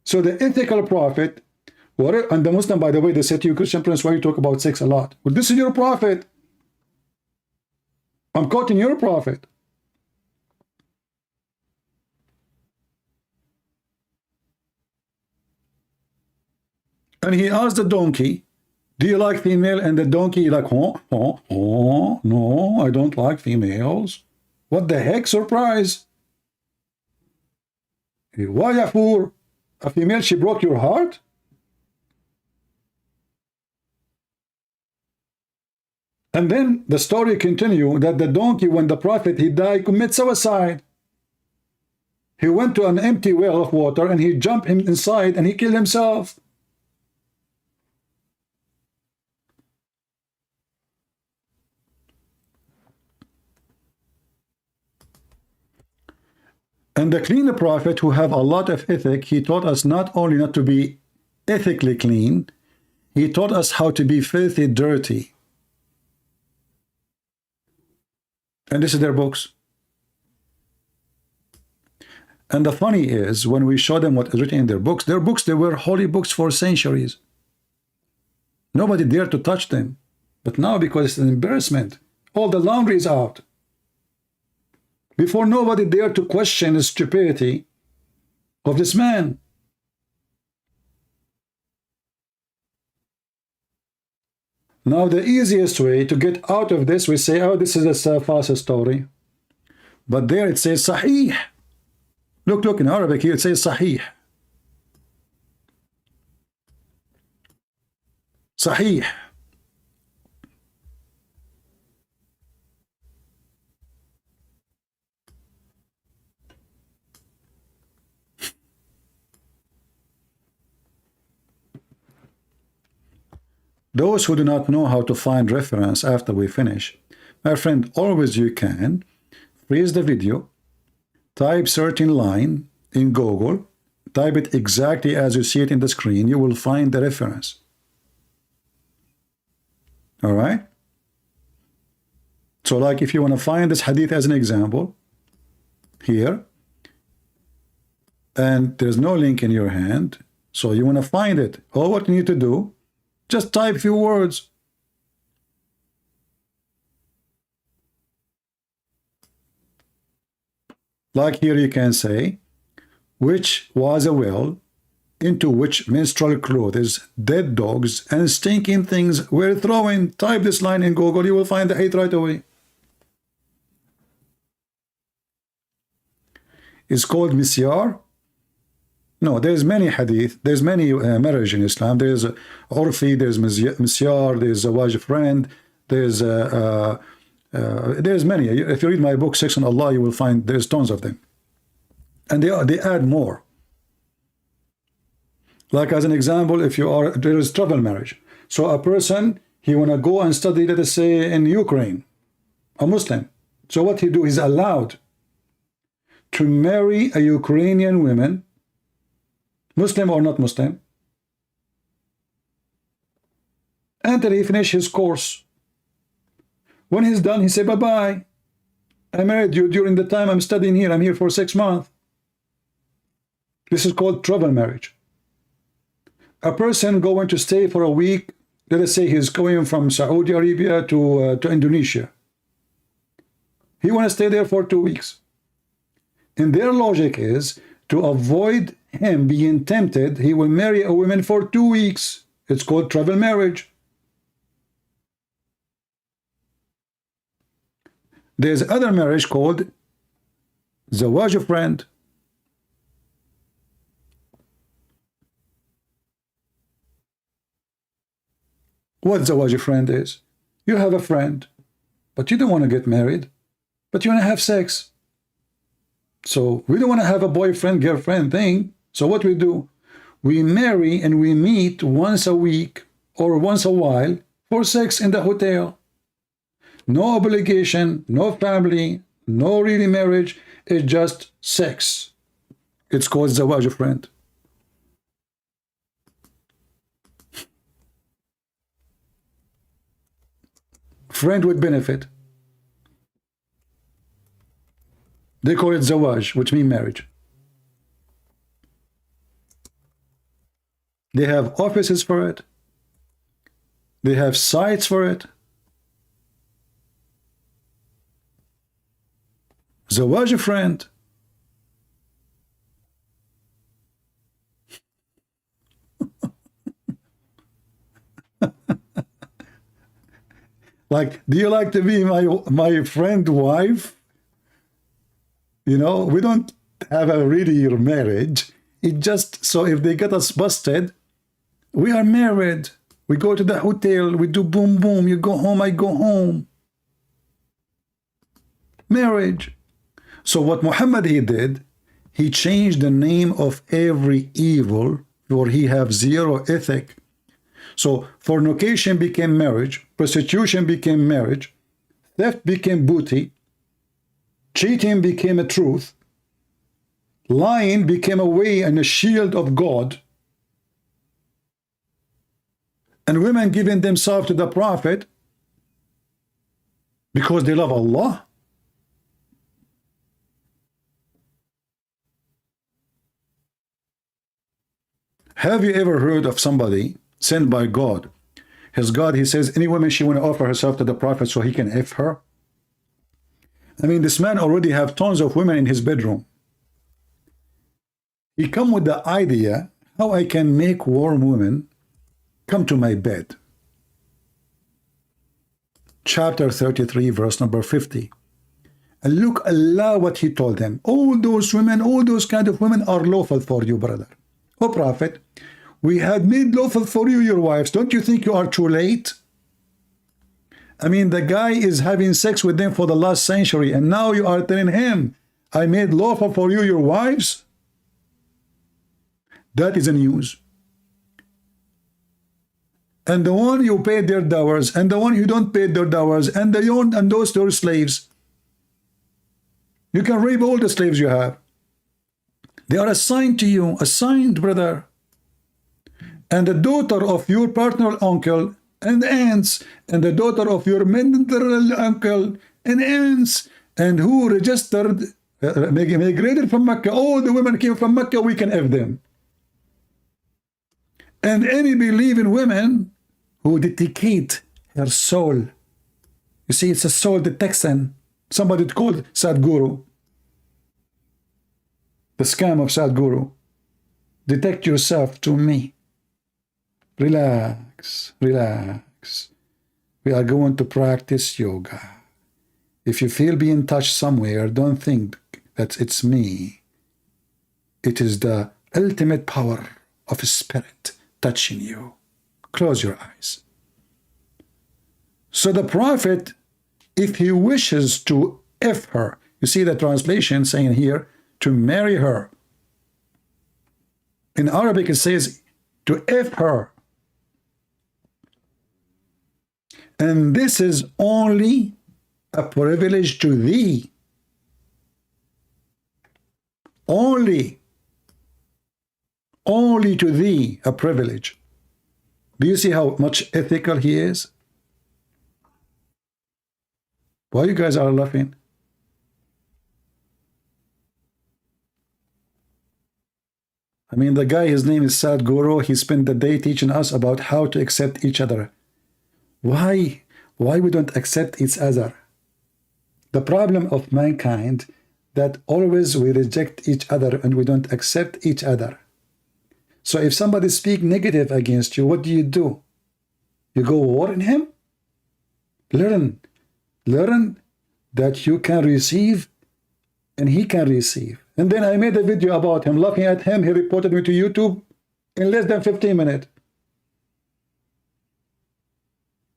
So the ethical prophet, and the Muslim, by the way, they said to you, Christian Prince, why you talk about sex a lot? Well, this is your prophet. I'm quoting your prophet. And he asked the donkey, do you like female? And the donkey like, no, I don't like females. What the heck, surprise? Why, Yafur? A female, she broke your heart? And then the story continues that the donkey, when the prophet, he died, commit suicide. He went to an empty well of water and he jumped inside and he killed himself. And the clean prophet, who have a lot of ethic, he taught us not only not to be ethically clean, he taught us how to be filthy dirty. And this is their books. And the funny is, when we show them what is written in their books, they were holy books for centuries. Nobody dared to touch them. But now, because it's an embarrassment, all the laundry is out. Before, nobody dared to question the stupidity of this man. Now, the easiest way to get out of this, we say, oh, this is a false story. But there it says Sahih. Look, in Arabic here it says Sahih. Sahih. Those who do not know how to find reference after we finish, my friend, always you can freeze the video, type certain line in Google, type it exactly as you see it in the screen, you will find the reference. All right. So like if you want to find this hadith as an example here, and there's no link in your hand, so you want to find it, all what you need to do, just type a few words. Like here you can say, which was a well into which menstrual clothes, dead dogs, and stinking things were thrown. Type this line in Google, you will find the hadith right away. It's called misyar. No, there's many hadith, there's many marriage in Islam. There's urfi, there's misyar, there's zawaj friend, there's many. If you read my book, Sex on Allah, you will find there's tons of them. And they add more. Like as an example, if you are, there is travel marriage. So a person, he want to go and study, let us say, in Ukraine, a Muslim. So what he do, he's allowed to marry a Ukrainian woman, Muslim or not Muslim, until he finish his course. When he's done, he say, bye-bye. I married you during the time I'm studying here. I'm here for 6 months. This is called travel marriage. A person going to stay for a week, let us say he's going from Saudi Arabia to Indonesia. He want to stay there for 2 weeks. And their logic is, to avoid him being tempted, he will marry a woman for 2 weeks. It's called travel marriage. There's other marriage called zawaj friend. What zawaj friend is? You have a friend, but you don't want to get married, but you want to have sex. So we don't want to have a boyfriend, girlfriend thing. So what we do? We marry and we meet once a week or once a while for sex in the hotel. No obligation, no family, no really marriage. It's just sex. It's called zawaj friend. Friend with benefit. They call it zawaj, which means marriage. They have offices for it. They have sites for it. Zawaj friend. Like, do you like to be my friend wife? You know, we don't have a really marriage. It just, so if they get us busted, we are married. We go to the hotel, we do boom boom, you go home, I go home. Marriage. So what Muhammad he did, he changed the name of every evil, for he have zero ethic. So fornication became marriage, prostitution became marriage, theft became booty, cheating became a truth, lying became a way and a shield of God, and women giving themselves to the Prophet because they love Allah. Have you ever heard of somebody sent by God? His God, he says, any woman she want to offer herself to the Prophet so he can F her? I mean, this man already have tons of women in his bedroom. He come with the idea how I can make warm women come to my bed. Chapter 33, verse number 50. And look, Allah, what he told them. All those women, all those kind of women are lawful for you, brother. Oh, Prophet, we had made lawful for you your wives. Don't you think you are too late? I mean, the guy is having sex with them for the last century, and now you are telling him, I made lawful for you your wives? That is a news. And the one you paid their dowers, and the one you don't pay their dowers, and those are slaves. You can rape all the slaves you have. They are assigned to you, assigned, brother. And the daughter of your partner uncle and aunts, and the daughter of your maternal uncle and aunts, and who registered, migrated from Mecca. All the women came from Mecca, we can F them. And any believing women who dedicate her soul. You see, it's a soul detection. Somebody called Sadhguru. The scam of Sadhguru. Detect yourself to me. Relax, relax. We are going to practice yoga. If you feel being touched somewhere, don't think that it's me. It is the ultimate power of a spirit touching you. Close your eyes. So the prophet, if he wishes to F her, you see the translation saying here, to marry her. In Arabic it says to F her. And this is only a privilege to thee. Only to thee a privilege. Do you see how much ethical he is? Why you guys are laughing? I mean, the guy, his name is Sadhguru. He spent the day teaching us about how to accept each other. Why we don't accept each other? The problem of mankind that always we reject each other and we don't accept each other. So if somebody speaks negative against you, what do? You go warn him? Learn that you can receive and he can receive. And then I made a video about him, laughing at him. He reported me to YouTube in less than 15 minutes.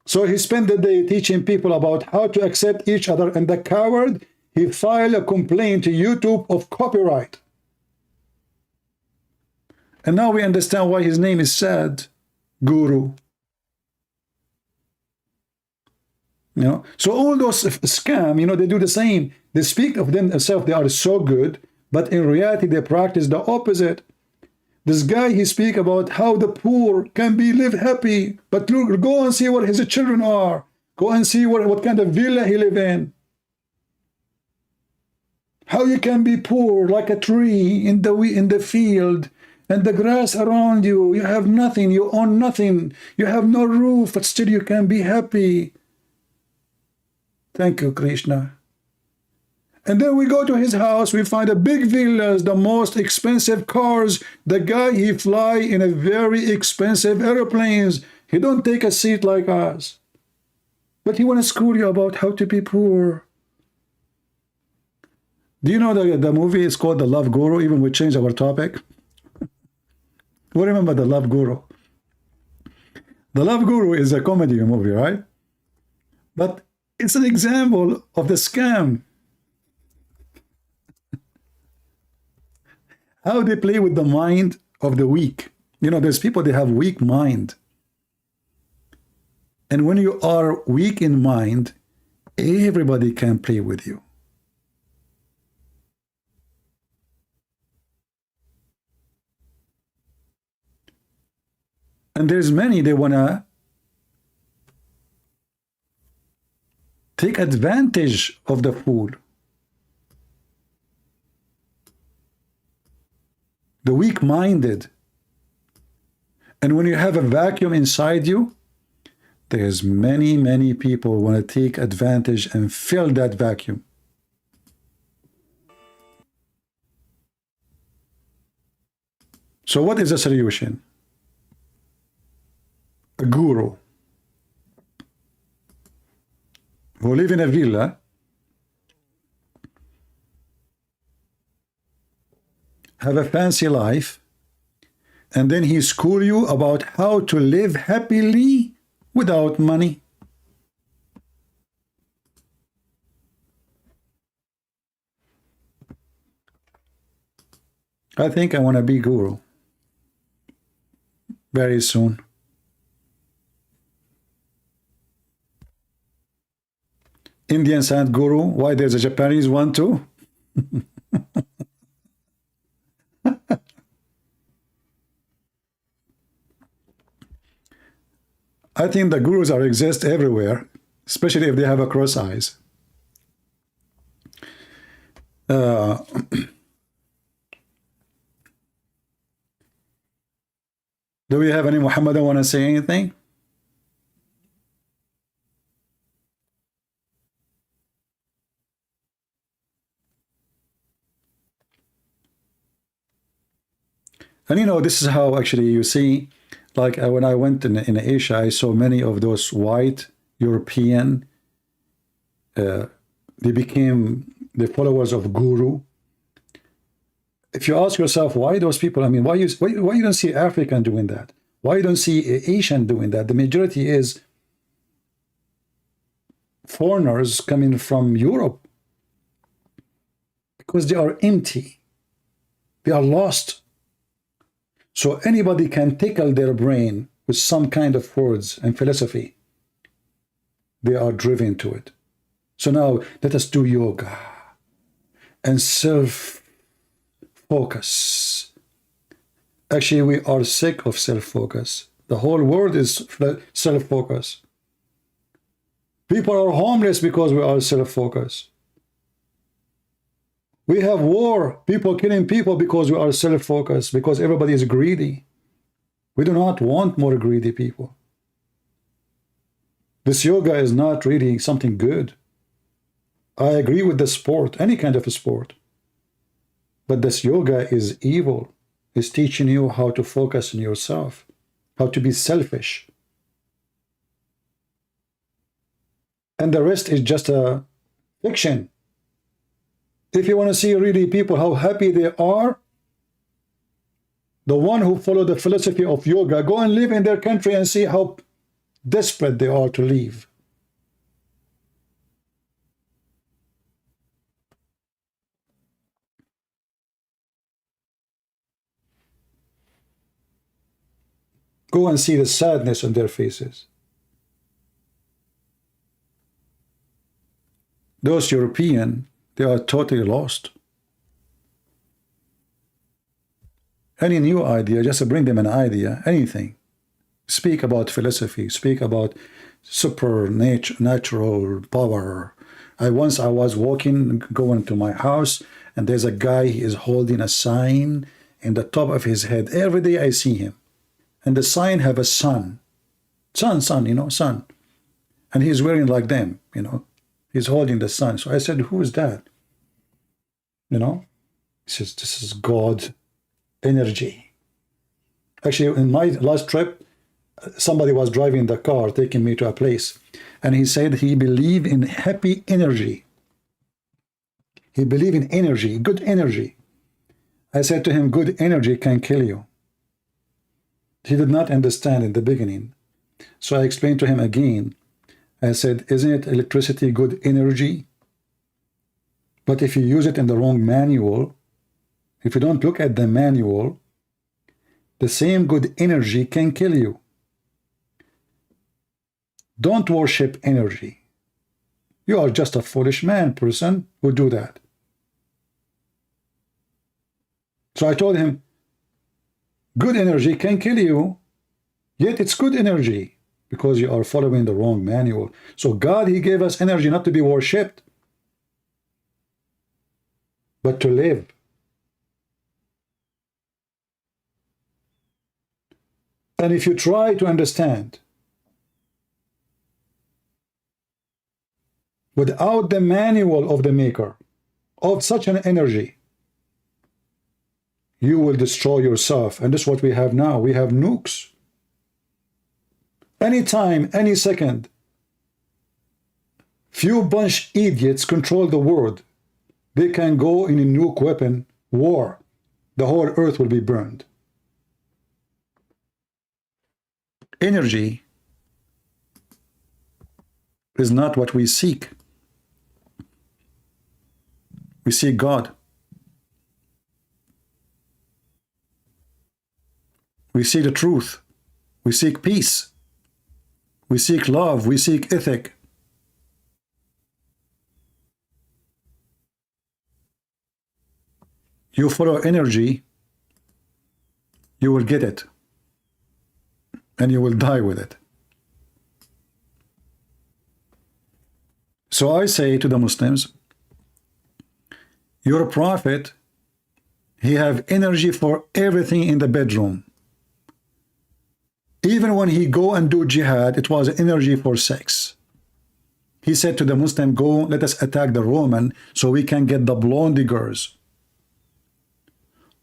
So he spent the day teaching people about how to accept each other, and the coward, he filed a complaint to YouTube of copyright. And now we understand why his name is Sadhguru. You know, so all those scam, you know, they do the same. They speak of themselves, they are so good, but in reality they practice the opposite. This guy, he speak about how the poor can live happy, but look, go and see what his children are. Go and see what kind of villa he live in. How you can be poor like a tree in the field, and the grass around you, you have nothing, you own nothing, you have no roof, but still you can be happy. Thank you, Krishna. And then we go to his house, we find a big villas, the most expensive cars. The guy, he fly in a very expensive airplanes. He don't take a seat like us. But he want to school you about how to be poor. Do you know the movie is called The Love Guru? Even we changed our topic. We remember The Love Guru. The Love Guru is a comedy movie, right? But it's an example of the scam. How they play with the mind of the weak. You know, there's people, they have weak mind. And when you are weak in mind, everybody can play with you. And there's many, they want to take advantage of the fool. The weak-minded. And when you have a vacuum inside you, there's many people want to take advantage and fill that vacuum. So what is the solution? A guru who live in a villa, have a fancy life, and then he school you about how to live happily without money. I think I want to be guru very soon. Indian Sadhguru, why there's a Japanese one too? I think the gurus are exist everywhere, especially if they have a cross eyes. Do we have any Muhammadan want to say anything? And you know, this is how actually you see, like when I went in Asia, I saw many of those white European, they became the followers of Guru. If you ask yourself why those people, I mean, why you don't see African doing that? Why you don't see Asian doing that? The majority is foreigners coming from Europe because they are empty. They are lost. So anybody can tickle their brain with some kind of words and philosophy. They are driven to it. So now let us do yoga and self-focus. Actually, we are sick of self-focus. The whole world is self-focus. People are homeless because we are self-focused. We have war, people killing people because we are self-focused, because everybody is greedy. We do not want more greedy people. This yoga is not really something good. I agree with the sport, any kind of a sport. But this yoga is evil. It's teaching you how to focus on yourself, how to be selfish. And the rest is just a fiction. If you want to see really people how happy they are, the one who follow the philosophy of yoga, go and live in their country and see how desperate they are to leave. Go and see the sadness on their faces. Those European, they are totally lost. Any new idea, just bring them an idea, anything. Speak about philosophy, speak about supernatural power. I was walking, going to my house, and there's a guy, he is holding a sign in the top of his head. Every day I see him. And the sign have a sun. Sun, you know, sun. And he's wearing like them, you know. He's holding the sun. So I said, who is that? You know? He says, this is God energy. Actually, in my last trip, somebody was driving the car, taking me to a place. And he said he believed in happy energy. He believed in energy, good energy. I said to him, good energy can kill you. He did not understand in the beginning. So I explained to him again. I said, isn't it electricity good energy? But if you use it in the wrong manual, if you don't look at the manual, the same good energy can kill you. Don't worship energy. You are just a foolish person who do that. So I told him, good energy can kill you, yet it's good energy because you are following the wrong manual. So God, he gave us energy not to be worshipped, but to live. And if you try to understand without the manual of the maker of such an energy, you will destroy yourself. And this is what we have now. We have nukes. Anytime, any second, few bunch idiots control the world. They can go in a nuke weapon war. The whole earth will be burned. Energy is not what we seek. We seek God. We seek the truth. We seek peace. We seek love. We seek ethic. You follow energy, you will get it. And you will die with it. So I say to the Muslims, your prophet, he have energy for everything in the bedroom. Even when he go and do jihad, it was energy for sex. He said to the Muslim, go, let us attack the Roman so we can get the blondie girls.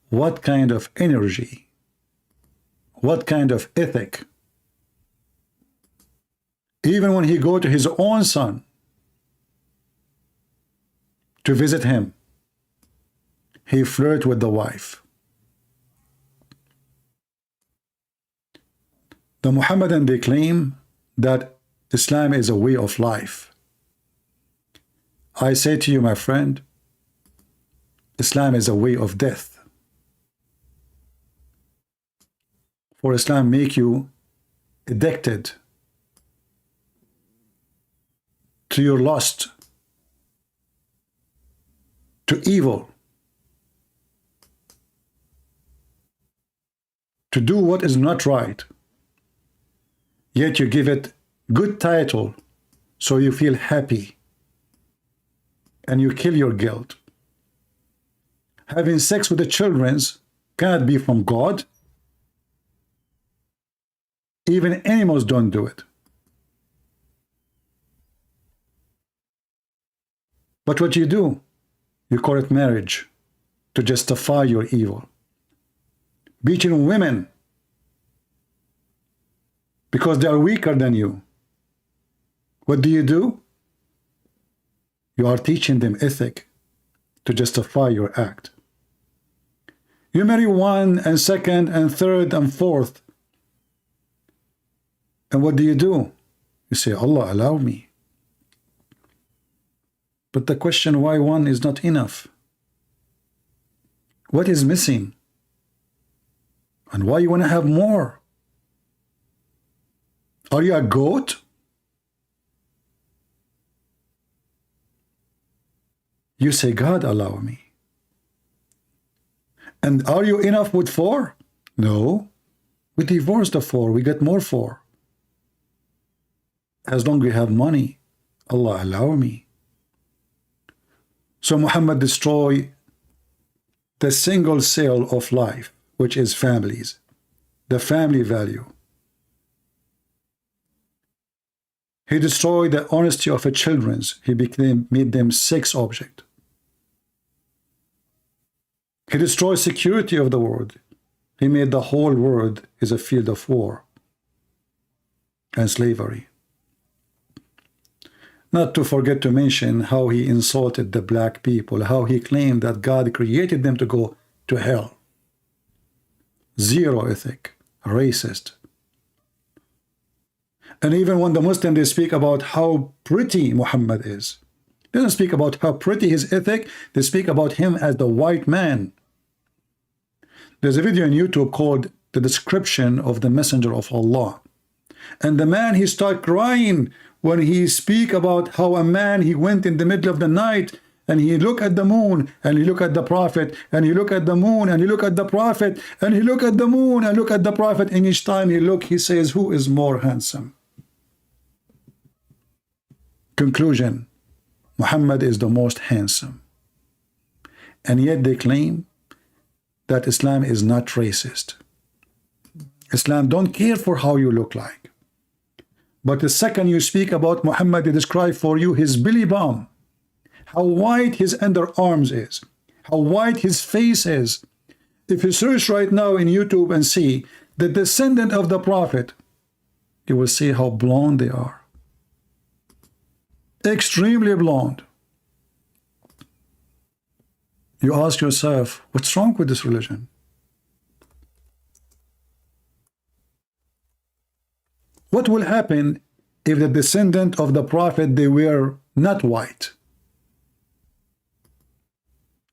What kind of energy? What kind of ethic? Even when he go to his own son to visit him, he flirt with the wife. The Muhammadan, they claim that Islam is a way of life. I say to you, my friend, Islam is a way of death. For Islam make you addicted to your lust, to evil, to do what is not right. Yet you give it good title so you feel happy and you kill your guilt. Having sex with the children cannot be from God. Even animals don't do it. But what you do, you call it marriage to justify your evil. Beating women because they are weaker than you. What do? You are teaching them ethic to justify your act. You marry one and second and third and fourth. And what do? You say, Allah, allow me. But the question, why one is not enough? What is missing? And why you want to have more? Are you a goat? You say, God, allow me. And are you enough with 4? No. We divorce the 4, we get more 4. As long as we have money, Allah, allow me. So Muhammad destroy the single cell of life, which is families, the family value. He destroyed the honesty of the children. He made them sex object. He destroyed security of the world. He made the whole world is a field of war and slavery. Not to forget to mention how he insulted the black people, how he claimed that God created them to go to hell. Zero ethic, racist. And even when the Muslim, they speak about how pretty Muhammad is, they don't speak about how pretty his ethic, they speak about him as the white man. There's a video on YouTube called The Description of the Messenger of Allah. And the man, he started crying when he speak about how a man, he went in the middle of the night and he look at the moon and he look at the prophet and he look at the moon and he look at the prophet and he look at the moon and look at the prophet, and each time he look, he says, who is more handsome? Conclusion, Muhammad is the most handsome. And yet they claim that Islam is not racist. Islam don't care for how you look like. But the second you speak about Muhammad, they describe for you his belly bump, how white his underarms is, how white his face is. If you search right now in YouTube and see the descendant of the Prophet, you will see how blonde they are. Extremely blonde. You ask yourself, what's wrong with this religion? What will happen if the descendant of the Prophet, they were not white?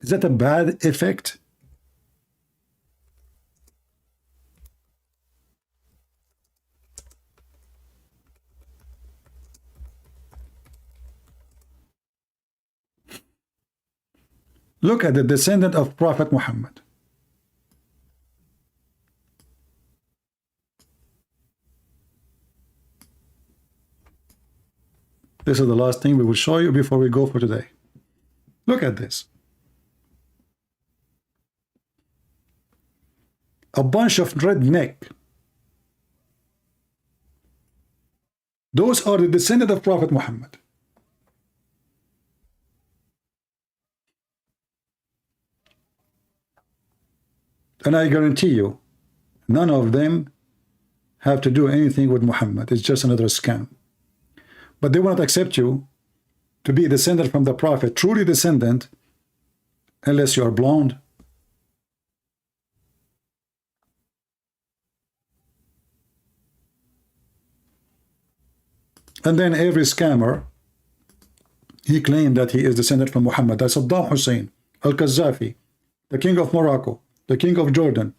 Is that a bad effect? Look at the descendant of Prophet Muhammad. This is the last thing we will show you before we go for today. Look at this. A bunch of redneck. Those are the descendants of Prophet Muhammad. And I guarantee you, none of them have to do anything with Muhammad. It's just another scam. But they will not accept you to be a descendant from the Prophet, truly descendant, unless you are blonde. And then every scammer, he claimed that he is descended from Muhammad. That's Saddam Hussein, Al-Qaddafi, the king of Morocco, the king of Jordan.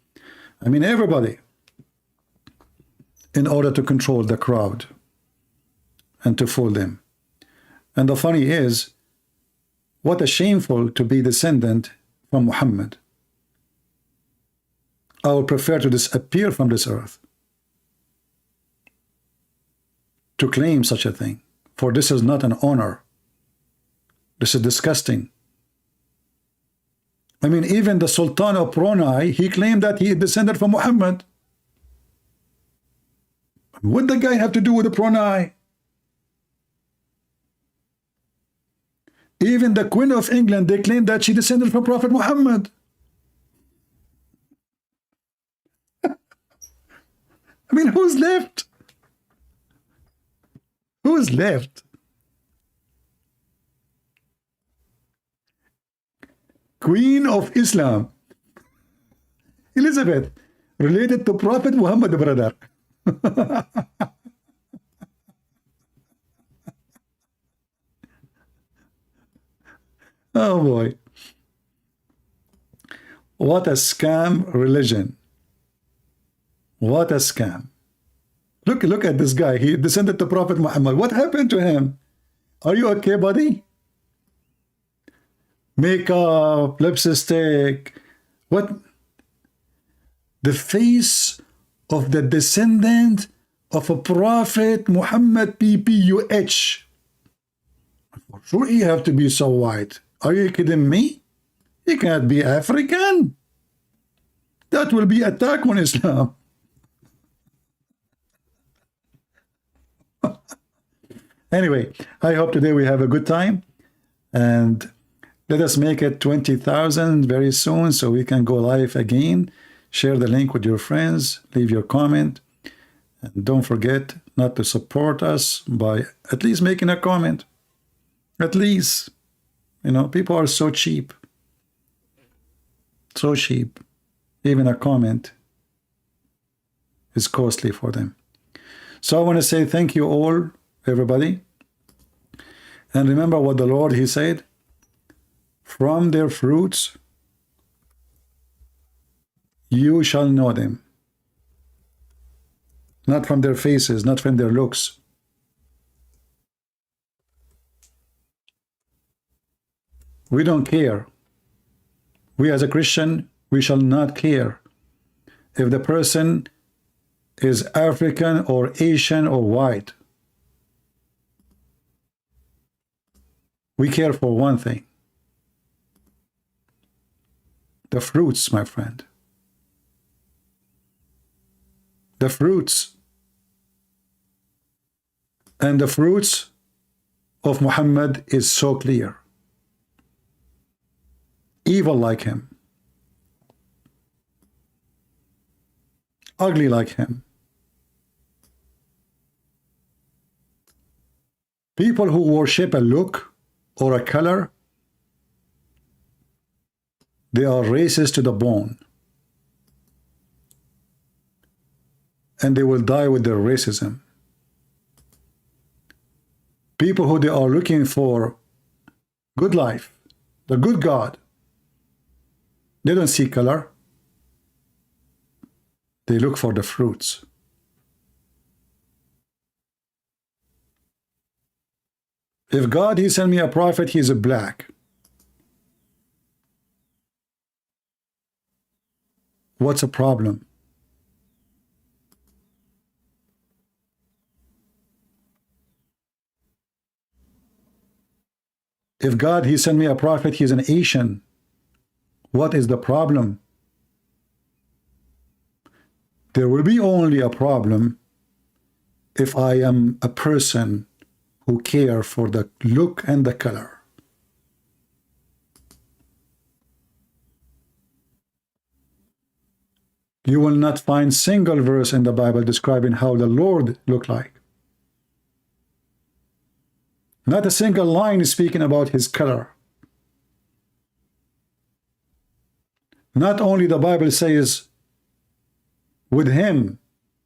I mean, everybody, in order to control the crowd and to fool them. And the funny is, what a shameful to be descendant from Muhammad. I would prefer to disappear from this earth to claim such a thing, for this is not an honor. This is disgusting. I mean, even the Sultan of Brunei, he claimed that he descended from Muhammad. What the guy have to do with the Brunei? Even the Queen of England, they claim that she descended from Prophet Muhammad. I mean, who's left? Who's left? Queen of Islam, Elizabeth, related to Prophet Muhammad, brother. Oh boy. What a scam religion. What a scam. Look at this guy. He descended to Prophet Muhammad. What happened to him? Are you okay, buddy? Makeup, lipstick. What? The face of the descendant of a Prophet Muhammad, PPUH. For sure he have to be so white. Are you kidding me? He can't be African. That will be attack on Islam. Anyway, I hope today we have a good time, and let us make it 20,000 very soon so we can go live again. Share the link with your friends, leave your comment, and don't forget not to support us by at least making a comment. At least, you know, people are so cheap. So cheap. Even a comment is costly for them. So I want to say thank you all, everybody. And remember what the Lord, he said, from their fruits you shall know them. Not from their faces, not from their looks. We don't care. We as a Christian, we shall not care if the person is African or Asian or white. We care for one thing. The fruits, my friend. The fruits. And the fruits of Muhammad is so clear. Evil like him. Ugly like him. People who worship a look or a color, they are racist to the bone. And they will die with their racism. People who they are looking for good life, the good God, they don't see color. They look for the fruits. If God, he sent me a prophet, he's a black. What's the problem? If God, he sent me a prophet, he's an Asian. What is the problem? There will be only a problem if I am a person who care for the look and the color. You will not find single verse in the Bible describing how the Lord looked like. Not a single line is speaking about his color. Not only the Bible says with him,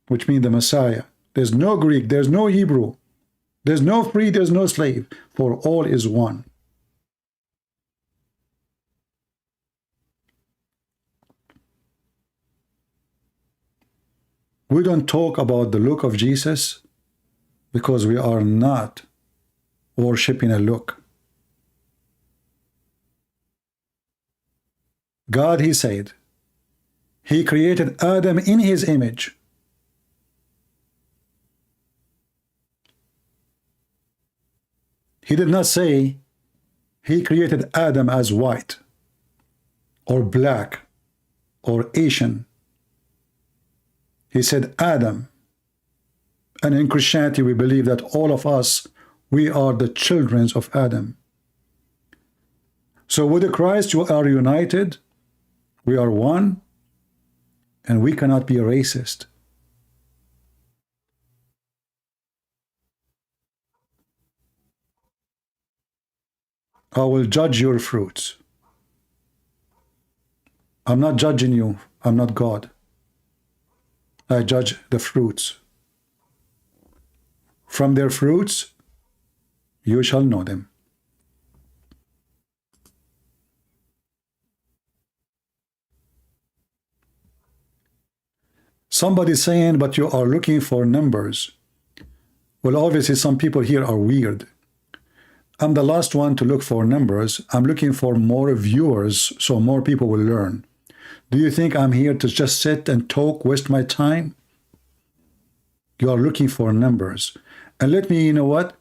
which means the Messiah, there's no Greek, there's no Hebrew, there's no free, there's no slave, for all is one. We don't talk about the look of Jesus because we are not worshiping a look. God, he said, he created Adam in his image. He did not say he created Adam as white or black or Asian. He said Adam. And in Christianity, we believe that all of us, we are the children of Adam. So with Christ, you are united. We are one. And we cannot be a racist. I will judge your fruits. I'm not judging you. I'm not God. I judge the fruits. From their fruits, you shall know them. Somebody saying, but you are looking for numbers. Well, obviously some people here are weird. I'm the last one to look for numbers. I'm looking for more viewers so more people will learn. Do you think I'm here to just sit and talk, waste my time? You are looking for numbers. And let me, you know what?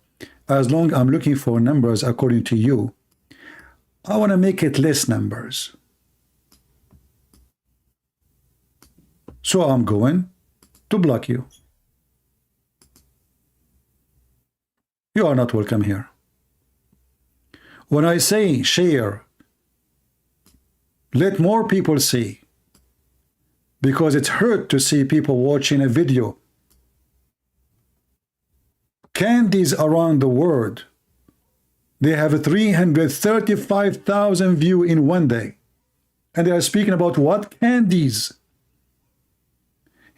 As long as I'm looking for numbers according to you, I want to make it less numbers. So I'm going to block you. You are not welcome here. When I say share, let more people see. Because it's hurt to see people watching a video. Candies around the world, they have 335,000 views in one day. And they are speaking about what? Candies.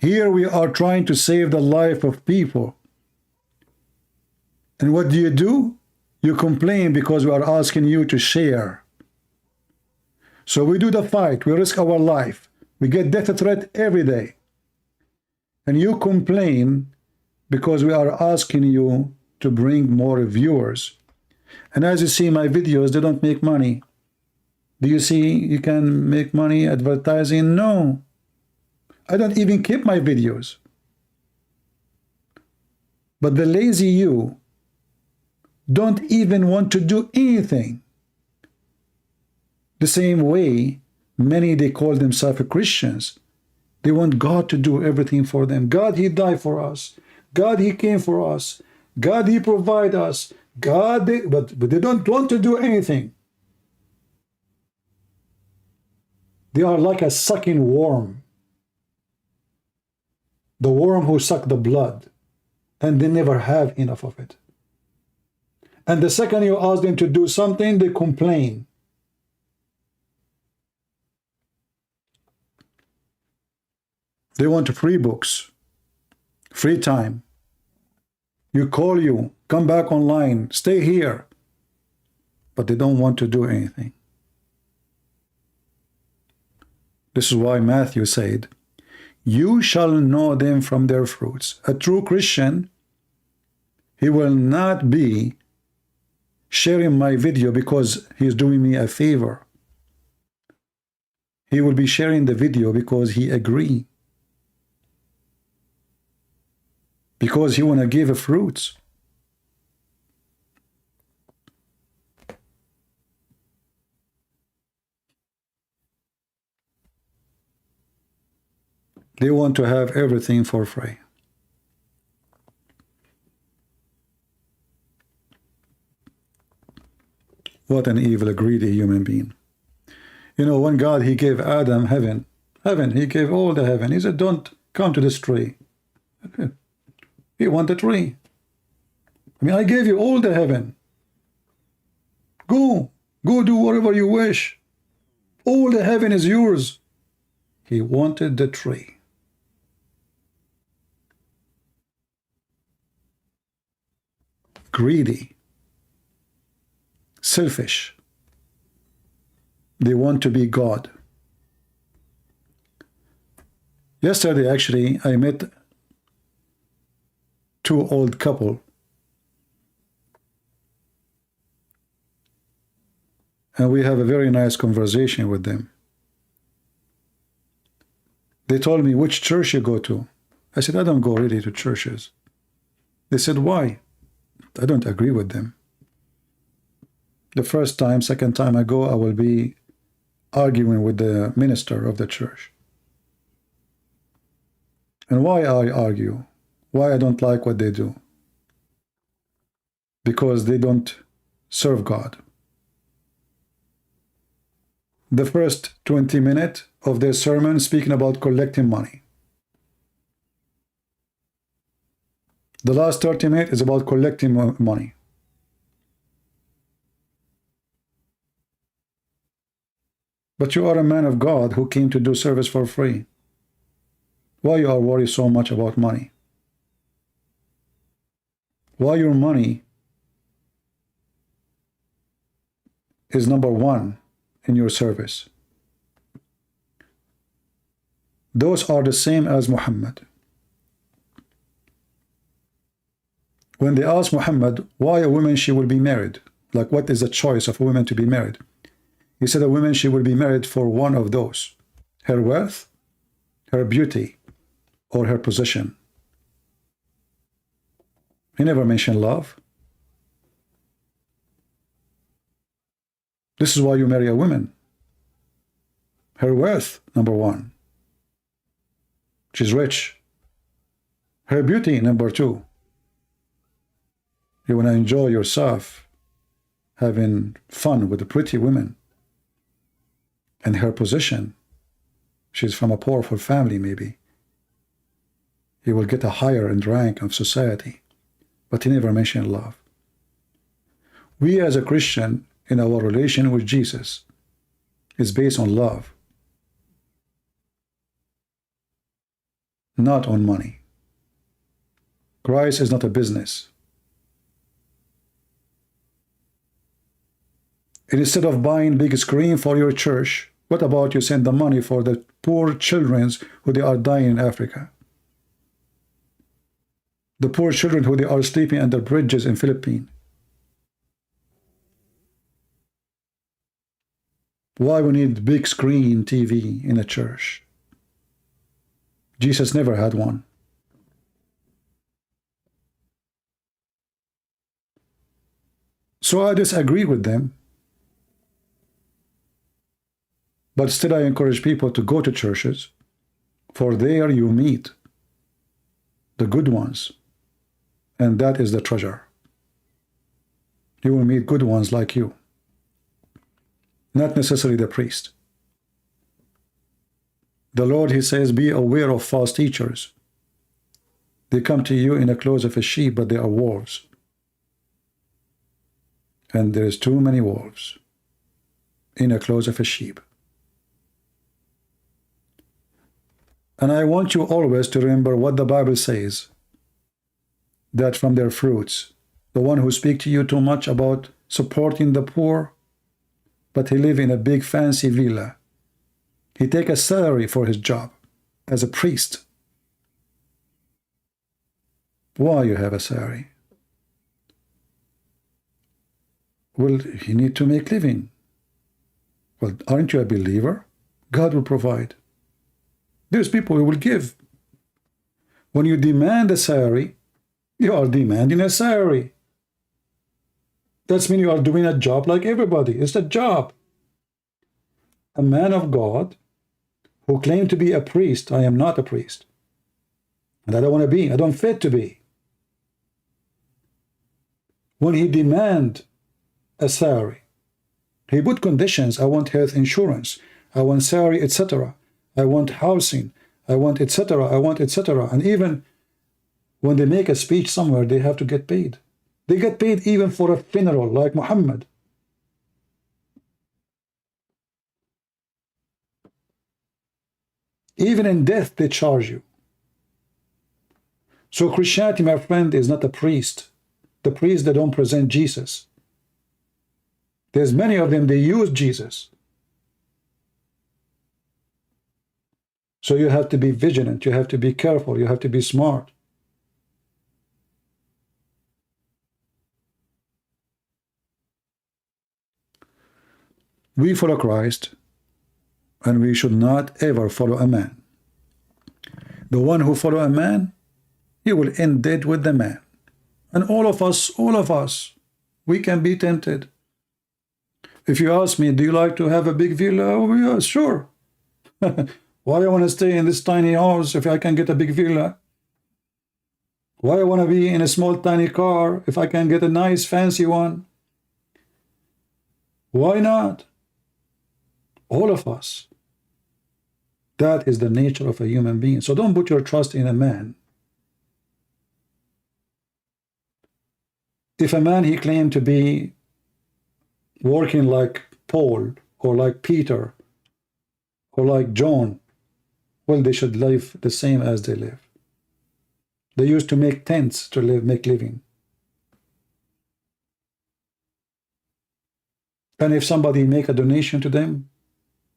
Here we are trying to save the life of people. And what do? You complain because we are asking you to share. So we do the fight. We risk our life. We get death threat every day. And you complain because we are asking you to bring more viewers. And as you see my videos, they don't make money. Do you see you can make money advertising? No. I don't even keep my videos. But the lazy you don't even want to do anything. The same way many, they call themselves Christians. They want God to do everything for them. God, he died for us. God, he came for us. God, he provide us. God, but they don't want to do anything. They are like a sucking worm. The worm who sucked the blood. And they never have enough of it. And the second you ask them to do something, they complain. They want free books, free time. You call you, come back online, stay here. But they don't want to do anything. This is why Matthew said, you shall know them from their fruits. A true Christian, he will not be sharing my video because he's doing me a favor. He will be sharing the video because he agrees. Because he want to give fruits. They want to have everything for free. What an evil, greedy human being. You know, when God, he gave Adam heaven, he gave all the heaven. He said, don't come to this tree. He wanted the tree. I mean, I gave you all the heaven. Go do whatever you wish. All the heaven is yours. He wanted the tree. Greedy. Selfish. They want to be God. Yesterday, actually, I met two old couple. And we have a very nice conversation with them. They told me, which church you go to? I said, I don't go really to churches. They said, why? I don't agree with them. The first time, second time I go, I will be arguing with the minister of the church. And why I argue? Why I don't like what they do? Because they don't serve God. The first 20 minutes of their sermon speaking about collecting money. The last 30 minutes is about collecting money. But you are a man of God who came to do service for free. Why you are worried so much about money? Why your money is number one in your service? Those are the same as Muhammad. When they asked Muhammad why a woman she will be married, like what is the choice of a woman to be married? He said a woman she will be married for one of those: her wealth, her beauty, or her position. He never mentioned love. This is why you marry a woman. Her wealth, number one. She's rich. Her beauty, number two. You want to enjoy yourself having fun with the pretty women. And her position, she's from a powerful family maybe. He will get a higher in rank of society. But he never mentioned love. We as a Christian, in our relation with Jesus, is based on love, not on money. Christ is not a business. And instead of buying big screen for your church, what about you send the money for the poor children who they are dying in Africa? The poor children who they are sleeping under bridges in Philippines. Why we need big screen TV in a church? Jesus never had one. So I disagree with them. But still I encourage people to go to churches, for there you meet the good ones. And that is the treasure. You will meet good ones like you. Not necessarily the priest. The Lord, he says, be aware of false teachers. They come to you in the clothes of a sheep, but they are wolves. And there is too many wolves in the clothes of a sheep. And I want you always to remember what the Bible says, that from their fruits, the one who speaks to you too much about supporting the poor, but he live in a big fancy villa. He take a salary for his job as a priest. Why you have a salary? Well, you need to make living. Well, aren't you a believer? God will provide. There's people who will give. When you demand a salary, you are demanding a salary. That means you are doing a job like everybody. It's a job. A man of God who claim to be a priest. I am not a priest. And I don't want to be. I don't fit to be. When he demand a salary, he put conditions. I want health insurance. I want salary, etc. I want housing. I want etc. I want etc. And even when they make a speech somewhere, they have to get paid. They get paid even for a funeral, like Muhammad. Even in death, they charge you. So Christianity, my friend, is not a priest. The priests, they don't present Jesus. There's many of them, they use Jesus. So you have to be vigilant, you have to be careful, you have to be smart. We follow Christ, and we should not ever follow a man. The one who follows a man, he will end dead with the man. And all of us, we can be tempted. If you ask me, do you like to have a big villa? Oh, yeah, sure. Why I want to stay in this tiny house if I can get a big villa? Why I want to be in a small tiny car if I can get a nice fancy one? Why not? All of us. That is the nature of a human being. So don't put your trust in a man. If a man, he claimed to be working like Paul or like Peter or like John, well, they should live the same as they live. They used to make tents to make living. And if somebody make a donation to them,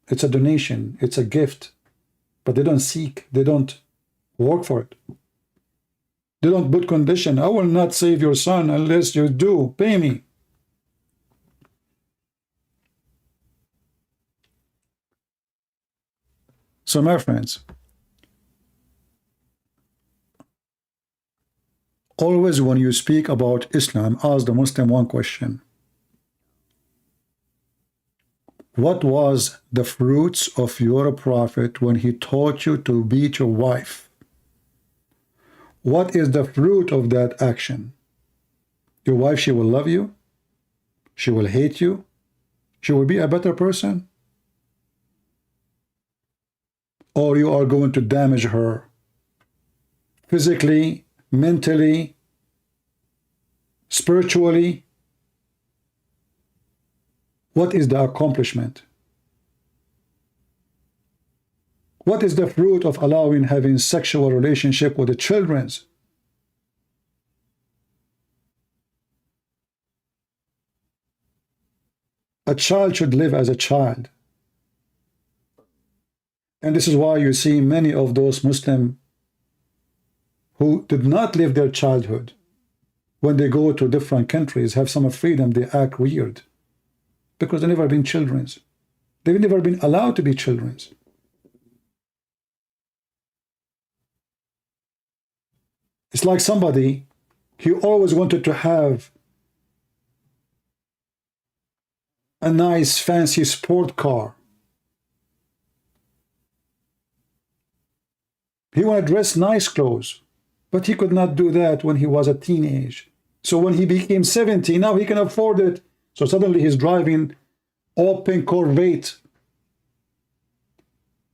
it's a donation, it's a gift, but they don't seek, they don't work for it. They don't put condition. I will not save your son unless you do pay me. So my friends, always when you speak about Islam, ask the Muslim one question. What was the fruits of your prophet when he taught you to beat your wife? What is the fruit of that action? Your wife, she will love you. She will hate you. She will be a better person. Or you are going to damage her physically, mentally, spiritually. What is the accomplishment? What is the fruit of allowing having sexual relationship with the children? A child should live as a child. And this is why you see many of those Muslims who did not live their childhood, when they go to different countries, have some freedom, they act weird. Because they've never been children. They've never been allowed to be children. It's like somebody, he always wanted to have a nice fancy sport car. He wanted to dress nice clothes, but he could not do that when he was a teenage. So when he became 70, now he can afford it. So suddenly he's driving open Corvette.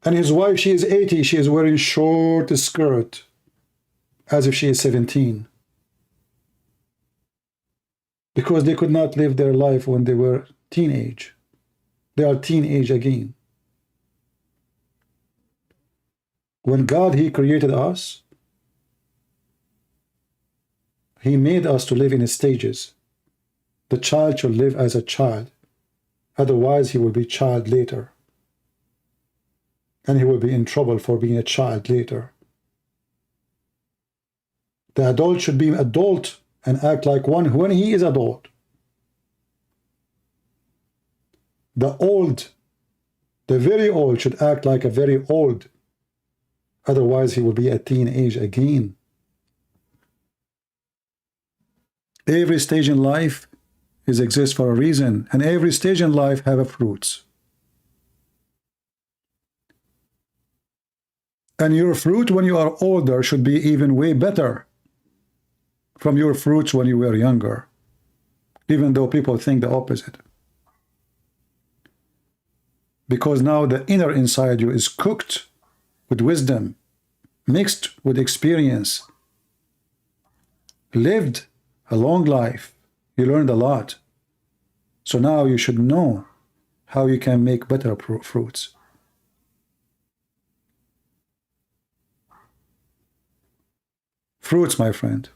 And his wife, she is 80, she is wearing short skirt, as if she is 17. Because they could not live their life when they were teenage. They are teenage again. When God, he created us, he made us to live in stages. The child should live as a child. Otherwise, he will be child later. And he will be in trouble for being a child later. The adult should be adult and act like one when he is adult. The old, the very old, should act like a very old. Otherwise, he will be a teenage again. Every stage in life exists for a reason, and every stage in life have a fruits. And your fruit when you are older should be even way better from your fruits when you were younger, even though people think the opposite. Because now the inner inside you is cooked with wisdom, mixed with experience, lived a long life. You learned a lot. So now you should know how you can make better fruits. Fruits, my friend.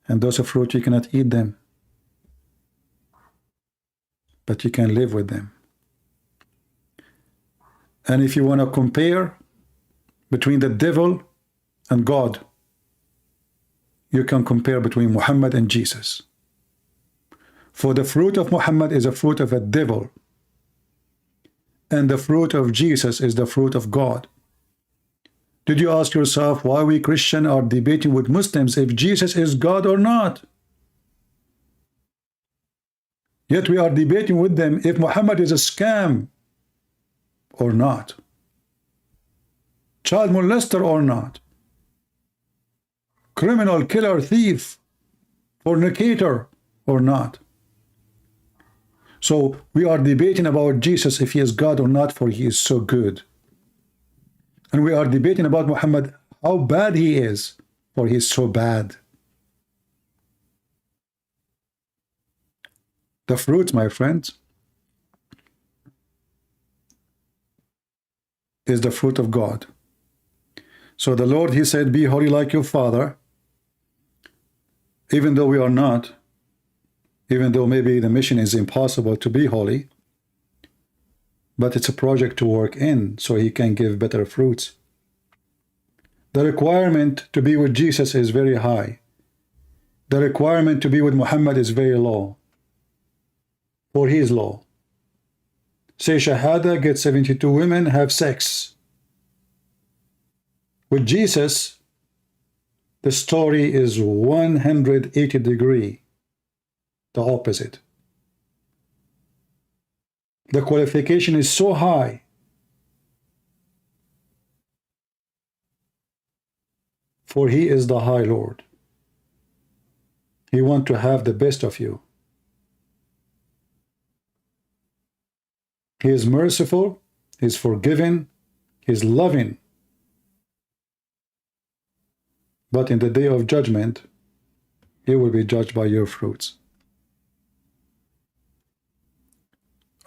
And those are fruit, you cannot eat them, but you can live with them. And if you want to compare between the devil and God, you can compare between Muhammad and Jesus. For the fruit of Muhammad is a fruit of a devil, and the fruit of Jesus is the fruit of God. Did you ask yourself why we Christians are debating with Muslims if Jesus is God or not? Yet we are debating with them if Muhammad is a scam or not, child molester or not, criminal, killer, thief, fornicator or not. So we are debating about Jesus if he is God or not, for he is so good. And we are debating about Muhammad, how bad he is, for he is so bad. The fruit, my friends, is the fruit of God. So the Lord, he said, be holy like your Father, even though we are not, even though maybe the mission is impossible to be holy, but it's a project to work in so he can give better fruits. The requirement to be with Jesus is very high. The requirement to be with Muhammad is very low, for he is low. Say Shahada, get 72 women, have sex. With Jesus, the story is 180 degree, the opposite. The qualification is so high. For he is the High Lord. He wants to have the best of you. He is merciful, he is forgiving, he is loving. But in the day of judgment, you will be judged by your fruits.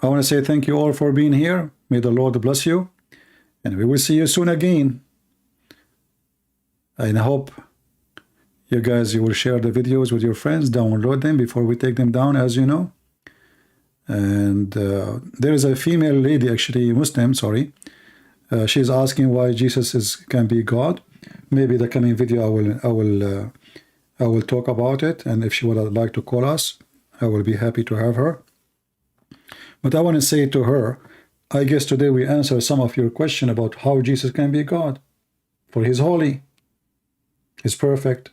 I want to say thank you all for being here. May the Lord bless you. And we will see you soon again. And I hope you will share the videos with your friends, download them before we take them down, as you know. And there is a female lady, actually Muslim, sorry. She's asking why Jesus can be God. Maybe the coming video I will talk about it, and if she would like to call us, I will be happy to have her. But I want to say to her, I guess today we answer some of your question about how Jesus can be God. For he's holy, he's perfect.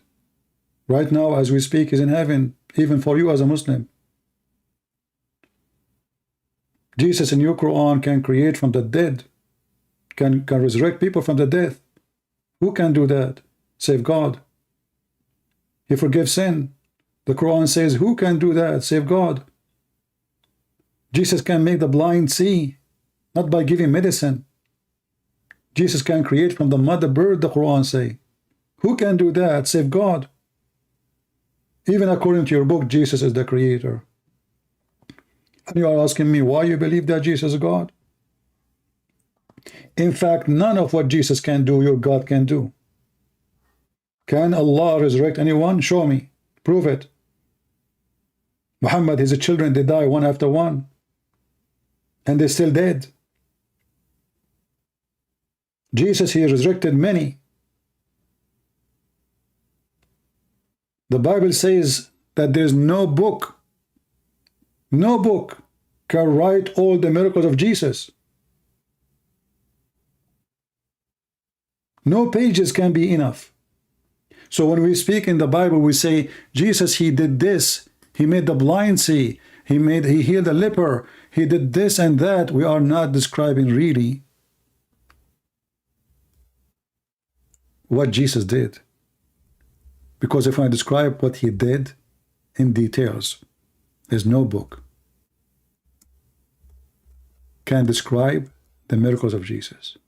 Right now, as we speak, he's in heaven, even for you as a Muslim. Jesus in your Quran can create from the dead, can resurrect people from the death. Who can do that? Save God. He forgives sin. The Quran says, who can do that? Save God. Jesus can make the blind see, not by giving medicine. Jesus can create from the mother bird, the Quran say. Who can do that? Save God. Even according to your book, Jesus is the creator. And you are asking me why you believe that Jesus is God? In fact, none of what Jesus can do, your God can do. Can Allah resurrect anyone? Show me. Prove it. Muhammad, his children, they die one after one. And they're still dead. Jesus, he resurrected many. The Bible says that there's no book can write all the miracles of Jesus. No pages can be enough. So when we speak in the Bible, we say, Jesus, he did this. He made the blind see. He healed the leper. He did this and that. We are not describing really what Jesus did. Because if I describe what he did in details, there's no book can describe the miracles of Jesus.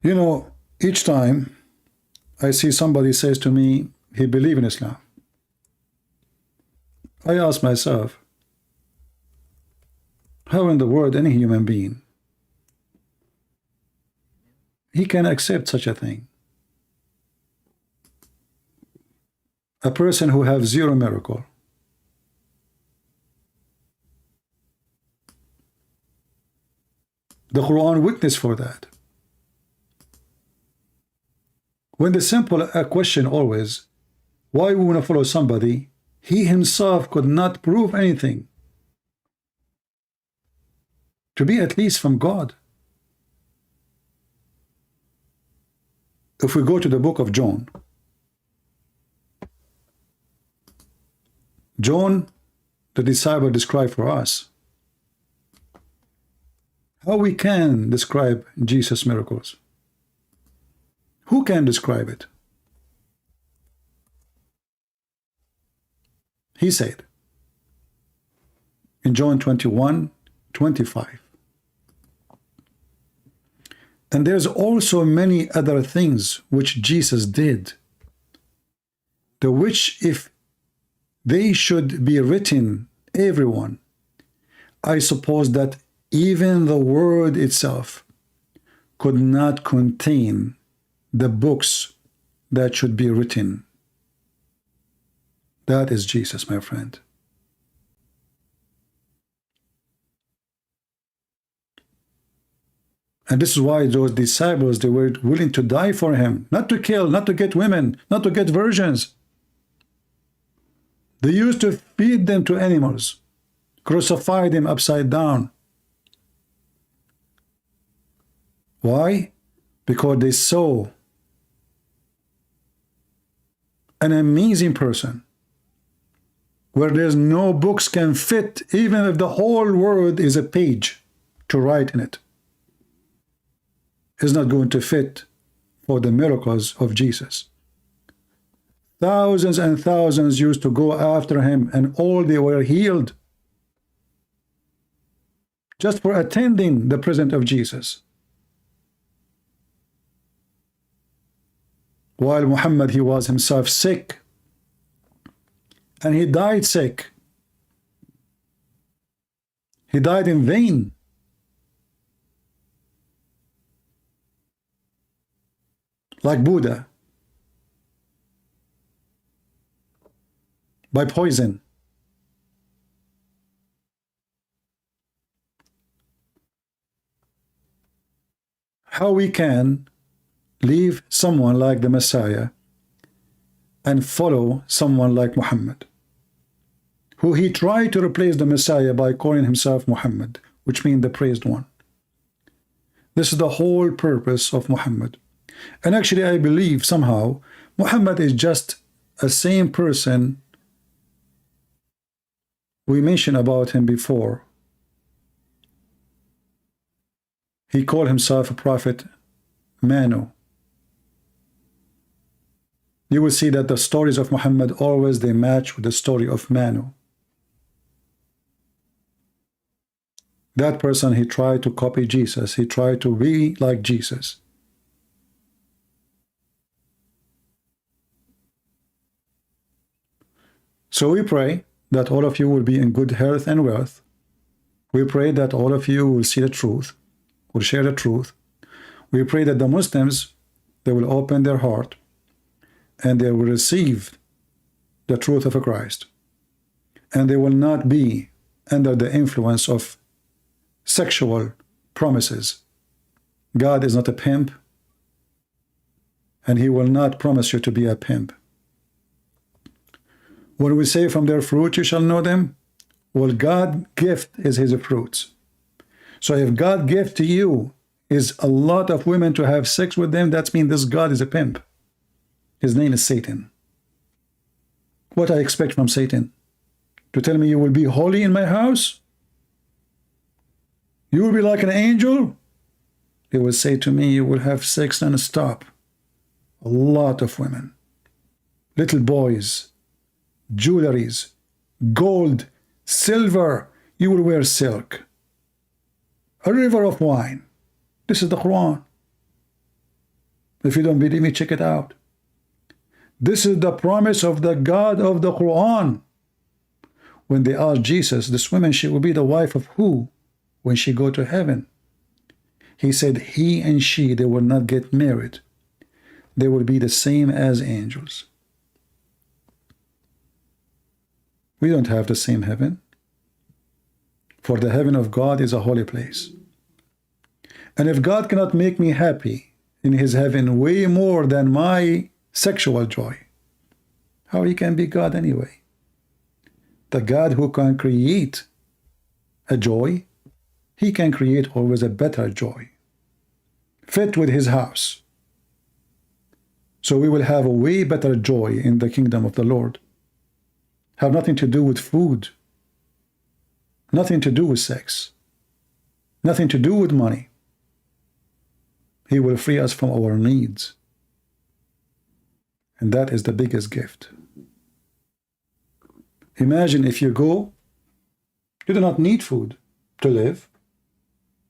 You know, each time I see somebody says to me, he believes in Islam, I ask myself, how in the world any human being he can accept such a thing? A person who has zero miracle. The Quran witness for that. When the simple question always, why we want to follow somebody, he himself could not prove anything to be at least from God. If we go to the book of John, John, the disciple, described for us how we can describe Jesus' miracles. Who can describe it? He said in John 21:25, and there's also many other things which Jesus did, the which if they should be written, everyone, I suppose that even the word itself could not contain the books that should be written. That is Jesus, my friend. And this is why those disciples, they were willing to die for him, not to kill, not to get women, not to get virgins. They used to feed them to animals, crucify them upside down. Why? Because they saw an amazing person where there's no books can fit, even if the whole world is a page to write in it. Is not going to fit for the miracles of Jesus. Thousands and thousands used to go after him, and all they were healed just for attending the presence of Jesus. While Muhammad, he was himself sick, and he died sick. He died in vain. Like Buddha, by poison. How we can leave someone like the Messiah and follow someone like Muhammad, who he tried to replace the Messiah by calling himself Muhammad, which means the praised one. This is the whole purpose of Muhammad. And actually, I believe somehow Muhammad is just a same person we mentioned about him before. He called himself a prophet Manu. You will see that the stories of Muhammad always they match with the story of Manu. That person, he tried to copy Jesus. He tried to be like Jesus. So we pray that all of you will be in good health and wealth. We pray that all of you will see the truth, will share the truth. We pray that the Muslims, they will open their heart and they will receive the truth of Christ. And they will not be under the influence of sexual promises. God is not a pimp, and he will not promise you to be a pimp. When we say from their fruit you shall know them, well, God gift is his fruits. So if God gift to you is a lot of women to have sex with them, that means this God is a pimp. His name is Satan. what I expect from Satan? To tell me you will be holy in my house? You will be like an angel? He will say to me, you will have sex non-stop. A lot of women, little boys, jewelries, gold, silver. You will wear silk. A river of wine. This is the Quran. If you don't believe me, check it out. This is the promise of the God of the Quran. When they asked Jesus, this woman, she will be the wife of who when she go to heaven? He said, he and she, they will not get married. They will be the same as angels. We don't have the same heaven. For the heaven of God is a holy place. And if God cannot make me happy in his heaven way more than my sexual joy, how he can be God anyway? The God who can create a joy, he can create always a better joy, fit with his house. So we will have a way better joy in the kingdom of the Lord. Have nothing to do with food, nothing to do with sex, nothing to do with money. He will free us from our needs. And that is the biggest gift. Imagine if you go, you do not need food to live.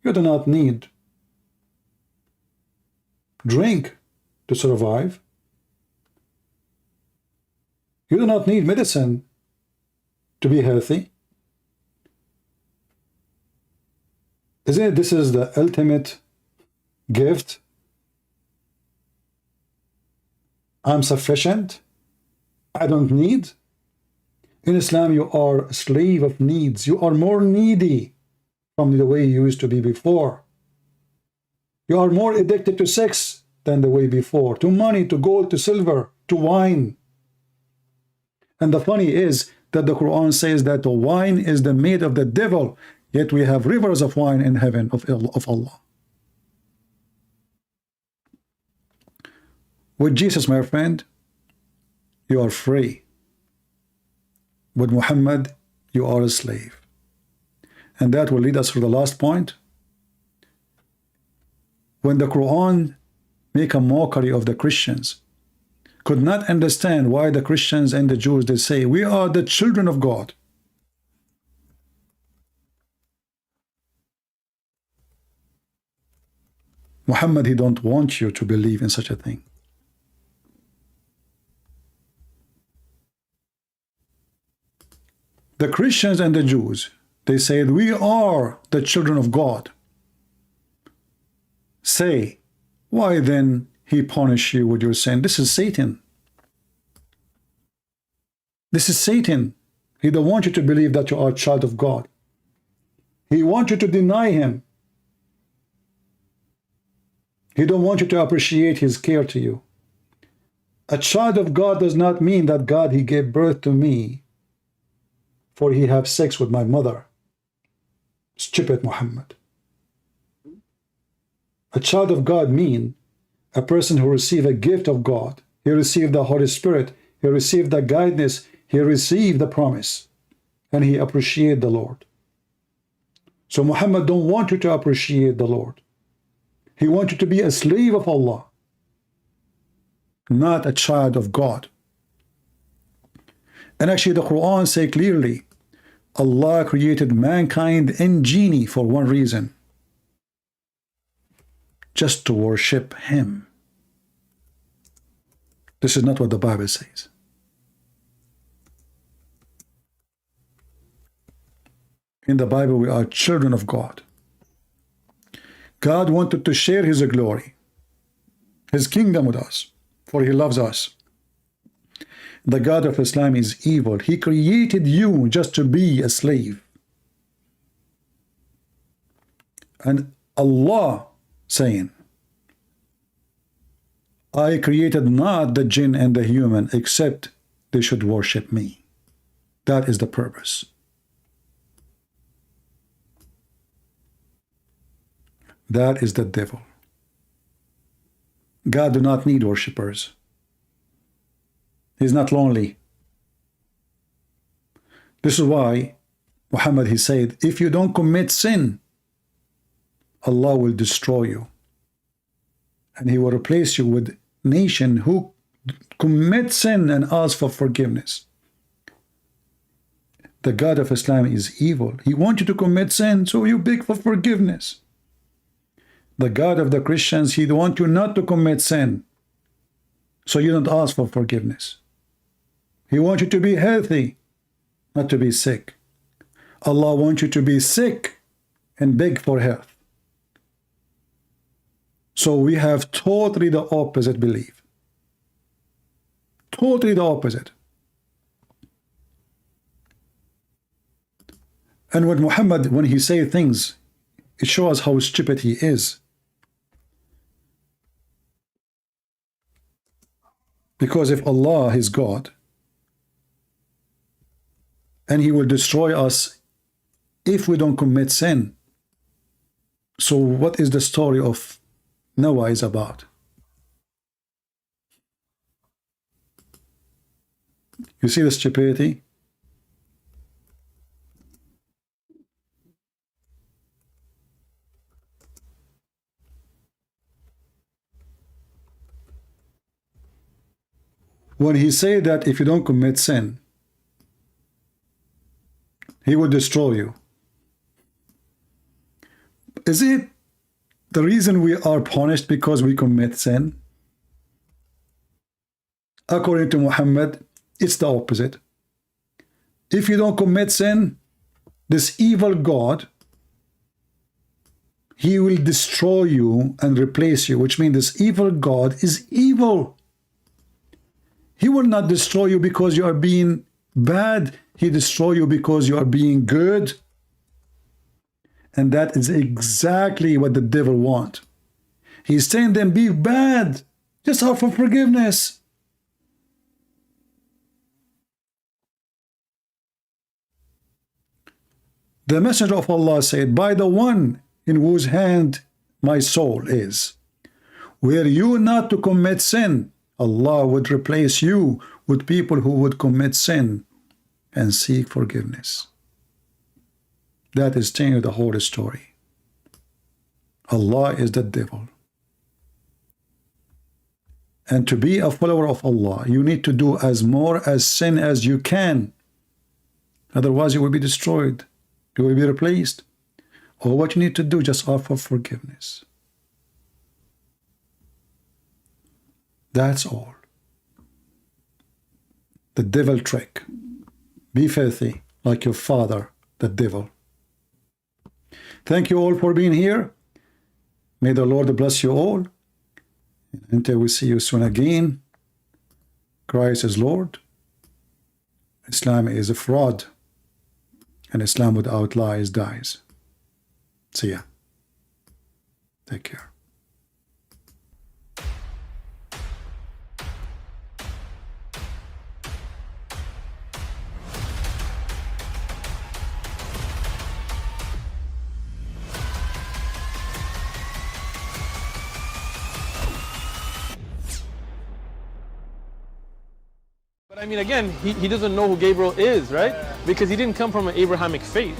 You do not need drink to survive. You do not need medicine to be healthy. Isn't it this is the ultimate gift? I'm sufficient. I don't need. In Islam, you are a slave of needs. You are more needy from the way you used to be before. You are more addicted to sex than the way before, to money, to gold, to silver, to wine. And the funny is that the Quran says that the wine is the made of the devil, yet we have rivers of wine in heaven of Allah. With Jesus, my friend, you are free. With Muhammad, you are a slave. And that will lead us to the last point. When the Quran make a mockery of the Christians, could not understand why the Christians and the Jews, they say, we are the children of God. Muhammad, he don't want you to believe in such a thing. The Christians and the Jews, they said, we are the children of God. Say, why then he punish you with your sin? This is Satan. This is Satan. He don't want you to believe that you are a child of God. He wants you to deny him. He don't want you to appreciate his care to you. A child of God does not mean that God, he gave birth to me for he have sex with my mother. Stupid Muhammad. A child of God mean a person who received a gift of God. He received the Holy Spirit. He received the guidance. He received the promise. And he appreciate the Lord. So Muhammad don't want you to appreciate the Lord. He wants you to be a slave of Allah, not a child of God. And actually the Quran say clearly, Allah created mankind and genie for one reason, just to worship him. This is not what the Bible says. In the Bible, we are children of God. God wanted to share his glory, his kingdom with us, for he loves us. The God of Islam is evil. He created you just to be a slave. And Allah saying, I created not the jinn and the human except they should worship me. That is the purpose. That is the devil. God do not need worshippers. He's not lonely. This is why Muhammad, he said, if you don't commit sin, Allah will destroy you. And he will replace you with nation who commit sin and ask for forgiveness. The God of Islam is evil. He wants you to commit sin, so you beg for forgiveness. The God of the Christians, he wants you not to commit sin, so you don't ask for forgiveness. He wants you to be healthy, not to be sick. Allah wants you to be sick and beg for health. So we have totally the opposite belief. Totally the opposite. And when Muhammad, when he says things, it shows how stupid he is. Because if Allah is God, and he will destroy us if we don't commit sin, so what is the story of Noah is about? You see the stupidity? When he said that if you don't commit sin, he will destroy you. Is it the reason we are punished because we commit sin? According to Muhammad, it's the opposite. If you don't commit sin, this evil God, he will destroy you and replace you, which means this evil God is evil. He will not destroy you because you are being bad. He destroy you because you are being good. And that is exactly what the devil wants. He's saying them be bad. Just ask for forgiveness. The Messenger of Allah said, by the one in whose hand my soul is, were you not to commit sin, Allah would replace you with people who would commit sin and seek forgiveness. That is telling you the whole story. Allah is the devil. And to be a follower of Allah, you need to do as more as sin as you can. Otherwise, you will be destroyed. You will be replaced. All what you need to do, just offer forgiveness. That's all. The devil trick. Be filthy like your father, the devil. Thank you all for being here. May the Lord bless you all. Until we see you soon again. Christ is Lord. Islam is a fraud. And Islam without lies dies. See ya. Take care. But I mean, again, he doesn't know who Gabriel is, right? Because he didn't come from an Abrahamic faith.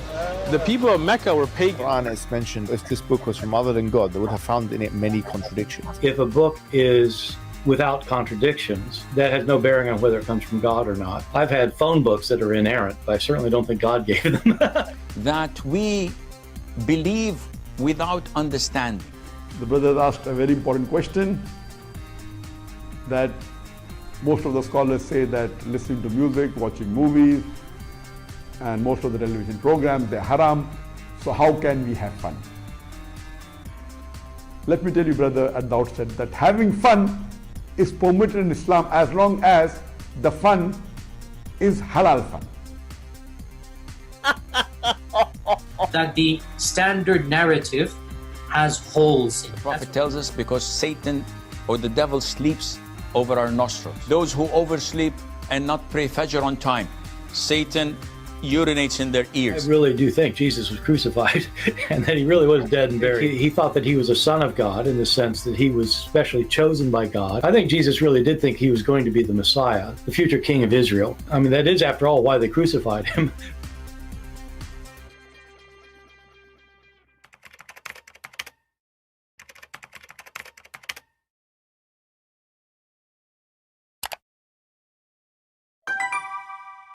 The people of Mecca were pagan. Quran has mentioned if this book was from other than God, they would have found in it many contradictions. If a book is without contradictions, that has no bearing on whether it comes from God or not. I've had phone books that are inerrant, but I certainly don't think God gave them. That we believe without understanding. The brother asked a very important question, that most of the scholars say that listening to music, watching movies, and most of the television programs, they're haram. So how can we have fun? Let me tell you, brother, at the outset, that having fun is permitted in Islam as long as the fun is halal fun. That the standard narrative has holes in it. The Prophet tells us because Satan or the devil sleeps over our nostrils. Those who oversleep and not pray Fajr on time, Satan urinates in their I ears. really do think Jesus was crucified and that he really was dead and buried. He thought that he was a son of God in the sense that he was specially chosen by God. I think Jesus really did think he was going to be the Messiah, the future king of Israel. I mean, that is, after all, why they crucified him,